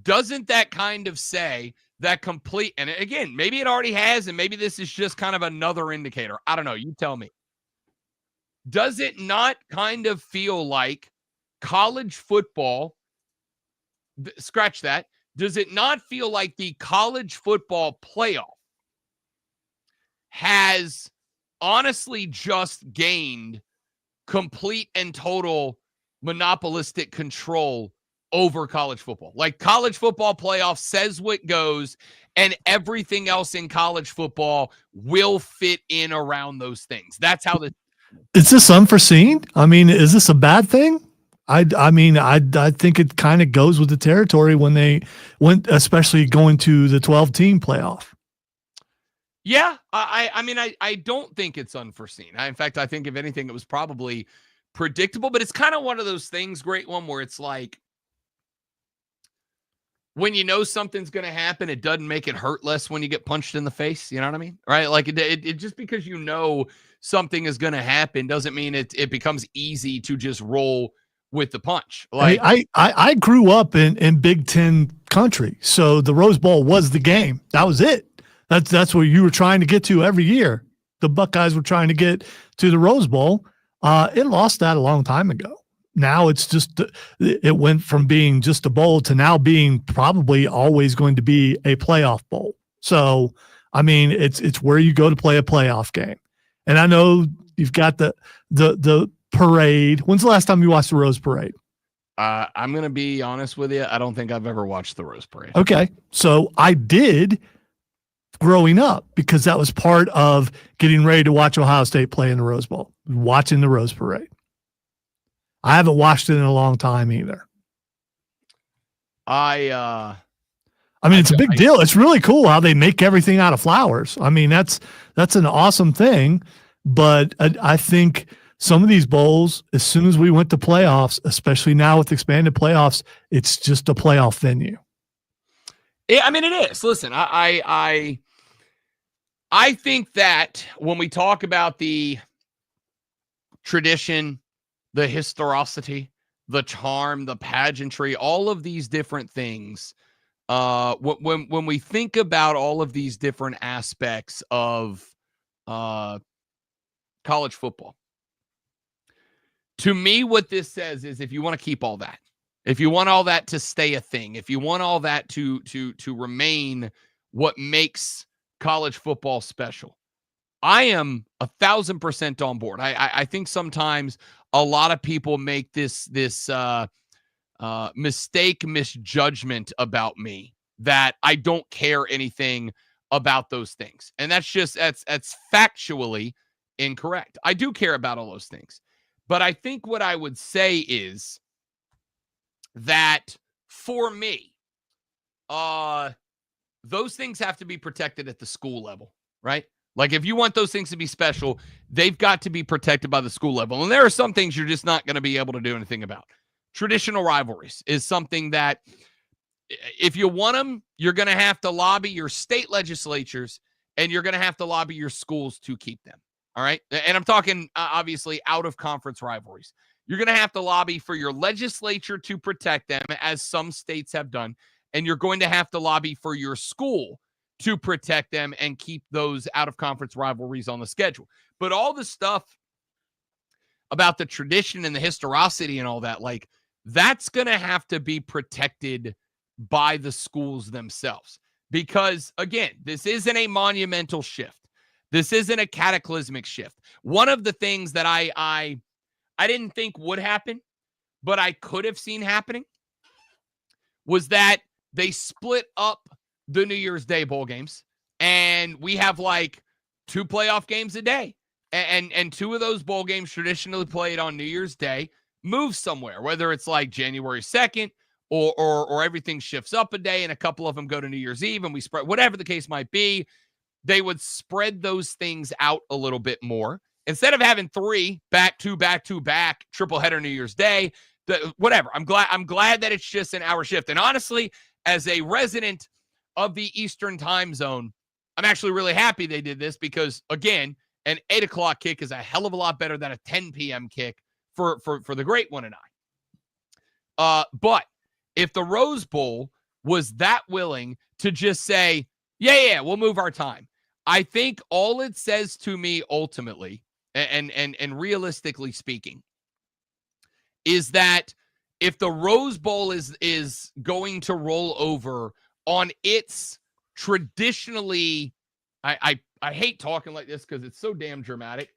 doesn't that kind of say that complete, and again, maybe it already has, and maybe this is just kind of another indicator. I don't know. You tell me. Does it not kind of feel like college football, scratch that, does it not feel like the college football playoff has honestly just gained complete and total monopolistic control over college football? Like college football playoff says what goes, and everything else in college football will fit in around those things. That's how the. Is this unforeseen? I mean, is this a bad thing? I think it kind of goes with the territory when they went, especially going to the 12-team playoff. Yeah, I don't think it's unforeseen. In fact, I think if anything, it was probably predictable. But it's kind of one of those things, great one, where it's like, when you know something's going to happen, it doesn't make it hurt less when you get punched in the face. You know what I mean? Right? Like it just because you know something is going to happen doesn't mean it becomes easy to just roll with the punch. Like I grew up in Big Ten country, so the Rose Bowl was the game. That was it. That's what you were trying to get to every year. The Buckeyes were trying to get to the Rose Bowl. It lost that a long time ago. Now it's just, it went from being just a bowl to now being probably always going to be a playoff bowl. So, I mean, it's where you go to play a playoff game. And I know you've got the parade. When's the last time you watched the Rose Parade? I'm going to be honest with you. I don't think I've ever watched the Rose Parade. Okay. So I did growing up because that was part of getting ready to watch Ohio State play in the Rose Bowl, watching the Rose Parade. I haven't watched it in a long time either. I mean, it's a big deal. It's really cool how they make everything out of flowers. I mean, that's an awesome thing. But I think some of these bowls, as soon as we went to playoffs, especially now with expanded playoffs, it's just a playoff venue. Yeah, I mean, it is. Listen, I think that when we talk about the tradition, the historicity, the charm, the pageantry, all of these different things, when we think about all of these different aspects of college football, to me, what this says is if you want to keep all that, if you want all that to stay a thing, if you want all that to remain what makes college football special, I am 1,000% on board. I think sometimes a lot of people make this misjudgment about me that I don't care anything about those things. And that's factually incorrect. I do care about all those things. But I think what I would say is that for me, those things have to be protected at the school level, right? Like if you want those things to be special, they've got to be protected by the school level. And there are some things you're just not going to be able to do anything about. Traditional rivalries is something that if you want them, you're going to have to lobby your state legislatures and you're going to have to lobby your schools to keep them. All right. And I'm talking obviously out of conference rivalries. You're going to have to lobby for your legislature to protect them, as some states have done. And you're going to have to lobby for your school to protect them and keep those out-of-conference rivalries on the schedule. But all the stuff about the tradition and the historicity and all that, like, that's going to have to be protected by the schools themselves. Because, again, this isn't a monumental shift. This isn't a cataclysmic shift. One of the things that I didn't think would happen but I could have seen happening was that they split up the New Year's Day bowl games, and we have like 2 playoff games a day. And 2 of those bowl games traditionally played on New Year's Day move somewhere, whether it's like January 2nd or everything shifts up a day and a couple of them go to New Year's Eve and we spread, whatever the case might be, they would spread those things out a little bit more. Instead of having 3 back-to-back triple header New Year's Day, whatever. I'm glad that it's just an hour shift. And honestly, as a resident of the Eastern time zone, I'm actually really happy they did this because, again, an 8 o'clock kick is a hell of a lot better than a 10 p.m. kick for the great one and I. But if the Rose Bowl was that willing to just say, yeah, we'll move our time, I think all it says to me ultimately, and realistically speaking, is that if the Rose Bowl is going to roll over on its traditionally, I hate talking like this because it's so damn dramatic,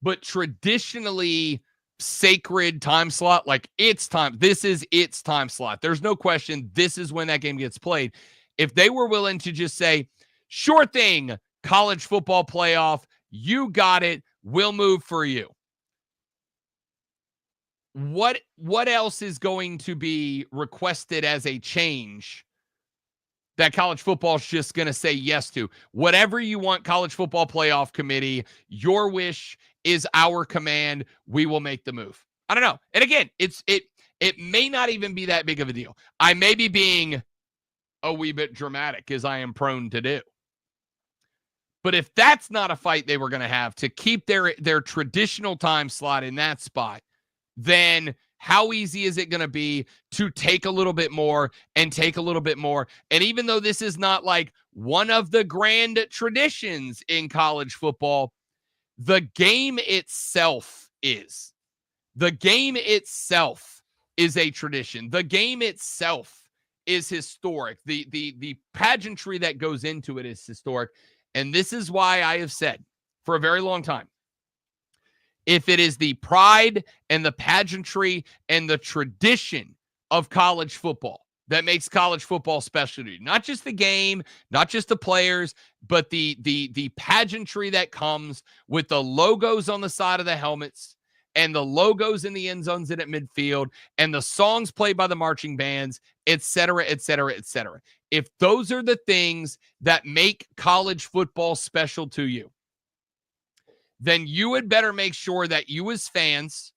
but traditionally sacred time slot, like it's time. This is its time slot. There's no question. This is when that game gets played. If they were willing to just say, sure thing, college football playoff, you got it. We'll move for you. What else is going to be requested as a change that college football is just going to say yes to? Whatever you want, college football playoff committee, your wish is our command. We will make the move. I don't know. And again, it may not even be that big of a deal. I may be being a wee bit dramatic, as I am prone to do. But if that's not a fight they were going to have to keep their traditional time slot in that spot, then how easy is it going to be to take a little bit more and take a little bit more? And even though this is not like one of the grand traditions in college football, the game itself is. The game itself is a tradition. The game itself is historic. The pageantry that goes into it is historic. And this is why I have said for a very long time, if it is the pride and the pageantry and the tradition of college football that makes college football special, not just the game, not just the players, but the pageantry that comes with the logos on the side of the helmets and the logos in the end zones and at midfield and the songs played by the marching bands, et cetera, et cetera, et cetera. If those are the things that make college football special to you, then you had better make sure that you as fans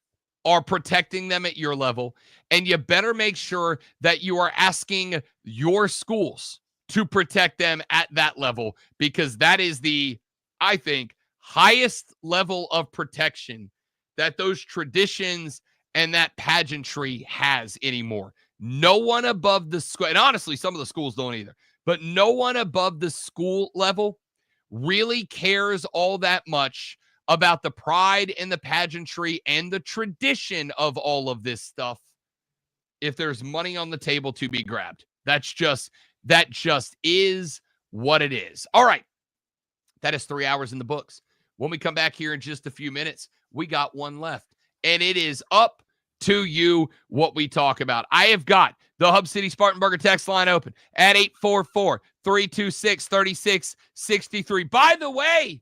are protecting them at your level, and you better make sure that you are asking your schools to protect them at that level, because that is the, I think, highest level of protection that those traditions and that pageantry has anymore. No one above the school, and honestly, some of the schools don't either, but no one above the school level really cares all that much about the pride and the pageantry and the tradition of all of this stuff if there's money on the table to be grabbed. That just is what it is. All right. That is 3 hours in the books. When we come back here in just a few minutes, we got one left, and it is up to you what we talk about. I have got the Hub City Spartanburger text line open at 844-326-3663. By the way,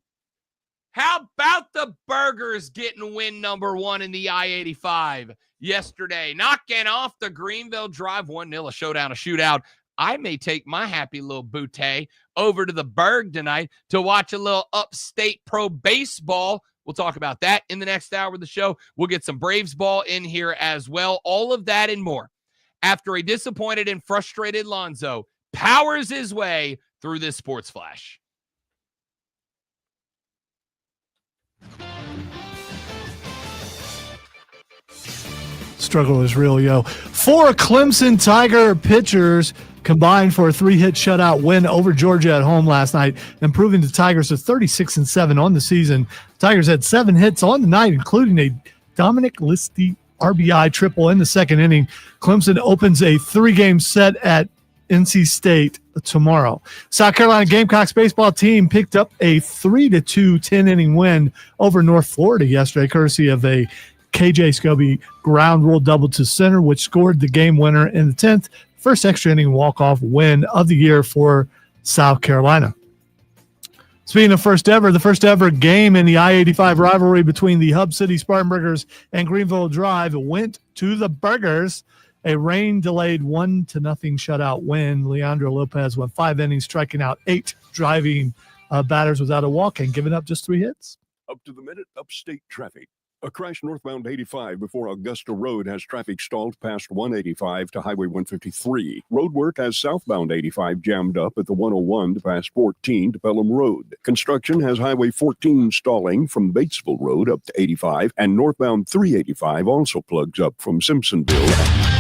how about the Burgers getting win number 1 in the I-85 yesterday? Knocking off the Greenville Drive 1-0, a shootout. I may take my happy little bootay over to the Berg tonight to watch a little upstate pro baseball. We'll talk about that in the next hour of the show. We'll get some Braves ball in here as well. All of that and more after a disappointed and frustrated Lonzo powers his way through this Sports Flash. Struggle is real, yo. 4 Clemson Tiger pitchers combined for a 3-hit shutout win over Georgia at home last night, improving the Tigers to 36-7 on the season. Tigers had 7 hits on the night, including a Dominic Listy RBI triple in the second inning. Clemson opens a 3-game set at NC State tomorrow. South Carolina Gamecocks baseball team picked up a 3-2 10-inning win over North Florida yesterday, courtesy of a KJ Scobie ground rule double to center, which scored the game winner in the 10th. First extra inning walk-off win of the year for South Carolina. Speaking of the first ever game in the I-85 rivalry between the Hub City Spartanburgers and Greenville Drive went to the Burgers. A rain-delayed 1-0 shutout win. Leandro Lopez went 5 innings, striking out 8 driving batters without a walk and giving up just 3 hits. Up to the minute, upstate traffic. A crash northbound 85 before Augusta Road has traffic stalled past 185 to Highway 153. Road work has southbound 85 jammed up at the 101 to past 14 to Pelham Road. Construction has Highway 14 stalling from Batesville Road up to 85, and northbound 385 also plugs up from Simpsonville.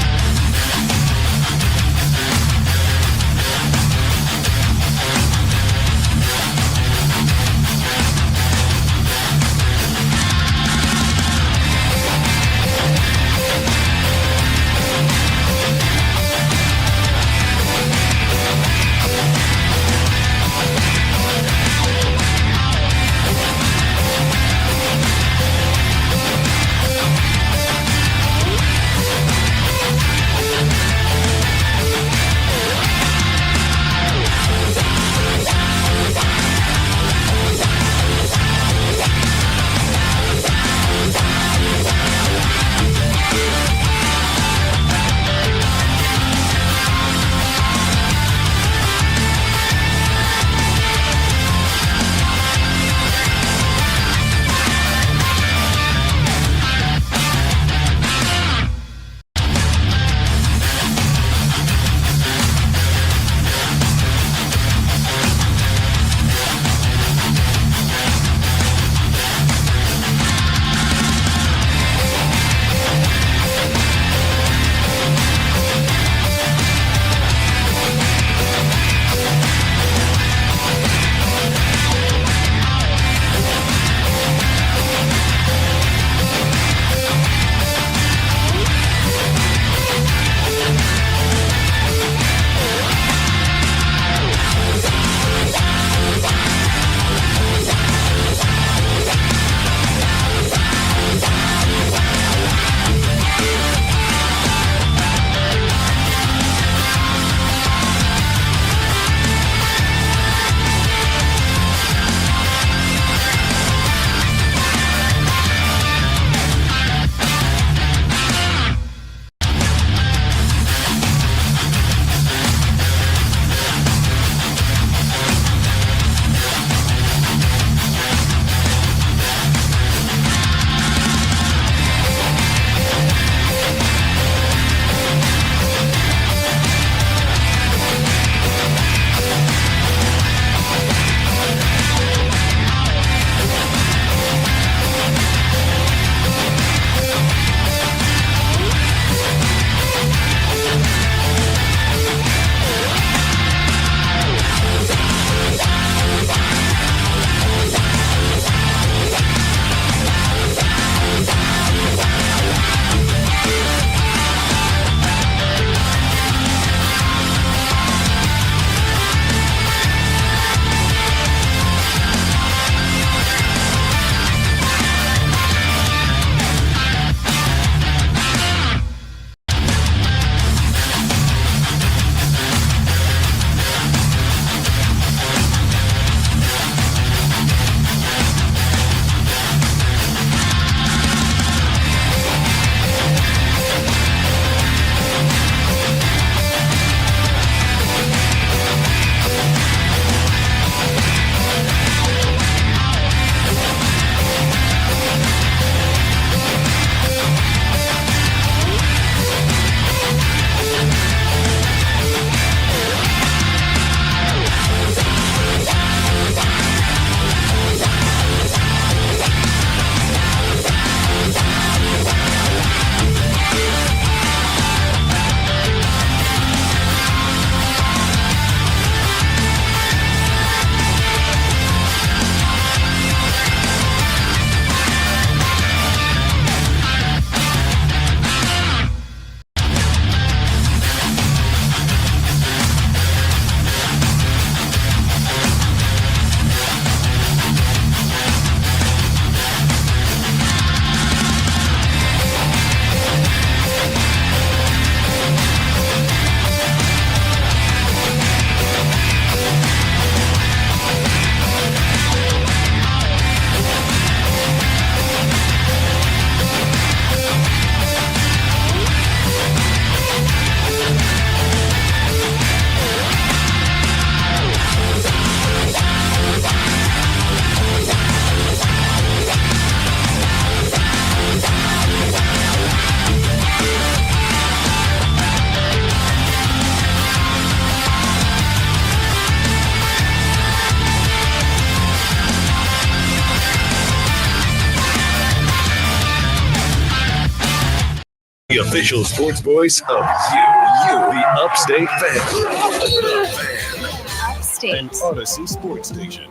The official sports voice of you, the Upstate Fan. The Fan. Upstate. An Odyssey sports station.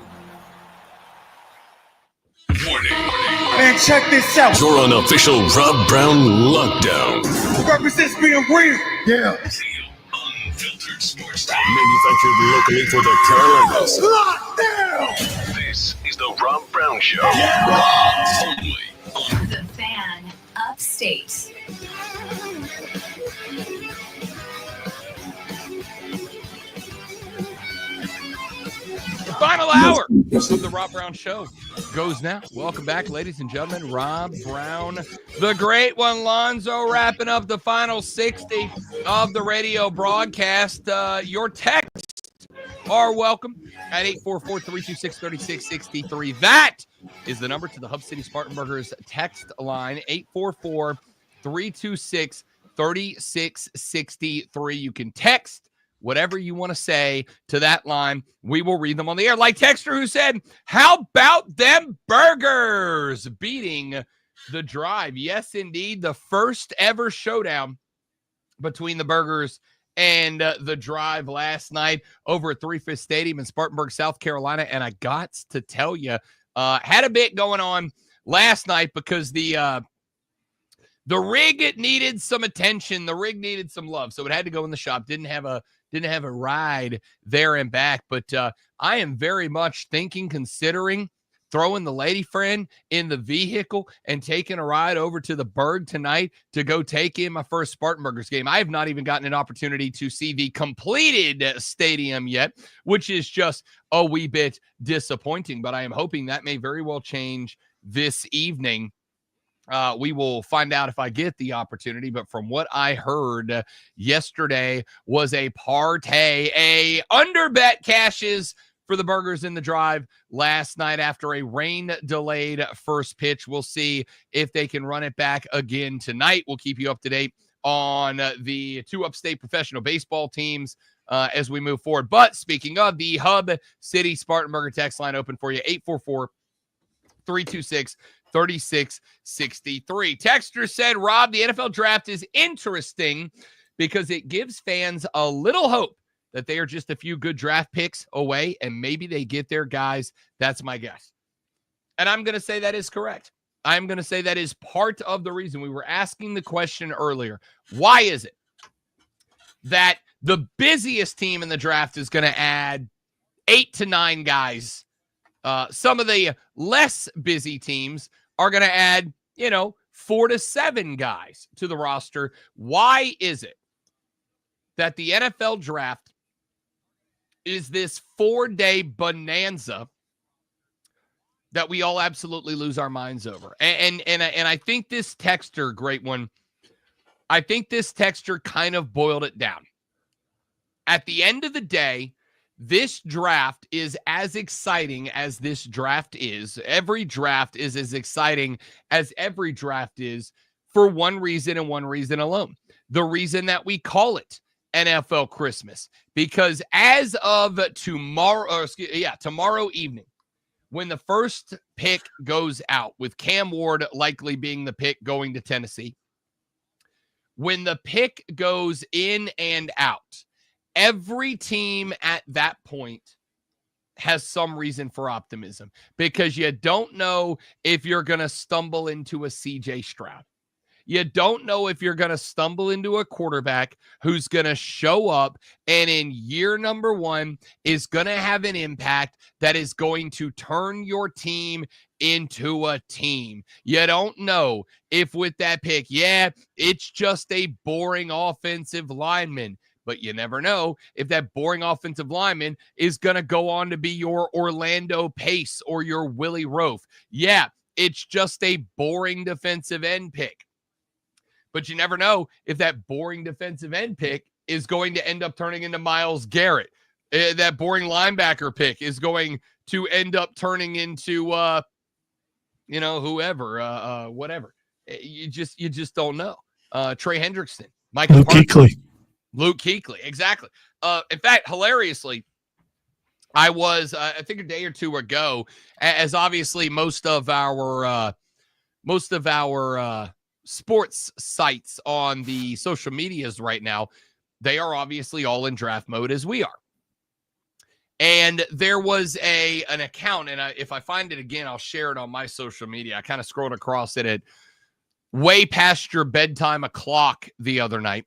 Warning. Man, check this out. You're on official Rob Brown lockdown. Represents being real. Yeah. Unfiltered sports manufactured locally for the Carolinas. Lockdown. This is the Rob Brown Show. Only The Fan. Upstate. The final hour of the Rob Brown Show goes now. Welcome back, ladies and gentlemen. Rob Brown, the great one, Lonzo, wrapping up the final 60 of the radio broadcast. Your texts are welcome at 844-326-3663. That is the number to the Hub City Spartanburgers text line, 844-326-3663. You can text whatever you want to say to that line. We will read them on the air. Like Texter who said, how about them burgers beating the Drive? Yes, indeed. The first ever showdown between the Burgers and the Drive last night over at Three Fifths Stadium in Spartanburg, South Carolina. And I got to tell you, had a bit going on last night because the rig, it needed some attention. The rig needed some love. So it had to go in the shop. Didn't have a ride there and back. But I am very much considering throwing the lady friend in the vehicle and taking a ride over to the Berg tonight to go take in my first Spartanburgers game. I have not even gotten an opportunity to see the completed stadium yet, which is just a wee bit disappointing. But I am hoping that may very well change this evening. We will find out if I get the opportunity, but from what I heard yesterday was a partay, a underbet cashes for the Burgers in the Drive last night after a rain-delayed first pitch. We'll see if they can run it back again tonight. We'll keep you up to date on the two upstate professional baseball teams as we move forward. But speaking of, the Hub City Spartanburger text line open for you, 844-326-3663. Texter said, Rob, the NFL draft is interesting because it gives fans a little hope that they are just a few good draft picks away and maybe they get their guys. That's my guess. And I'm going to say that is correct. I'm going to say that is part of the reason. We were asking the question earlier. Why is it that the busiest team in the draft is going to add 8 to 9 guys? Some of the less busy teams are going to add, 4 to 7 guys to the roster. Why is it that the NFL draft is this 4-day bonanza that we all absolutely lose our minds over? And I think this texter, great one, I think this texter kind of boiled it down. At the end of the day, this draft is as exciting as this draft is. Every draft is as exciting as every draft is for one reason and one reason alone. The reason that we call it NFL Christmas. Because as of tomorrow evening, when the first pick goes out, with Cam Ward likely being the pick going to Tennessee, when the pick goes in and out, every team at that point has some reason for optimism because you don't know if you're going to stumble into a CJ Stroud. You don't know if you're going to stumble into a quarterback who's going to show up and in year number 1 is going to have an impact that is going to turn your team into a team. You don't know if with that pick, it's just a boring offensive lineman. But you never know if that boring offensive lineman is going to go on to be your Orlando Pace or your Willie Roaf. Yeah, it's just a boring defensive end pick. But you never know if that boring defensive end pick is going to end up turning into Myles Garrett. That boring linebacker pick is going to end up turning into, whoever, whatever. You just don't know. Trey Hendrickson, Michael Luke Kuechly. Luke Kuechly, exactly. In fact, hilariously, I was, I think a day or two ago, as obviously most of our sports sites on the social medias right now, they are obviously all in draft mode as we are. And there was an account, and if I find it again, I'll share it on my social media. I kind of scrolled across it at way past your bedtime o'clock the other night,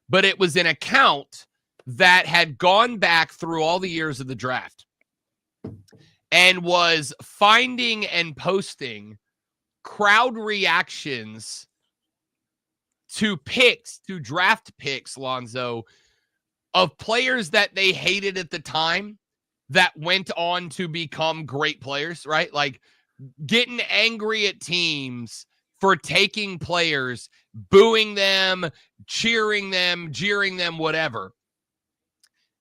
but it was an account that had gone back through all the years of the draft and was finding and posting crowd reactions to draft picks, Lonzo, of players that they hated at the time that went on to become great players, right? Like getting angry at teams for taking players, booing them, cheering them, jeering them, whatever.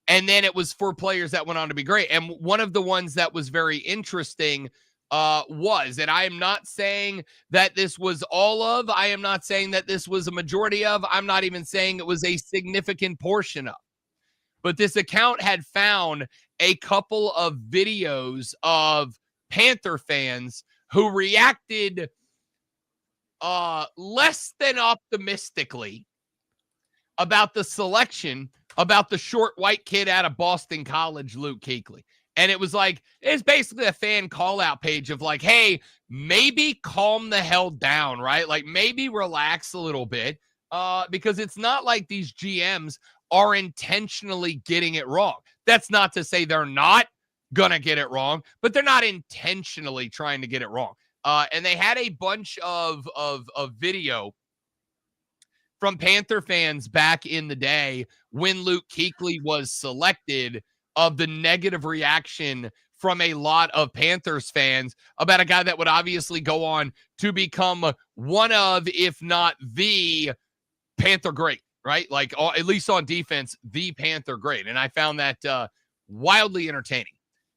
And then it was for players that went on to be great. And one of the ones that was very interesting was, and I am not saying that this was all of, I am not saying that this was a majority of, I'm not even saying it was a significant portion of, but this account had found a couple of videos of Panther fans who reacted less than optimistically about the selection, about the short white kid out of Boston College, Luke Kuechly. And it was like, it's basically a fan call out page of like, hey, maybe calm the hell down, right? Like maybe relax a little bit because it's not like these GMs are intentionally getting it wrong. That's not to say they're not going to get it wrong, but they're not intentionally trying to get it wrong. And they had a bunch of video from Panther fans back in the day when Luke Kuechly was selected of the negative reaction from a lot of Panthers fans about a guy that would obviously go on to become one of, if not the Panther great, right? Like at least on defense, the Panther great. And I found that wildly entertaining.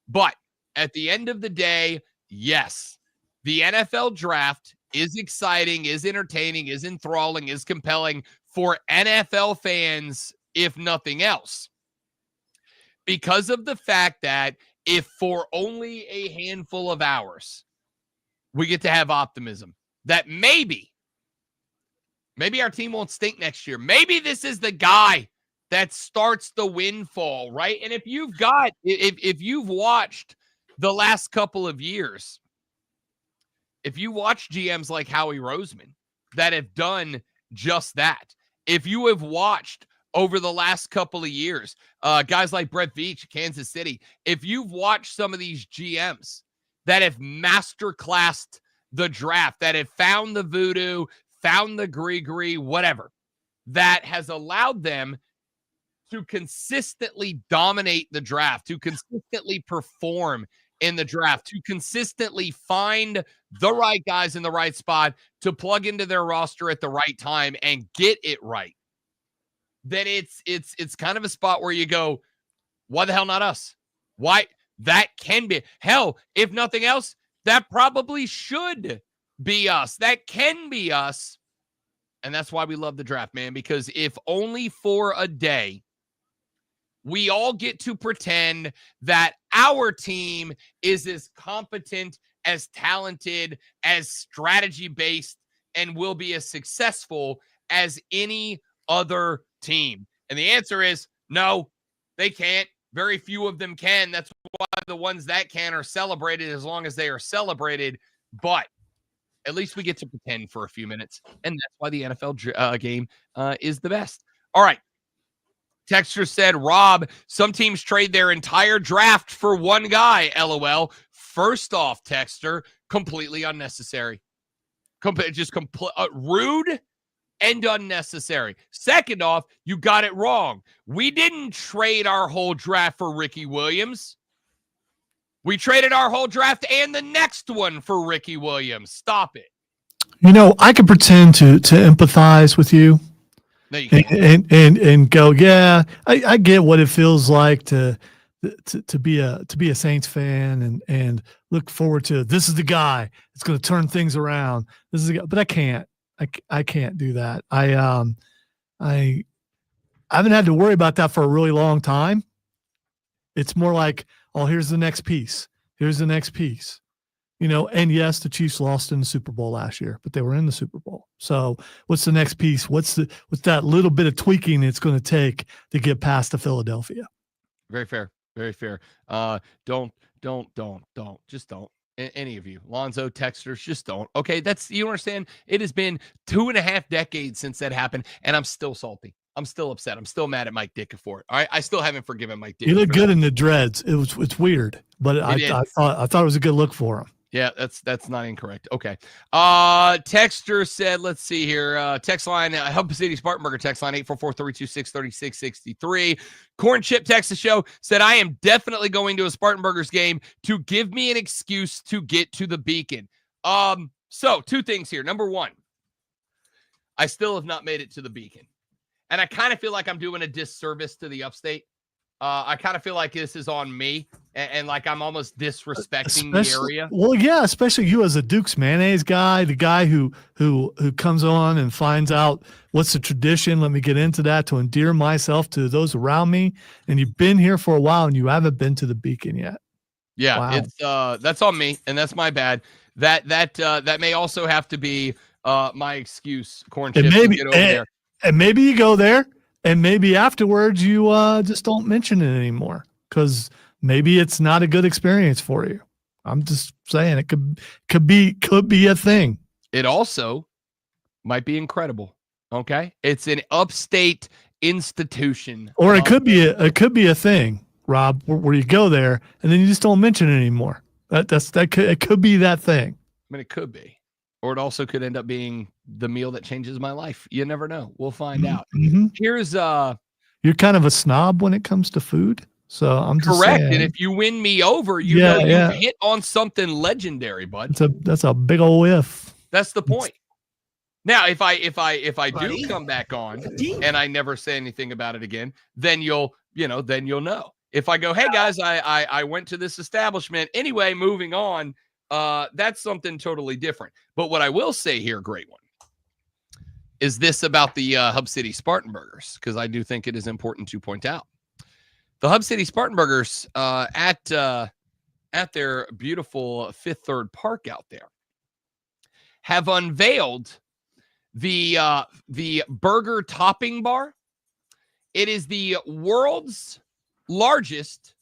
But at the end of the day, yes, the NFL draft is exciting, is entertaining, is enthralling, is compelling for NFL fans, if nothing else. Because of the fact that if for only a handful of hours, we get to have optimism that maybe our team won't stink next year. Maybe this is the guy that starts the windfall, right? And if you've watched the last couple of years, if you watch GMs like Howie Roseman that have done just that, if you have watched over the last couple of years, guys like Brett Veach, Kansas City, if you've watched some of these GMs that have masterclassed the draft, that have found the voodoo, found the gree-gree, whatever, that has allowed them to consistently dominate the draft, to consistently perform in the draft, to consistently find the right guys in the right spot, to plug into their roster at the right time and get it right, then it's kind of a spot where you go, why the hell not us? Why? That can be. Hell, if nothing else, that probably should be us. That can be us. And that's why we love the draft, man, because if only for a day, we all get to pretend that our team is as competent, as talented, as strategy-based, and will be as successful as any other team. And the answer is no, they can't. Very few of them can. That's why the ones that can are celebrated as long as they are celebrated. But at least we get to pretend for a few minutes. And that's why the NFL game is the best. All right. Texter said, Rob, some teams trade their entire draft for one guy, LOL. First off, Texter, completely unnecessary. Rude and unnecessary. Second off, you got it wrong. We didn't trade our whole draft for Ricky Williams. We traded our whole draft and the next one for Ricky Williams. Stop it. You know, I can pretend to empathize with you. No, you can't. And go, yeah, I get what it feels like to be a Saints fan and look forward to, this is the guy that's going to turn things around. This is the guy, but I can't. I can't do that. I haven't had to worry about that for a really long time. It's more like, oh, here's the next piece. Here's the next piece. And yes, the Chiefs lost in the Super Bowl last year, but they were in the Super Bowl. So what's the next piece? What's that little bit of tweaking it's going to take to get past the Philadelphia? Very fair. Very fair. Don't. Just don't. Any of you, Lonzo, texters, just don't. Okay, you understand? It has been 2.5 decades since that happened, and I'm still salty. I'm still upset. I'm still mad at Mike Ditka for it. All right, I still haven't forgiven Mike Ditka. You look good in the dreads. It's weird, but I thought it was a good look for him. Yeah, that's not incorrect. Okay. Texter said, let's see here. Text line, Hub City Spartanburger text line 844-326-3663. Corn Chip text the show, said, I am definitely going to a Spartanburgers game to give me an excuse to get to the Beacon. So 2 things here. Number 1, I still have not made it to the Beacon. And I kind of feel like I'm doing a disservice to the Upstate. I kind of feel like this is on me and like I'm almost disrespecting the area. Well, yeah, especially you as a Duke's mayonnaise guy, the guy who comes on and finds out what's the tradition. Let me get into that to endear myself to those around me. And you've been here for a while and you haven't been to the Beacon yet. Yeah, wow. It's that's on me and that's my bad. That may also have to be my excuse, Corn Chip, to get over there. And maybe you go there. And maybe afterwards you just don't mention it anymore because maybe it's not a good experience for you. I'm just saying it could be a thing. It also might be incredible. Okay, it's an upstate institution, or it could be a thing, Rob, where you go there and then you just don't mention it anymore. It could be that thing. I mean, it could be, or it also could end up being the meal that changes my life. You never know. We'll find out. Mm-hmm. Here's you're kind of a snob when it comes to food. So I'm just correct. saying. And if you win me over, you know you hit on something legendary, bud. That's a big old if. That's the point. Now, if I do come back on and I never say anything about it again, then you'll know. If I go, hey guys, I went to this establishment anyway, moving on. That's something totally different. But what I will say here, great one, is this about the Hub City Spartanburgers, because I do think it is important to point out. The Hub City Spartanburgers at their beautiful Fifth Third Park out there have unveiled the burger topping bar. It is the world's largest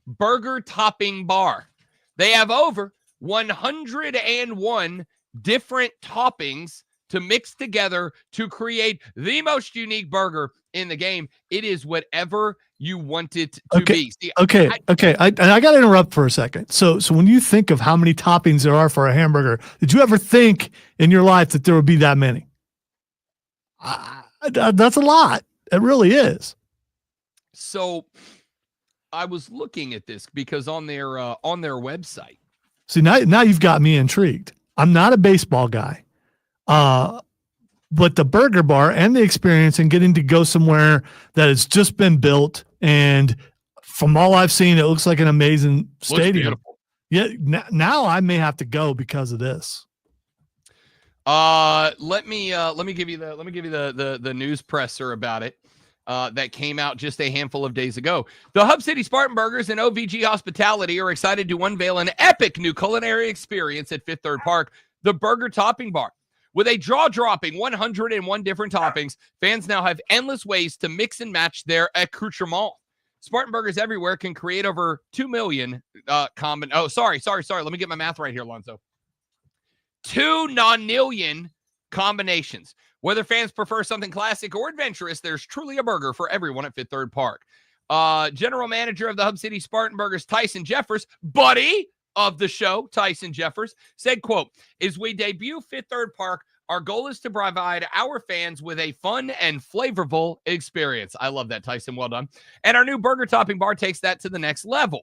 burger topping bar. They have over 101 different toppings to mix together to create the most unique burger in the game. It is whatever you want it to be. See, okay. I got to interrupt for a second. So when you think of how many toppings there are for a hamburger, did you ever think in your life that there would be that many? That's a lot. It really is. So I was looking at this because on their website. See, now you've got me intrigued. I'm not a baseball guy. But the burger bar and the experience and getting to go somewhere that has just been built, and from all I've seen, it looks like an amazing stadium. Yeah, now I may have to go because of this. Let me give you the news presser about it. That came out just a handful of days ago. The Hub City Spartanburgers and OVG Hospitality are excited to unveil an epic new culinary experience at Fifth Third Park, the Burger Topping Bar. With a jaw-dropping 101 different toppings, fans now have endless ways to mix and match their accoutrement. Spartanburgers everywhere can create over 2 million sorry. Let me get my math right here, Lonzo. 2 nonillion combinations. Whether fans prefer something classic or adventurous, there's truly a burger for everyone at Fifth Third Park. General manager of the Hub City Spartanburgers, Tyson Jeffers, buddy of the show, Tyson Jeffers, said, quote, as we debut Fifth Third Park, our goal is to provide our fans with a fun and flavorful experience. I love that, Tyson. Well done. And our new burger topping bar takes that to the next level.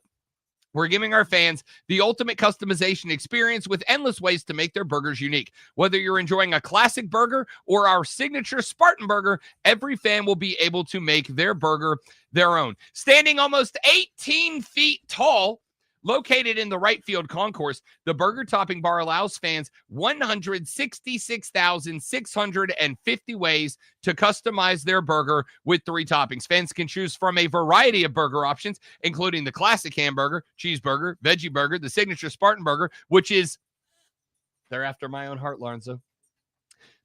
We're giving our fans the ultimate customization experience with endless ways to make their burgers unique. Whether you're enjoying a classic burger or our signature Spartan burger, every fan will be able to make their burger their own. Standing almost 18 feet tall, Located in the right field concourse, the burger topping bar allows fans 166,650 ways to customize their burger with 3 toppings. Fans can choose from a variety of burger options, including the classic hamburger, cheeseburger, veggie burger, the signature Spartan burger, which is, they're after my own heart, Lonzo.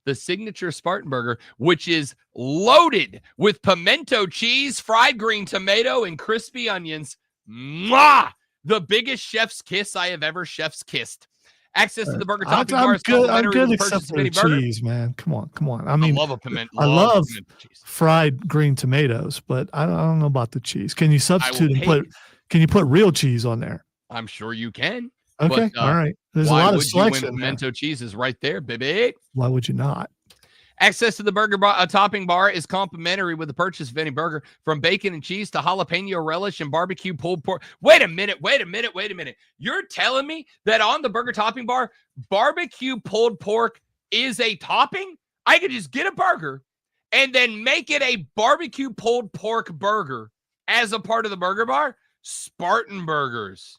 The signature Spartan burger, which is loaded with pimento cheese, fried green tomato, and crispy onions. Mwah! The biggest chef's kiss I have ever chef's kissed. Access to the burger topping bar is I'm good with except purchase for of any the burger. cheese, man. Come on. I mean, I love a pimento. I love pimento cheese. fried green tomatoes, but I don't know about the cheese. Can you substitute and put? Can you put real cheese on there? I'm sure you can. Okay, But, all right. There's a why lot of would you when selection. pimento cheese is right there, baby. Why would you not? Access to the topping bar is complimentary with the purchase of any burger, from bacon and cheese to jalapeno relish and barbecue pulled pork. Wait a minute. You're telling me that on the burger topping bar, barbecue pulled pork is a topping? I could just get a burger and then make it a barbecue pulled pork burger as a part of the burger bar? Spartan Burgers.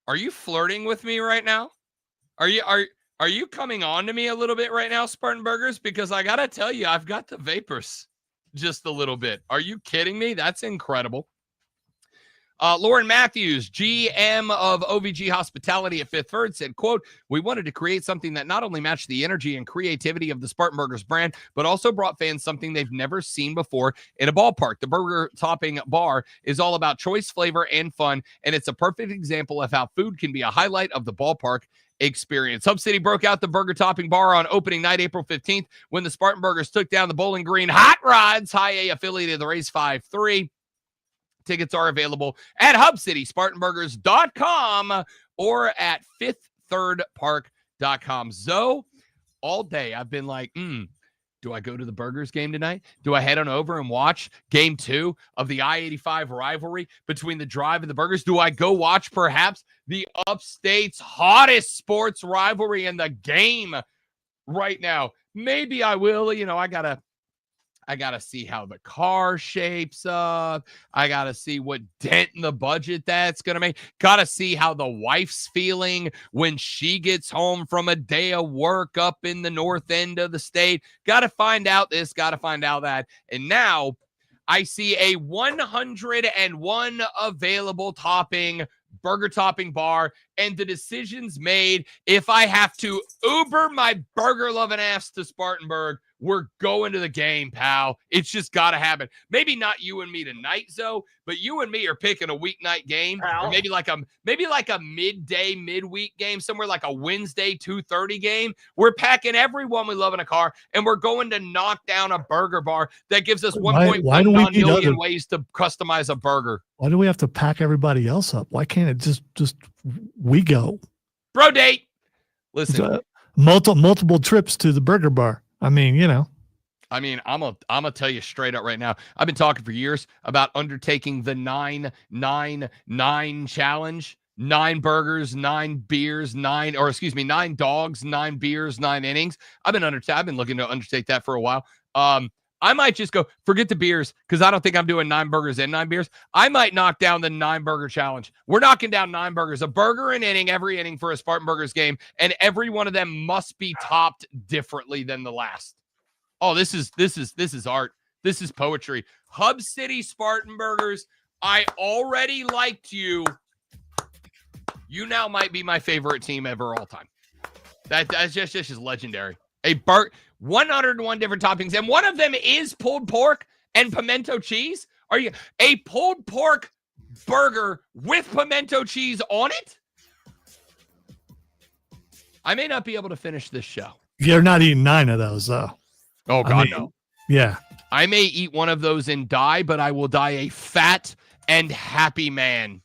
Are you flirting with me right now? Are you coming on to me a little bit right now, Spartan Burgers? Because I got to tell you, I've got the vapors just a little bit. Are you kidding me? That's incredible. Lauren Matthews, GM of OVG Hospitality at Fifth Third, said, quote, "We wanted to create something that not only matched the energy and creativity of the Spartan Burgers brand, but also brought fans something they've never seen before in a ballpark. The burger topping bar is all about choice, flavor, and fun, and it's a perfect example of how food can be a highlight of the ballpark experience." Hub City broke out the burger topping bar on opening night, April 15th, when the Spartan Burgers took down the Bowling Green Hot Rods, High A affiliate of the Rays 5-3. Tickets are available at HubCitySpartanBurgers.com or at FifthThirdPark.com. Zoe, all day I've been like, do I go to the Burgers game tonight? Do I head on over and watch game 2 of the I-85 rivalry between the Drive and the Burgers? Do I go watch perhaps the Upstate's hottest sports rivalry in the game right now? Maybe I will. You know, I gotta see how the car shapes up. I got to see what dent in the budget that's going to make. Got to see how the wife's feeling when she gets home from a day of work up in the north end of the state. Got to find out this, got to find out that. And now I see a 101 available topping burger topping bar, and the decision's made. If I have to Uber my burger loving ass to Spartanburg, we're going to the game, pal. It's just got to happen. Maybe not you and me tonight, Zoe, but you and me are picking a weeknight game, or maybe like a midday, midweek game, somewhere like a Wednesday 2:30 game. We're packing everyone we love in a car, and we're going to knock down a burger bar that gives us 1.1 million ways to customize a burger. Why do we have to pack everybody else up? Why can't it just we go? Bro date. Listen, multiple trips to the burger bar. I mean, you know. I'm gonna tell you straight up right now. I've been talking for years about undertaking the 9-9-9 challenge. 9 burgers, 9 beers, 9 dogs, 9 beers, 9 innings. I've been looking to undertake that for a while. I might just go forget the beers because I don't think I'm doing 9 burgers and 9 beers. I might knock down the 9 burger challenge. We're knocking down 9 burgers, a burger an inning, every inning for a Spartan Burgers game, and every one of them must be topped differently than the last. Oh, this is art. This is poetry. Hub City Spartan Burgers. I already liked you. You now might be my favorite team ever all time. That's just legendary. 101 different toppings, and one of them is pulled pork and pimento cheese. Are you a pulled pork burger with pimento cheese on it? I may not be able to finish this show. You're not eating 9 of those, though. Oh, God, no. Yeah. I may eat one of those and die, but I will die a fat and happy man.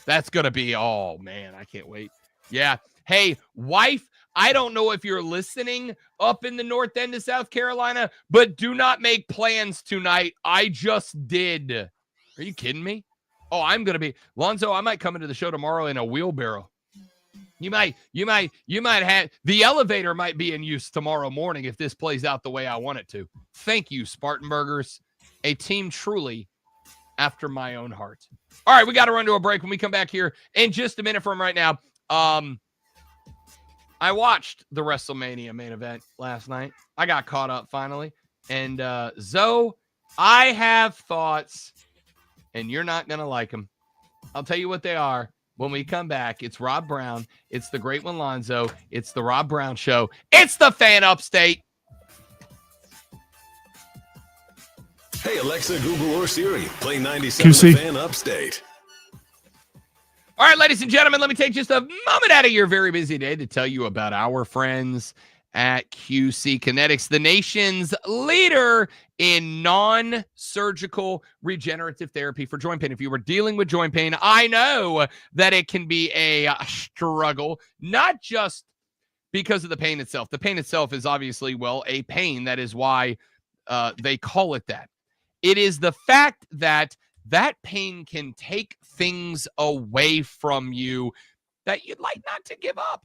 That's going to be, oh, man, I can't wait. Yeah. Hey, wife, I don't know if you're listening up in the north end of South Carolina, but do not make plans tonight. I just did. Are you kidding me? Oh, I'm going to be Lonzo. I might come into the show tomorrow in a wheelbarrow. You might have the elevator might be in use tomorrow morning if this plays out the way I want it to. Thank you, Spartan Burgers, a team truly after my own heart. All right, we got to run to a break. When we come back here in just a minute from right now, I watched the WrestleMania main event last night. I got caught up finally. And Zoe, I have thoughts, and you're not going to like them. I'll tell you what they are when we come back. It's Rob Brown. It's the Great One Lonzo. It's the Rob Brown Show. It's the Fan Upstate. Hey, Alexa, Google, or Siri, play 97 QC. Fan Upstate. All right, ladies and gentlemen, let me take just a moment out of your very busy day to tell you about our friends at QC Kinetics, the nation's leader in non-surgical regenerative therapy for joint pain. If you were dealing with joint pain, I know that it can be a struggle, not just because of the pain itself. The pain itself is obviously, well, a pain. That is why they call it that. It is the fact that that pain can take things away from you that you'd like not to give up.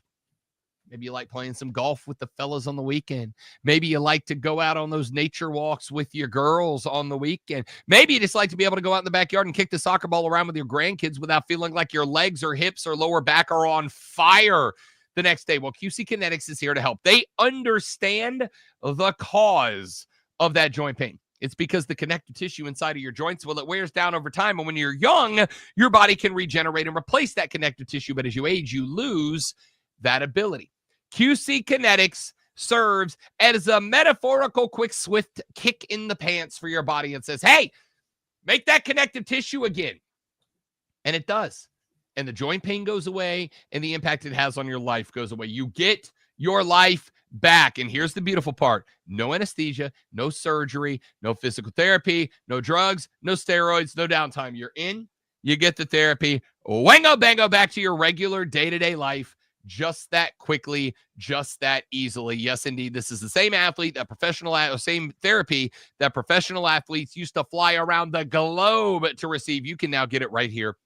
Maybe you like playing some golf with the fellas on the weekend. Maybe you like to go out on those nature walks with your girls on the weekend. Maybe you just like to be able to go out in the backyard and kick the soccer ball around with your grandkids without feeling like your legs or hips or lower back are on fire the next day. Well, QC Kinetics is here to help. They understand the cause of that joint pain. It's because the connective tissue inside of your joints, well, it wears down over time. And when you're young, your body can regenerate and replace that connective tissue. But as you age, you lose that ability. QC Kinetics serves as a metaphorical, quick, swift kick in the pants for your body and says, hey, make that connective tissue again. And it does. And the joint pain goes away, and the impact it has on your life goes away. You get your life back. And here's the beautiful part. No anesthesia, no surgery, no physical therapy, no drugs, no steroids, no downtime. You're in, you get the therapy, wango bango, back to your regular day-to-day life. Just that quickly, just that easily. Yes, indeed. This is the same same therapy that professional athletes used to fly around the globe to receive. You can now get it right here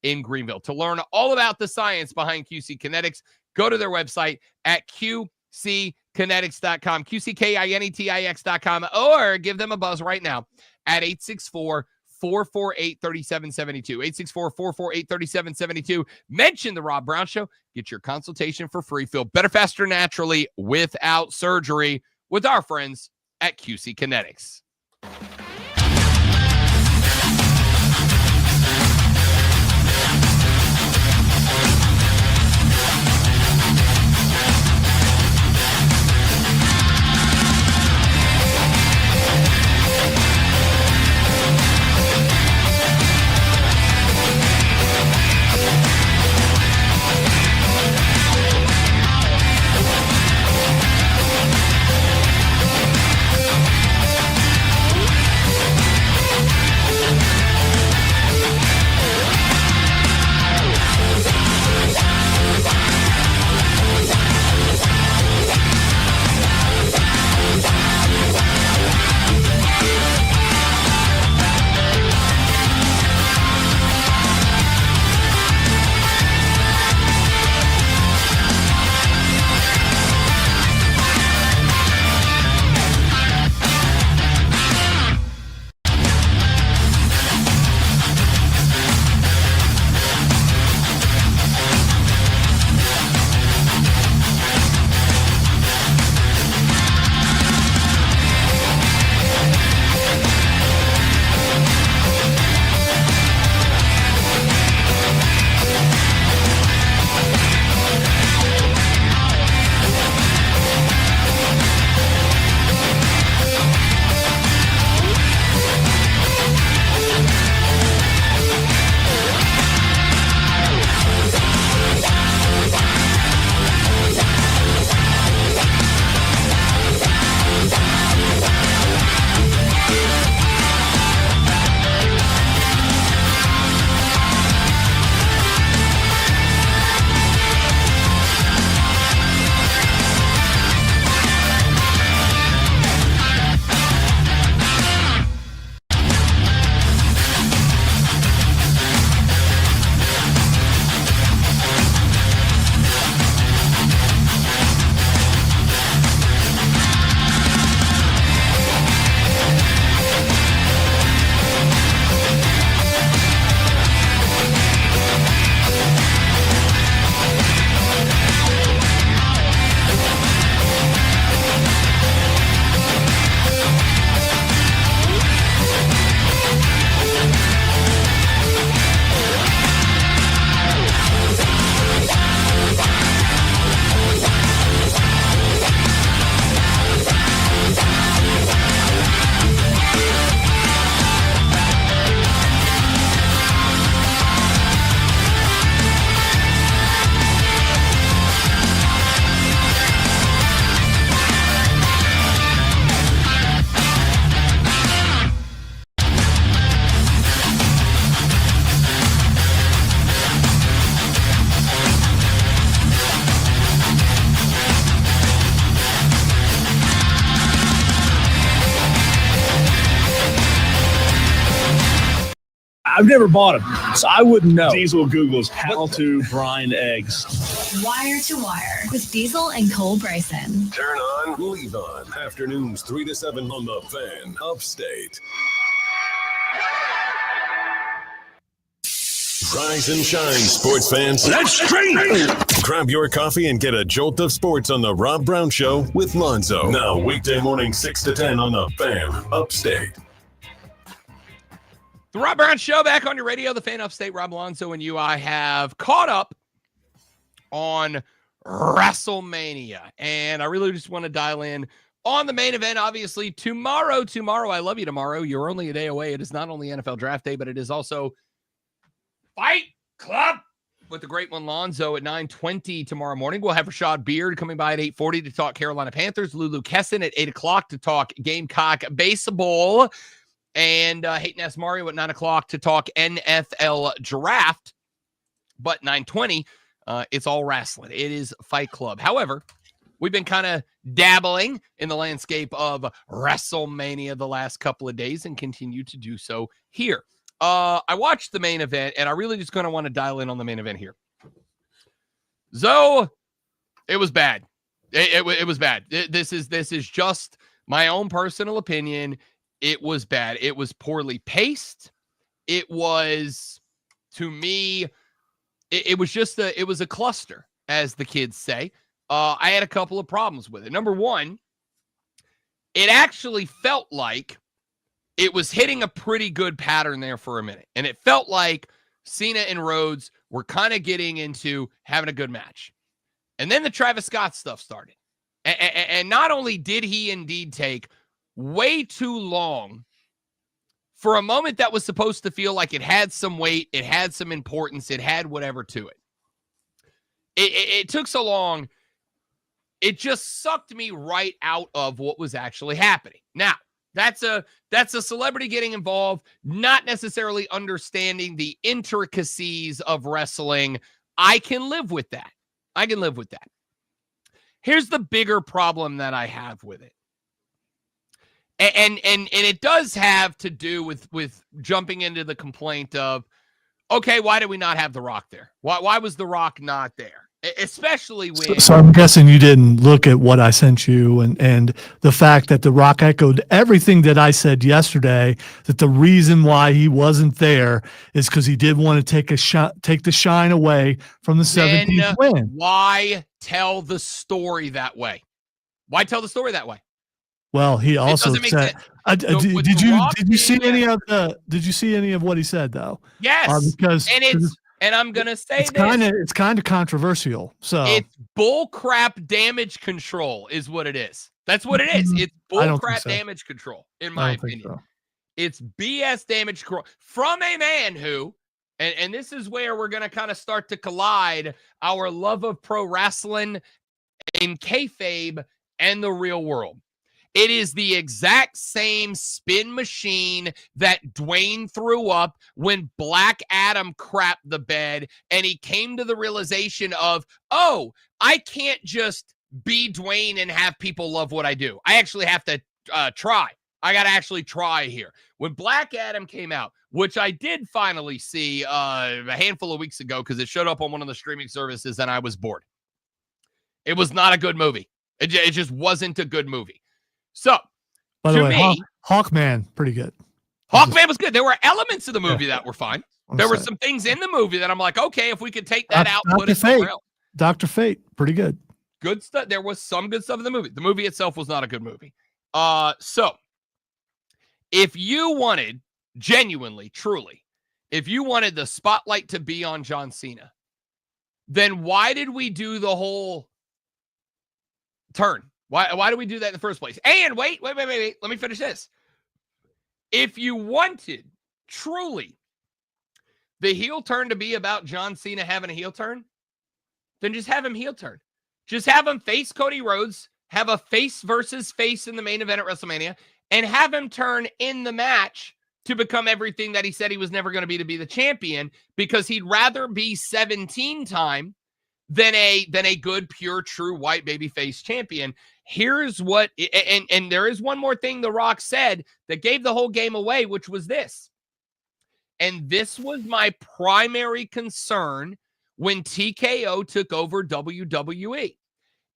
in Greenville. To learn all about the science behind QC Kinetics, go to their website at QCkinetics.com, QCKINETIX.com, or give them a buzz right now at 864-448-3772. 864-448-3772. Mention the Rob Brown Show. Get your consultation for free. Feel better, faster, naturally without surgery with our friends at QC Kinetics. I've never bought them, so I wouldn't know. Diesel Googles how to brine eggs. Wire to Wire with Diesel and Cole Bryson. Turn on, leave on. Afternoons 3 to 7 on the Fan Upstate. Rise and shine, sports fans. Let's drink! Grab your coffee and get a jolt of sports on the Rob Brown Show with Lonzo. Now, weekday morning 6 to 10 on the Fan Upstate. The Rob Brown Show back on your radio. The Fan Upstate, Rob Lonzo and you. I have caught up on WrestleMania, and I really just want to dial in on the main event. Obviously, tomorrow, I love you tomorrow. You're only a day away. It is not only NFL Draft Day, but it is also Fight Club with the great one Lonzo at 9:20 tomorrow morning. We'll have Rashad Beard coming by at 8:40 to talk Carolina Panthers. Lulu Kesson at 8 o'clock to talk Gamecock baseball. And Hayden S. Mario at 9 o'clock to talk NFL Draft. But 9:20, it's all wrestling. It is Fight Club. However, we've been kind of dabbling in the landscape of WrestleMania the last couple of days and continue to do so here. I watched the main event, and I really just kind of want to dial in on the main event here. So, it was bad. It was bad. This is just my own personal opinion. It was bad. It was poorly paced. It was, to me, it was just it was a cluster, as the kids say. I had a couple of problems with it. Number one, it actually felt like it was hitting a pretty good pattern there for a minute. And it felt like Cena and Rhodes were kind of getting into having a good match. And then the Travis Scott stuff started. And not only did he indeed take way too long for a moment that was supposed to feel like it had some weight, it had some importance, it had whatever to it. It took so long, it just sucked me right out of what was actually happening. Now, that's a celebrity getting involved, not necessarily understanding the intricacies of wrestling. I can live with that. Here's the bigger problem that I have with it. And it does have to do with jumping into the complaint of, okay, why did we not have The Rock there? Why was The Rock not there? Especially when... So I'm guessing you didn't look at what I sent you and the fact that The Rock echoed everything that I said yesterday, that the reason why he wasn't there is because he did want to take the shine away from the 17th win. Why tell the story that way? Why tell the story that way? Well, he also said, did you see any of what he said though? Yes. And I'm going to say it's kind of controversial. So it's bull crap damage control is what it is. That's what it is. It's bull crap damage control, in my opinion. So. It's BS damage control from a man who, and this is where we're going to kind of start to collide our love of pro wrestling in kayfabe and the real world. It is the exact same spin machine that Dwayne threw up when Black Adam crapped the bed and he came to the realization of, oh, I can't just be Dwayne and have people love what I do. I actually have to try. I got to actually try here. When Black Adam came out, which I did finally see a handful of weeks ago because it showed up on one of the streaming services and I was bored. It was not a good movie. It just wasn't a good movie. So, by the way, Hawkman, pretty good. Hawkman was good. There were elements of the movie that were fine. There were some things in the movie that I'm like, okay, if we could take that out, put it somewhere else. Dr. Fate, pretty good. Good stuff. There was some good stuff in the movie. The movie itself was not a good movie. So, if you wanted, genuinely, truly, if you wanted the spotlight to be on John Cena, then why did we do the whole turn? Why do we do that in the first place? And wait. Let me finish this. If you wanted truly the heel turn to be about John Cena having a heel turn, then just have him heel turn. Just have him face Cody Rhodes, have a face versus face in the main event at WrestleMania, and have him turn in the match to become everything that he said he was never going to be the champion, because he'd rather be 17-time than a good, pure, true white babyface champion. Here's what, and there is one more thing The Rock said that gave the whole game away, which was this. And this was my primary concern when TKO took over WWE.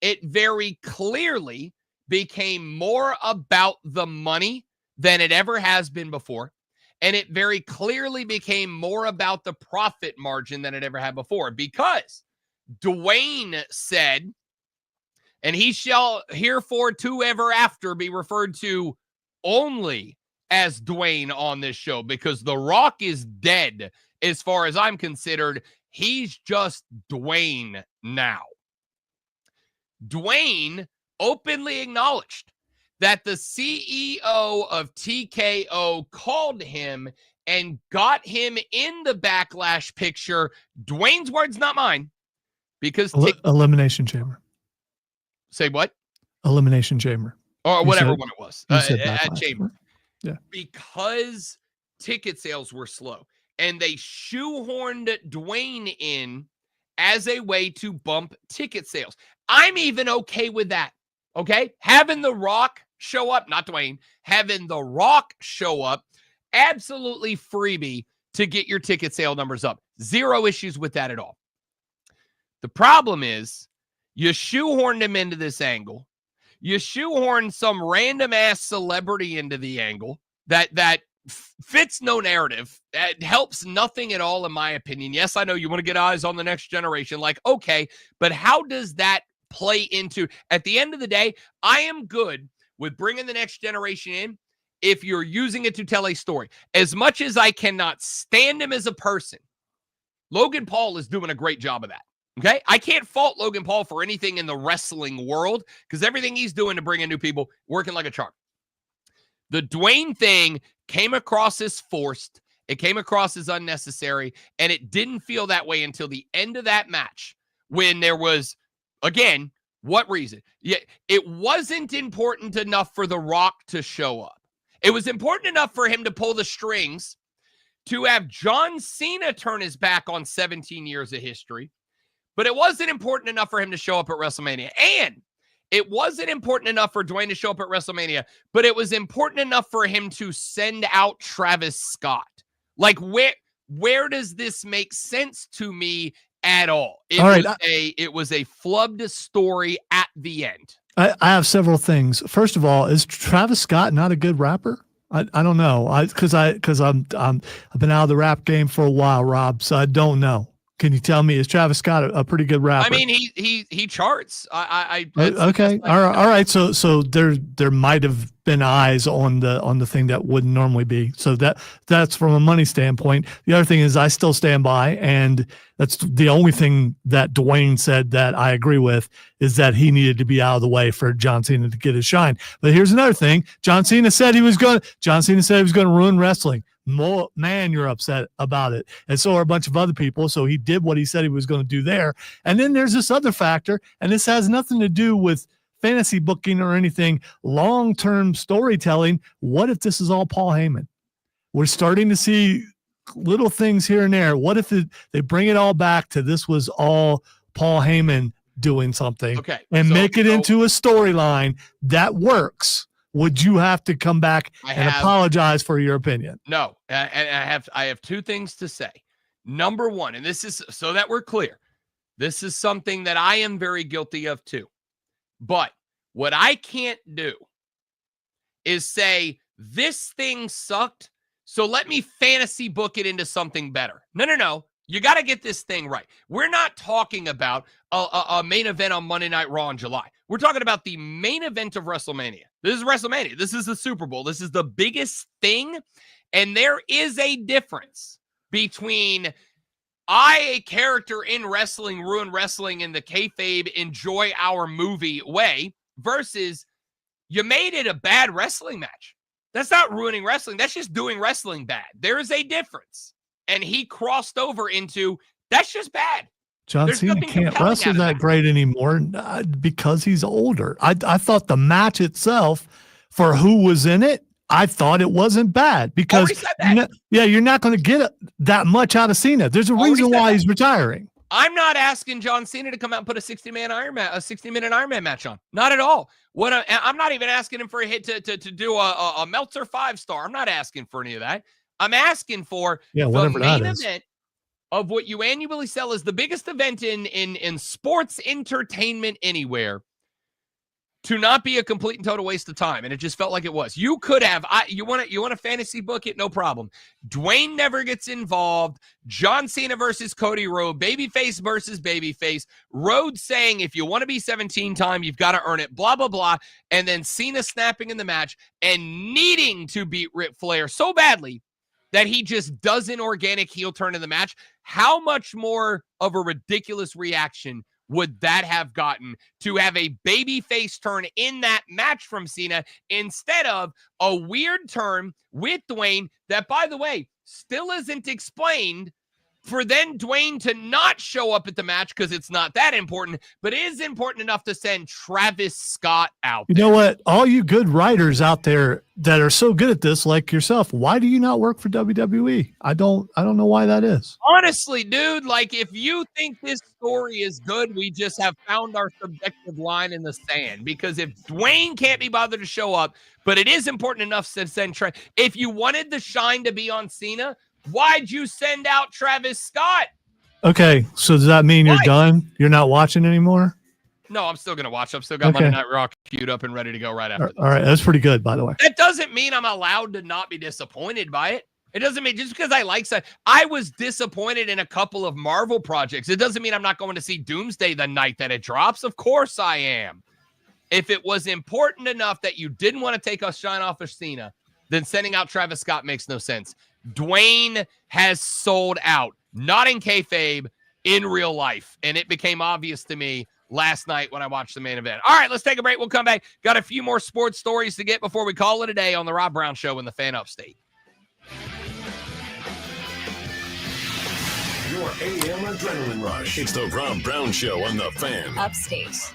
It very clearly became more about the money than it ever has been before. And it very clearly became more about the profit margin than it ever had before, because Dwayne said, and he shall herefor to ever after be referred to only as Dwayne on this show, because The Rock is dead as far as I'm considered. He's just Dwayne now. Dwayne openly acknowledged that the CEO of TKO called him and got him in the Backlash picture. Dwayne's words, not mine. Because Elimination Chamber. Say what? Elimination Chamber. Or whatever one it was. At Backlash. Chamber. Yeah. Because ticket sales were slow. And they shoehorned Dwayne in as a way to bump ticket sales. I'm even okay with that. Okay? Having The Rock show up, not Dwayne, having The Rock show up, absolutely freebie to get your ticket sale numbers up. Zero issues with that at all. The problem is you shoehorned him into this angle. You shoehorned some random ass celebrity into the angle that fits no narrative. It helps nothing at all, in my opinion. Yes, I know you want to get eyes on the next generation. Like, okay, but how does that play into, at the end of the day, I am good with bringing the next generation in if you're using it to tell a story. As much as I cannot stand him as a person, Logan Paul is doing a great job of that. Okay? I can't fault Logan Paul for anything in the wrestling world, because everything he's doing to bring in new people, working like a charm. The Dwayne thing came across as forced. It came across as unnecessary, and it didn't feel that way until the end of that match, when there was, again, what reason? Yeah, it wasn't important enough for The Rock to show up. It was important enough for him to pull the strings, to have John Cena turn his back on 17 years of history. But it wasn't important enough for him to show up at WrestleMania. And it wasn't important enough for Dwayne to show up at WrestleMania, but it was important enough for him to send out Travis Scott. Like, where does this make sense to me at all? It was a flubbed story at the end. I have several things. First of all, is Travis Scott not a good rapper? I don't know. I've been out of the rap game for a while, Rob, so I don't know. Can you tell me, is Travis Scott a pretty good rapper? I mean, he charts. Okay. All right. So there might have been eyes on the thing that wouldn't normally be. So that's from a money standpoint. The other thing is, I still stand by, and that's the only thing that Dwayne said that I agree with, is that he needed to be out of the way for John Cena to get his shine. But here's another thing. John Cena said he was going to ruin wrestling. Man, you're upset about it. And so are a bunch of other people. So he did what he said he was going to do there. And then there's this other factor, and this has nothing to do with fantasy booking or anything, long-term storytelling. What if this is all Paul Heyman? We're starting to see little things here and there. What if they bring it all back to this was all Paul Heyman doing something, and make it into a storyline that works? Would you have to come back and apologize for your opinion? No, and I have two things to say. Number one, and this is so that we're clear, this is something that I am very guilty of too. But what I can't do is say, this thing sucked, so let me fantasy book it into something better. No. You got to get this thing right. We're not talking about a main event on Monday Night Raw in July. We're talking about the main event of WrestleMania. This is WrestleMania. This is the Super Bowl. This is the biggest thing. And there is a difference between a character in wrestling, ruin wrestling in the kayfabe, enjoy our movie way, versus you made it a bad wrestling match. That's not ruining wrestling. That's just doing wrestling bad. There is a difference. And he crossed over into, that's just bad. John Cena can't wrestle that great anymore because he's older. I thought the match itself, for who was in it, I thought it wasn't bad, because you're not going to get that much out of Cena. There's a reason why he's retiring. I'm not asking John Cena to come out and put a 60-minute Iron Man match on. Not at all. I'm not even asking him for a hit to do a Meltzer 5-star. I'm not asking for any of that. I'm asking for Yeah, the whatever that main is. event of what you annually sell is the biggest event in sports entertainment anywhere to not be a complete and total waste of time. And it just felt like it was. You could have, you want to fantasy book it? No problem. Dwayne never gets involved. John Cena versus Cody Rhodes, babyface versus babyface. Rhodes saying, if you want to be 17-time, you've got to earn it, blah, blah, blah. And then Cena snapping in the match and needing to beat Ric Flair so badly that he just does an organic heel turn in the match. How much more of a ridiculous reaction would that have gotten to have a babyface turn in that match from Cena instead of a weird turn with Dwayne that, by the way, still isn't explained, for then Dwayne to not show up at the match because it's not that important, but is important enough to send Travis Scott out. You know what? All you good writers out there that are so good at this, like yourself, why do you not work for WWE? I don't know why that is. Honestly, dude, like, if you think this story is good, we just have found our subjective line in the sand. Because if Dwayne can't be bothered to show up, but it is important enough to send if you wanted the shine to be on Cena, why'd you send out Travis Scott? Okay, so does that mean you're done? You're not watching anymore? No, I'm still going to watch. I've still got Monday Night Raw queued up and ready to go right after this. All right, that's pretty good, by the way. That doesn't mean I'm allowed to not be disappointed by it. It doesn't mean just because I like that. I was disappointed in a couple of Marvel projects. It doesn't mean I'm not going to see Doomsday the night that it drops. Of course I am. If it was important enough that you didn't want to take a shine off of Cena, then sending out Travis Scott makes no sense. Dwayne has sold out, not in kayfabe, in real life. And it became obvious to me last night when I watched the main event. All right, let's take a break. We'll come back. Got a few more sports stories to get before we call it a day on the Rob Brown Show in the Fan Upstate. Your AM adrenaline rush. It's the Rob Brown Show on the Fan Upstate.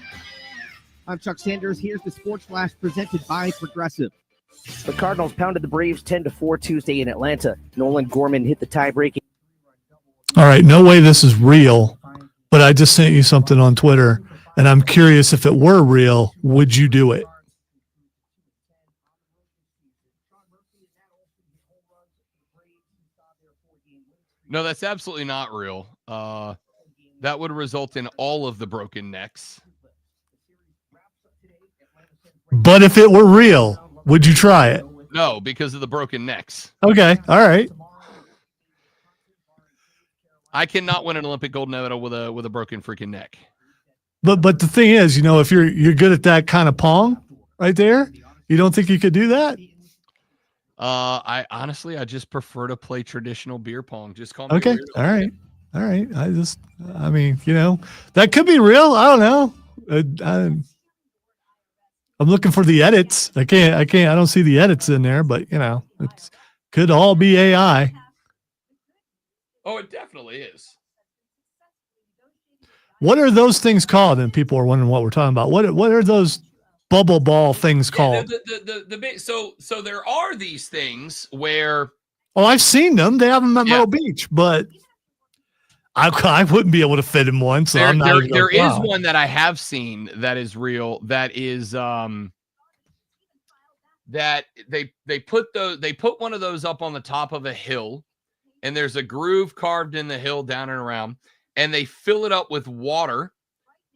I'm Chuck Sanders. Here's the Sports Flash presented by Progressive. The Cardinals pounded the Braves 10-4 Tuesday in Atlanta. Nolan Gorman hit the tie-breaking. All right, no way this is real, but I just sent you something on Twitter, and I'm curious if it were real, would you do it? No, that's absolutely not real. That would result in all of the broken necks. But if it were real, would you try it? No, because of the broken necks. Okay, all right. I cannot win an Olympic gold medal with a broken freaking neck. But the thing is, you know, if you're good at that kind of pong right there, you don't think you could do that? I honestly just prefer to play traditional beer pong. Just call me Okay, weirdo. all right. I mean, you know, that could be real. I don't know. I'm looking for the edits. I don't see the edits in there, but you know, it could all be AI. Oh, it definitely is. What are those things called? And people are wondering what we're talking about. What are those bubble ball things called? So there are these things where. Oh, I've seen them. They have them at Myrtle Beach, but I wouldn't be able to fit in one. So I'm not. There is one that I have seen that is real. That is that they put one of those up on the top of a hill, and there's a groove carved in the hill down and around, and they fill it up with water,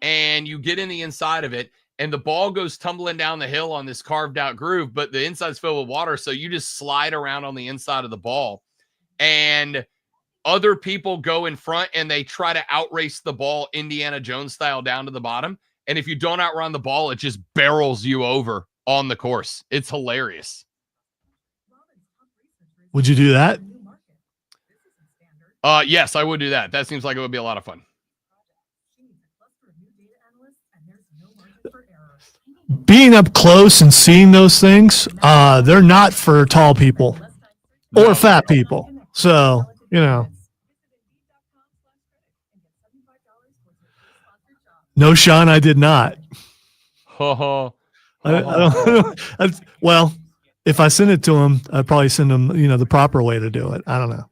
and you get in the inside of it, and the ball goes tumbling down the hill on this carved out groove, but the inside's filled with water, so you just slide around on the inside of the ball, and other people go in front and they try to outrace the ball Indiana Jones style down to the bottom, and if you don't outrun the ball, it just barrels you over on the course. It's hilarious. Would you do that? Yes, I would do that. That seems like it would be a lot of fun. Being up close and seeing those things, they're not for tall people or fat people. So, you know. No, Sean, I did not. I don't, well, if I send it to him, I'd probably send him, you know, the proper way to do it. I don't know.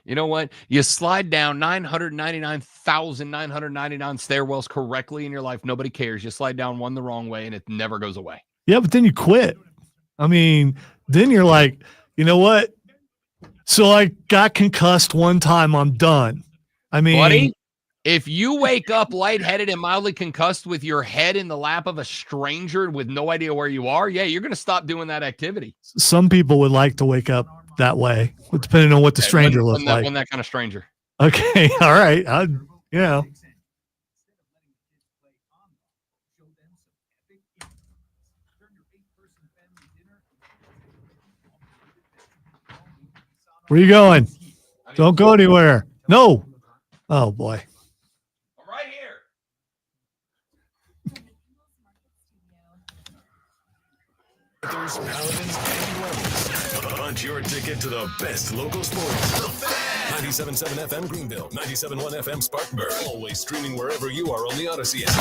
You know what? You slide down 999,999 stairwells correctly in your life. Nobody cares. You slide down one the wrong way and it never goes away. Yeah, but then you quit. I mean, then you're like, you know what? So I got concussed one time. I'm done. I mean, buddy, if you wake up lightheaded and mildly concussed with your head in the lap of a stranger with no idea where you are, yeah, you're going to stop doing that activity. some people would like to wake up that way, depending on what the stranger looks like. When that kind of stranger. Okay, all right. Where you going? Don't go anywhere. No. Oh boy. Panthers, Paladins, and Rebels. Punch your ticket to the best local sports. 97.7 FM Greenville, 97.1 FM Spartanburg. Always streaming wherever you are on the Odyssey app.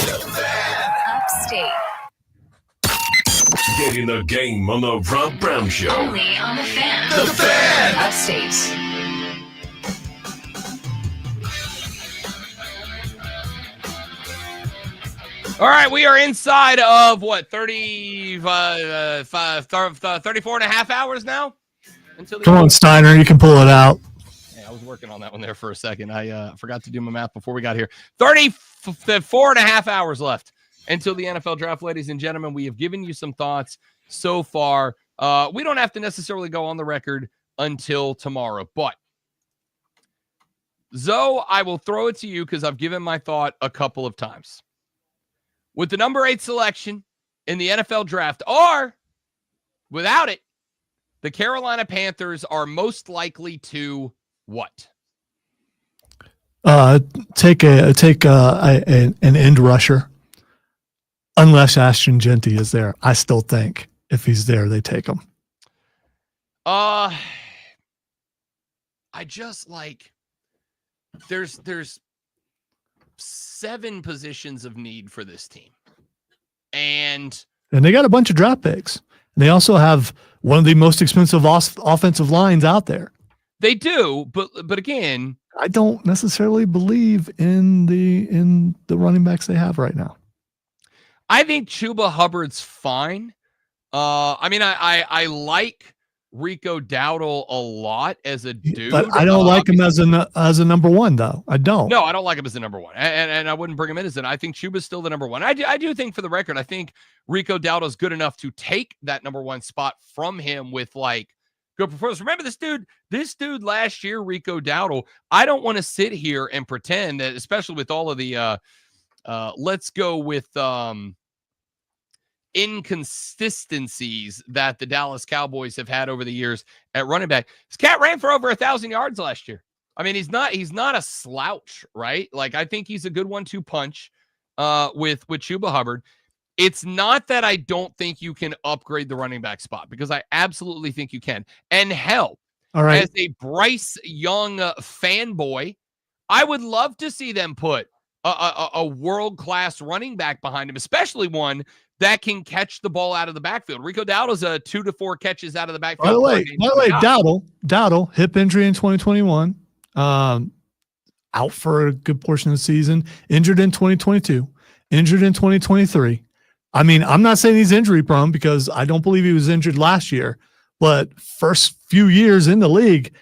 Upstate. Get in the game on the Rob Brown Show. Only on the Fan. The Fan. Upstate. All right, we are inside of what, 34 and a half hours now? Come on, Steiner, you can pull it out. Yeah, I was working on that one there for a second. I forgot to do my math before we got here. 34 and a half hours left until the NFL draft, ladies and gentlemen. We have given you some thoughts so far. We don't have to necessarily go on the record until tomorrow, but Zoe, I will throw it to you because I've given my thought a couple of times. With the number 8 selection in the NFL draft, or without it, the Carolina Panthers are most likely to what? Take an end rusher, unless Ashton Genty is there. I still think if he's there, they take him. I just like there's 7 positions of need for this team. And they got a bunch of draft picks. And they also have one of the most expensive offensive lines out there. They do, but again, I don't necessarily believe in the running backs they have right now. I think Chuba Hubbard's fine. I mean, I like Rico Dowdle a lot as a dude, but I don't like him as a number one, though. I don't. No, I don't like him as the number one, and I wouldn't bring him in as I think Chuba's still the number one. I do think, for the record, I think Rico Dowdle's good enough to take that number one spot from him with like good performance. Remember this dude last year, Rico Dowdle. I don't want to sit here and pretend that, especially with all of the let's go with inconsistencies that the Dallas Cowboys have had over the years at running back. This cat ran for over 1,000 yards last year. I mean, he's not a slouch, right? Like, I think he's a good 1-2 punch with Chuba Hubbard. It's not that I don't think you can upgrade the running back spot, because I absolutely think you can. And hell, all right, as a Bryce Young fanboy, I would love to see them put a world-class running back behind him, especially one that can catch the ball out of the backfield. Rico Dowdle's 2 to 4 catches out of the backfield. By the way, Dowdle, hip injury in 2021, out for a good portion of the season, injured in 2022, injured in 2023. I mean, I'm not saying he's injury prone, because I don't believe he was injured last year, but first few years in the league,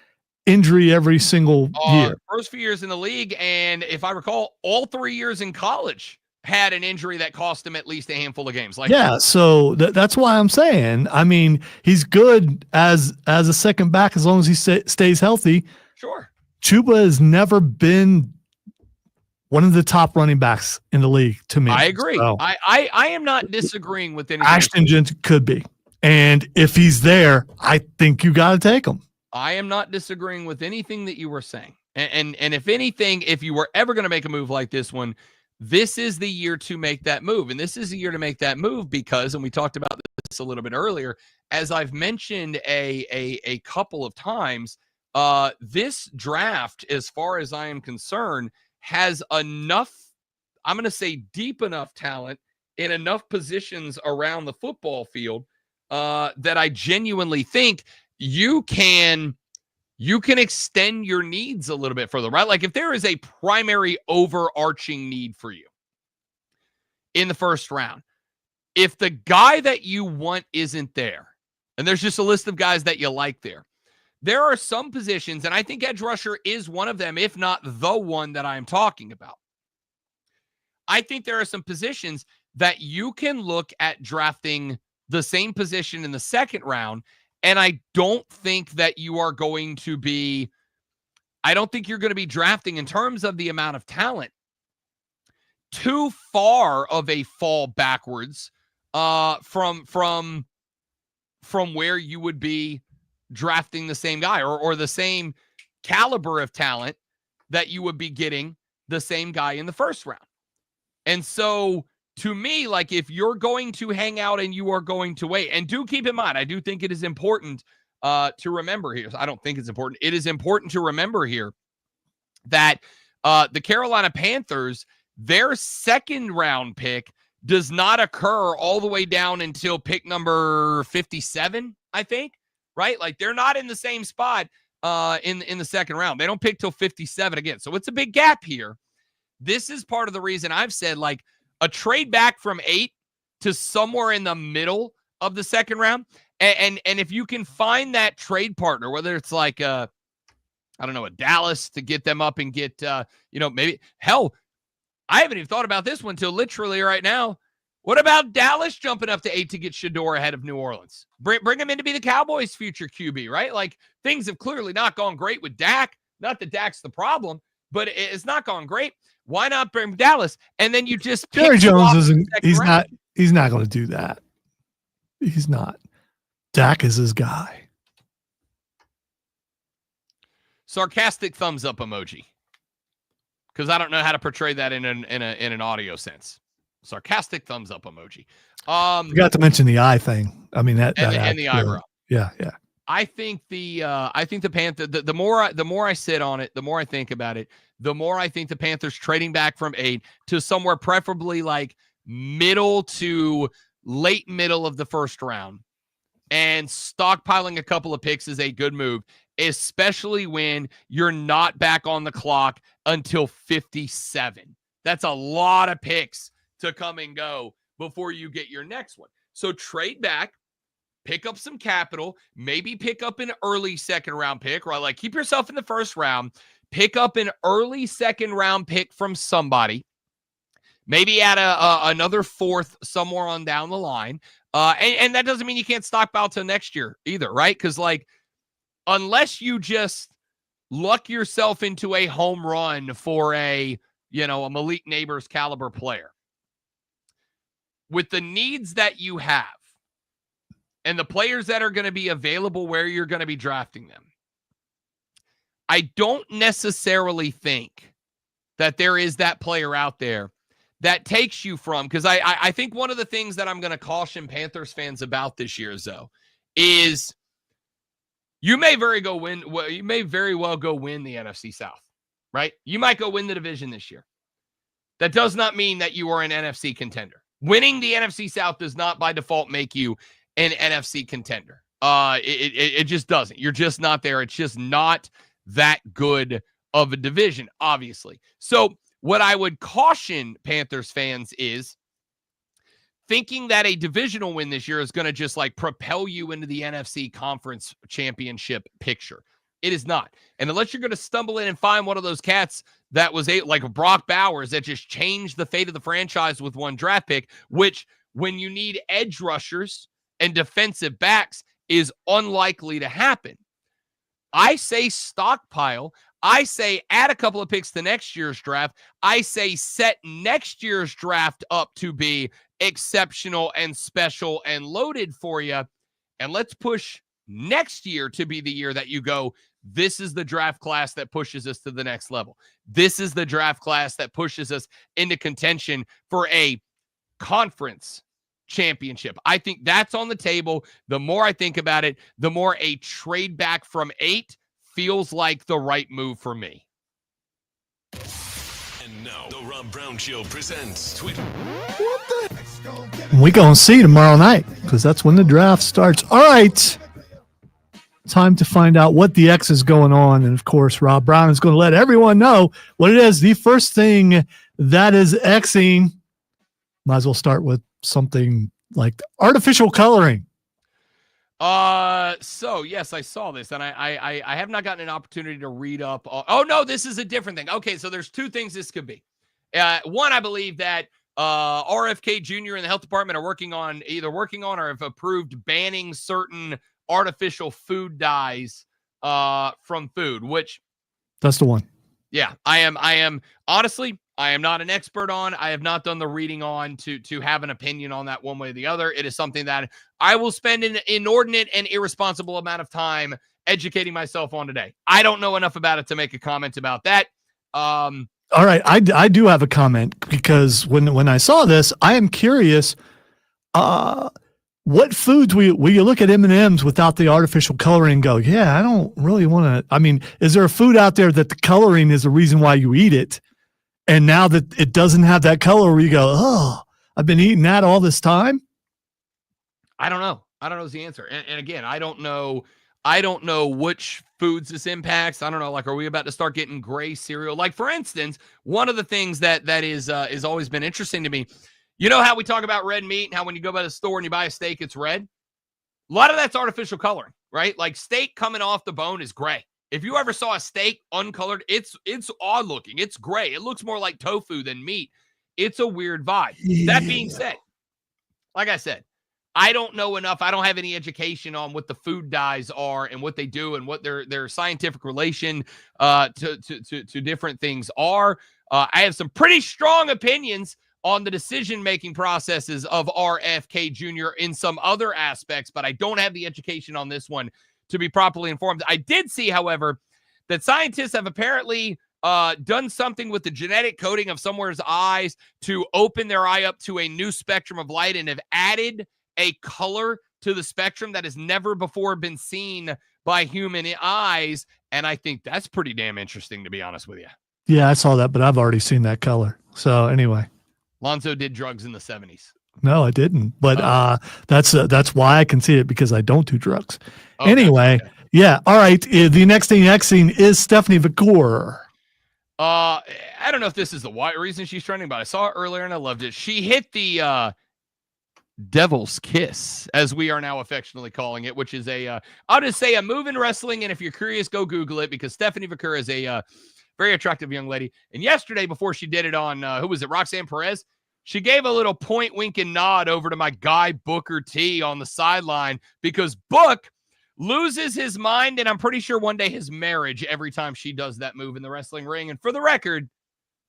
injury every single year. First few years in the league, and if I recall, all 3 years in college had an injury that cost him at least a handful of games. Like, yeah, so that's why I'm saying, I mean, he's good as a second back as long as he stays healthy. Sure. Chuba has never been one of the top running backs in the league to me. I agree. So, I am not disagreeing with anything. Ashton Genty could be. And if he's there, I think you got to take him. I am not disagreeing with anything that you were saying. And if anything, if you were ever going to make a move like this one, this is the year to make that move. And this is the year to make that move because, and we talked about this a little bit earlier, as I've mentioned a couple of times, this draft, as far as I am concerned, has enough, I'm going to say deep enough talent in enough positions around the football field that I genuinely think you can extend your needs a little bit further, right? Like, if there is a primary overarching need for you in the first round, if the guy that you want isn't there, and there's just a list of guys that you like there, there are some positions, and I think edge rusher is one of them, if not the one that I'm talking about. I think there are some positions that you can look at drafting the same position in the second round, and I don't think that you are going to be, I don't think you're going to be drafting in terms of the amount of talent too far of a fall backwards from where you would be drafting the same guy or the same caliber of talent that you would be getting the same guy in the first round. And so to me, like if you're going to hang out and you are going to wait, and do keep in mind, I do think it is important to remember here. I don't think it's important. It is important to remember here that the Carolina Panthers, their second round pick does not occur all the way down until pick number 57, I think, right? Like they're not in the same spot in the second round. They don't pick till 57 again. So it's a big gap here. This is part of the reason I've said like a trade back from 8 to somewhere in the middle of the second round. And if you can find that trade partner, whether it's like I don't know, a Dallas to get them up and get maybe hell, I haven't even thought about this one till literally right now. What about Dallas jumping up to 8 to get Shedeur ahead of New Orleans? Bring him in to be the Cowboys' future QB, right? Like things have clearly not gone great with Dak. Not that Dak's the problem, but it's not gone great. Why not bring Dallas? And then you just Jerry Jones isn't. He's not going to do that. He's not. Dak is his guy. Sarcastic thumbs up emoji. Because I don't know how to portray that in an audio sense. Sarcastic thumbs up emoji. Forgot to mention the eye thing. I mean that and the eyebrow. Yeah. I think the Panther. The more I sit on it, the more I think about it, the more I think the Panthers trading back from 8 to somewhere preferably like middle to late middle of the first round, and stockpiling a couple of picks is a good move, especially when you're not back on the clock until 57. That's a lot of picks to come and go before you get your next one. So trade back, pick up some capital, maybe pick up an early second round pick, right? Like keep yourself in the first round, pick up an early second round pick from somebody, maybe add another fourth somewhere on down the line. And that doesn't mean you can't stockpile till next year either, right? Because like, unless you just luck yourself into a home run for a Malik Neighbors caliber player, with the needs that you have and the players that are going to be available where you're going to be drafting them, I don't necessarily think that there is that player out there that takes you from, because I think one of the things that I'm going to caution Panthers fans about this year, though, is you may very well go win the NFC South, right? You might go win the division this year. That does not mean that you are an NFC contender. Winning the NFC South does not by default make you an NFC contender. It just doesn't. You're just not there. It's just not that good of a division, obviously. So what I would caution Panthers fans is thinking that a divisional win this year is going to just like propel you into the NFC Conference Championship picture. It is not. And unless you're going to stumble in and find one of those cats that was like Brock Bowers that just changed the fate of the franchise with one draft pick, which when you need edge rushers and defensive backs is unlikely to happen. I say stockpile. I say add a couple of picks to next year's draft. I say set next year's draft up to be exceptional and special and loaded for you. And let's push next year to be the year that you go, this is the draft class that pushes us to the next level. This is the draft class that pushes us into contention for a conference championship. I think that's on the table. The more I think about it, the more a trade back from 8 feels like the right move for me. And now the Rob Brown Show presents Twitter. We gonna see tomorrow night because that's when the draft starts. All right, time to find out what the X is going on, and of course, Rob Brown is going to let everyone know what it is. The first thing that is Xing, might as well start with something like artificial coloring. So yes, I saw this, and I have not gotten an opportunity to read up. Oh no, this is a different thing. Okay, so there's two things this could be. One, I believe that RFK Jr. and the health department are either working on or have approved banning certain artificial food dyes from food, which That's the one. yeah, I am honestly, I am not an expert on. I have not done the reading on to have an opinion on that one way or the other. It is something that I will spend an inordinate and irresponsible amount of time educating myself on today. I don't know enough about it to make a comment about that. All right, I do have a comment because when I saw this, I am curious. What foods will you look at M&Ms without the artificial coloring and go, yeah, I don't really want to. I mean, is there a food out there that the coloring is the reason why you eat it? And now that it doesn't have that color, where you go, oh, I've been eating that all this time? I don't know. I don't know is the answer. And again, I don't know which foods this impacts. I don't know. Like, are we about to start getting gray cereal? Like, for instance, one of the things that is always been interesting to me. You know how we talk about red meat and how when you go by the store and you buy a steak, it's red? A lot of that's artificial coloring, right? Like steak coming off the bone is gray. If you ever saw a steak uncolored, it's odd looking. It's gray. It looks more like tofu than meat. It's a weird vibe. Yeah. That being said, like I said, I don't know enough. I don't have any education on what the food dyes are and what they do and what their scientific relation to different things are. I have some pretty strong opinions on the decision-making processes of RFK Jr. in some other aspects, but I don't have the education on this one to be properly informed. I did see, however, that scientists have apparently done something with the genetic coding of someone's eyes to open their eye up to a new spectrum of light and have added a color to the spectrum that has never before been seen by human eyes. And I think that's pretty damn interesting, to be honest with you. Yeah, I saw that, but I've already seen that color. So anyway. Lonzo did drugs in the 70s. No, I didn't. But that's why I can see it, because I don't do drugs. Okay, anyway, okay. Yeah. All right. The next thing is Stephanie Vicour. I don't know if this is the reason she's trending, but I saw it earlier and I loved it. She hit the Devil's Kiss, as we are now affectionately calling it, which is I'll just say a move in wrestling. And if you're curious, go Google it, because Stephanie Vicour is a very attractive young lady. And yesterday, before she did it on, who was it, Roxanne Perez, she gave a little point, wink, and nod over to my guy, Booker T, on the sideline, because Book loses his mind, and I'm pretty sure one day his marriage, every time she does that move in the wrestling ring. And for the record,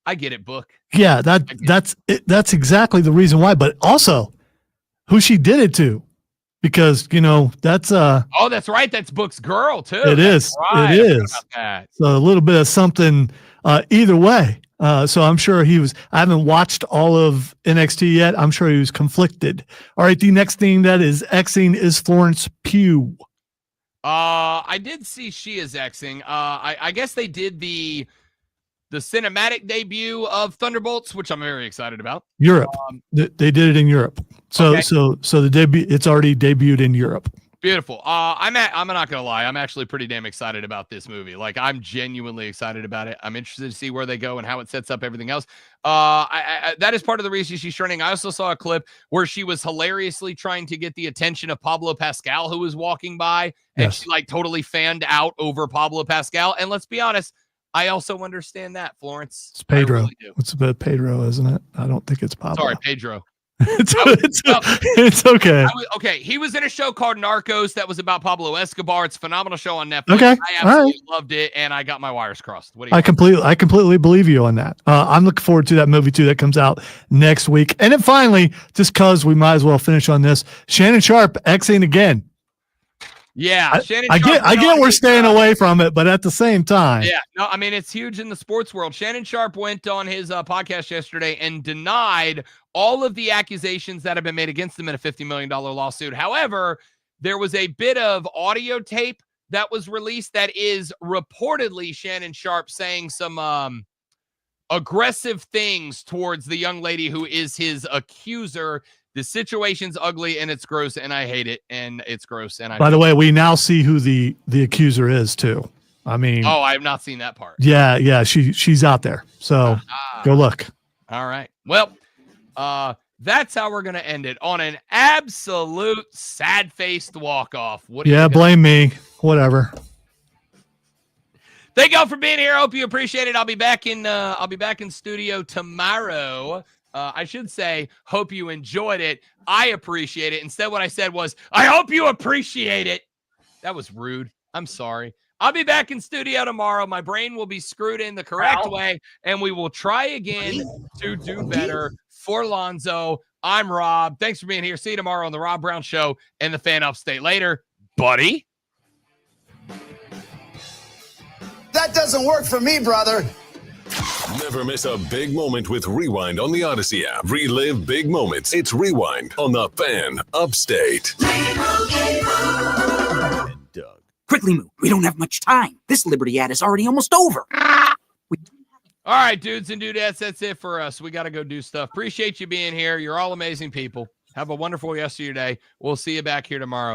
I get it, Book. Yeah, that's exactly the reason why. But also, who she did it to. Because, that's oh, that's right. That's Book's girl, too. It is. Right. It is. So a little bit of something either way. So I'm sure I haven't watched all of NXT yet. I'm sure he was conflicted. All right. The next thing that is Xing is Florence Pugh. I did see she is Xing. I guess they did the cinematic debut of Thunderbolts, which I'm very excited about. Europe. They did it in Europe. So okay. so the debut, it's already debuted in Europe. Beautiful. I'm not gonna lie. I'm actually pretty damn excited about this movie. Like, I'm genuinely excited about it. I'm interested to see where they go and how it sets up everything else. That is part of the reason she's trending. I also saw a clip where she was hilariously trying to get the attention of Pablo Pascal, who was walking by, and she totally fanned out over Pablo Pascal. And let's be honest, I also understand that, Florence. It's Pedro. Really it's about Pedro, isn't it? I don't think it's Pablo. Sorry, Pedro. It's okay. Okay, he was in a show called Narcos that was about Pablo Escobar. It's a phenomenal show on Netflix. Okay, I absolutely loved it, and I got my wires crossed. What do you think? I completely believe you on that. I'm looking forward to that movie too. That comes out next week. And then finally, just because we might as well finish on this, Shannon Sharp Xing again. Yeah, Shannon I get we're staying away from it, but at the same time. Yeah, no, I mean, it's huge in the sports world. Shannon Sharp went on his podcast yesterday and denied all of the accusations that have been made against him in a $50 million lawsuit. However, there was a bit of audio tape that was released that is reportedly Shannon Sharp saying some aggressive things towards the young lady who is his accuser. The situation's ugly and it's gross and I hate it and it's gross. And by the way, we now see who the accuser is too. I mean, I have not seen that part. Yeah. She's out there. So go look. All right. Well, That's how we're going to end it, on an absolute sad-faced walk-off. Blame me. Whatever. Thank y'all for being here. I hope you appreciate it. I'll be back in studio tomorrow. I should say, hope you enjoyed it. I appreciate it. Instead, what I said was, I hope you appreciate it. That was rude. I'm sorry. I'll be back in studio tomorrow. My brain will be screwed in the correct way, and we will try again to do better for Lonzo. I'm Rob. Thanks for being here. See you tomorrow on the Rob Brown Show and the Fan Upstate. Later, buddy. That doesn't work for me, brother. Never miss a big moment with Rewind on the Odyssey app. Relive big moments. It's Rewind on the Fan Upstate. Quickly move. We don't have much time. This Liberty ad is already almost over. All right, dudes and dudettes, that's it for us. We got to go do stuff. Appreciate you being here. You're all amazing people. Have a wonderful rest of your day. We'll see you back here tomorrow.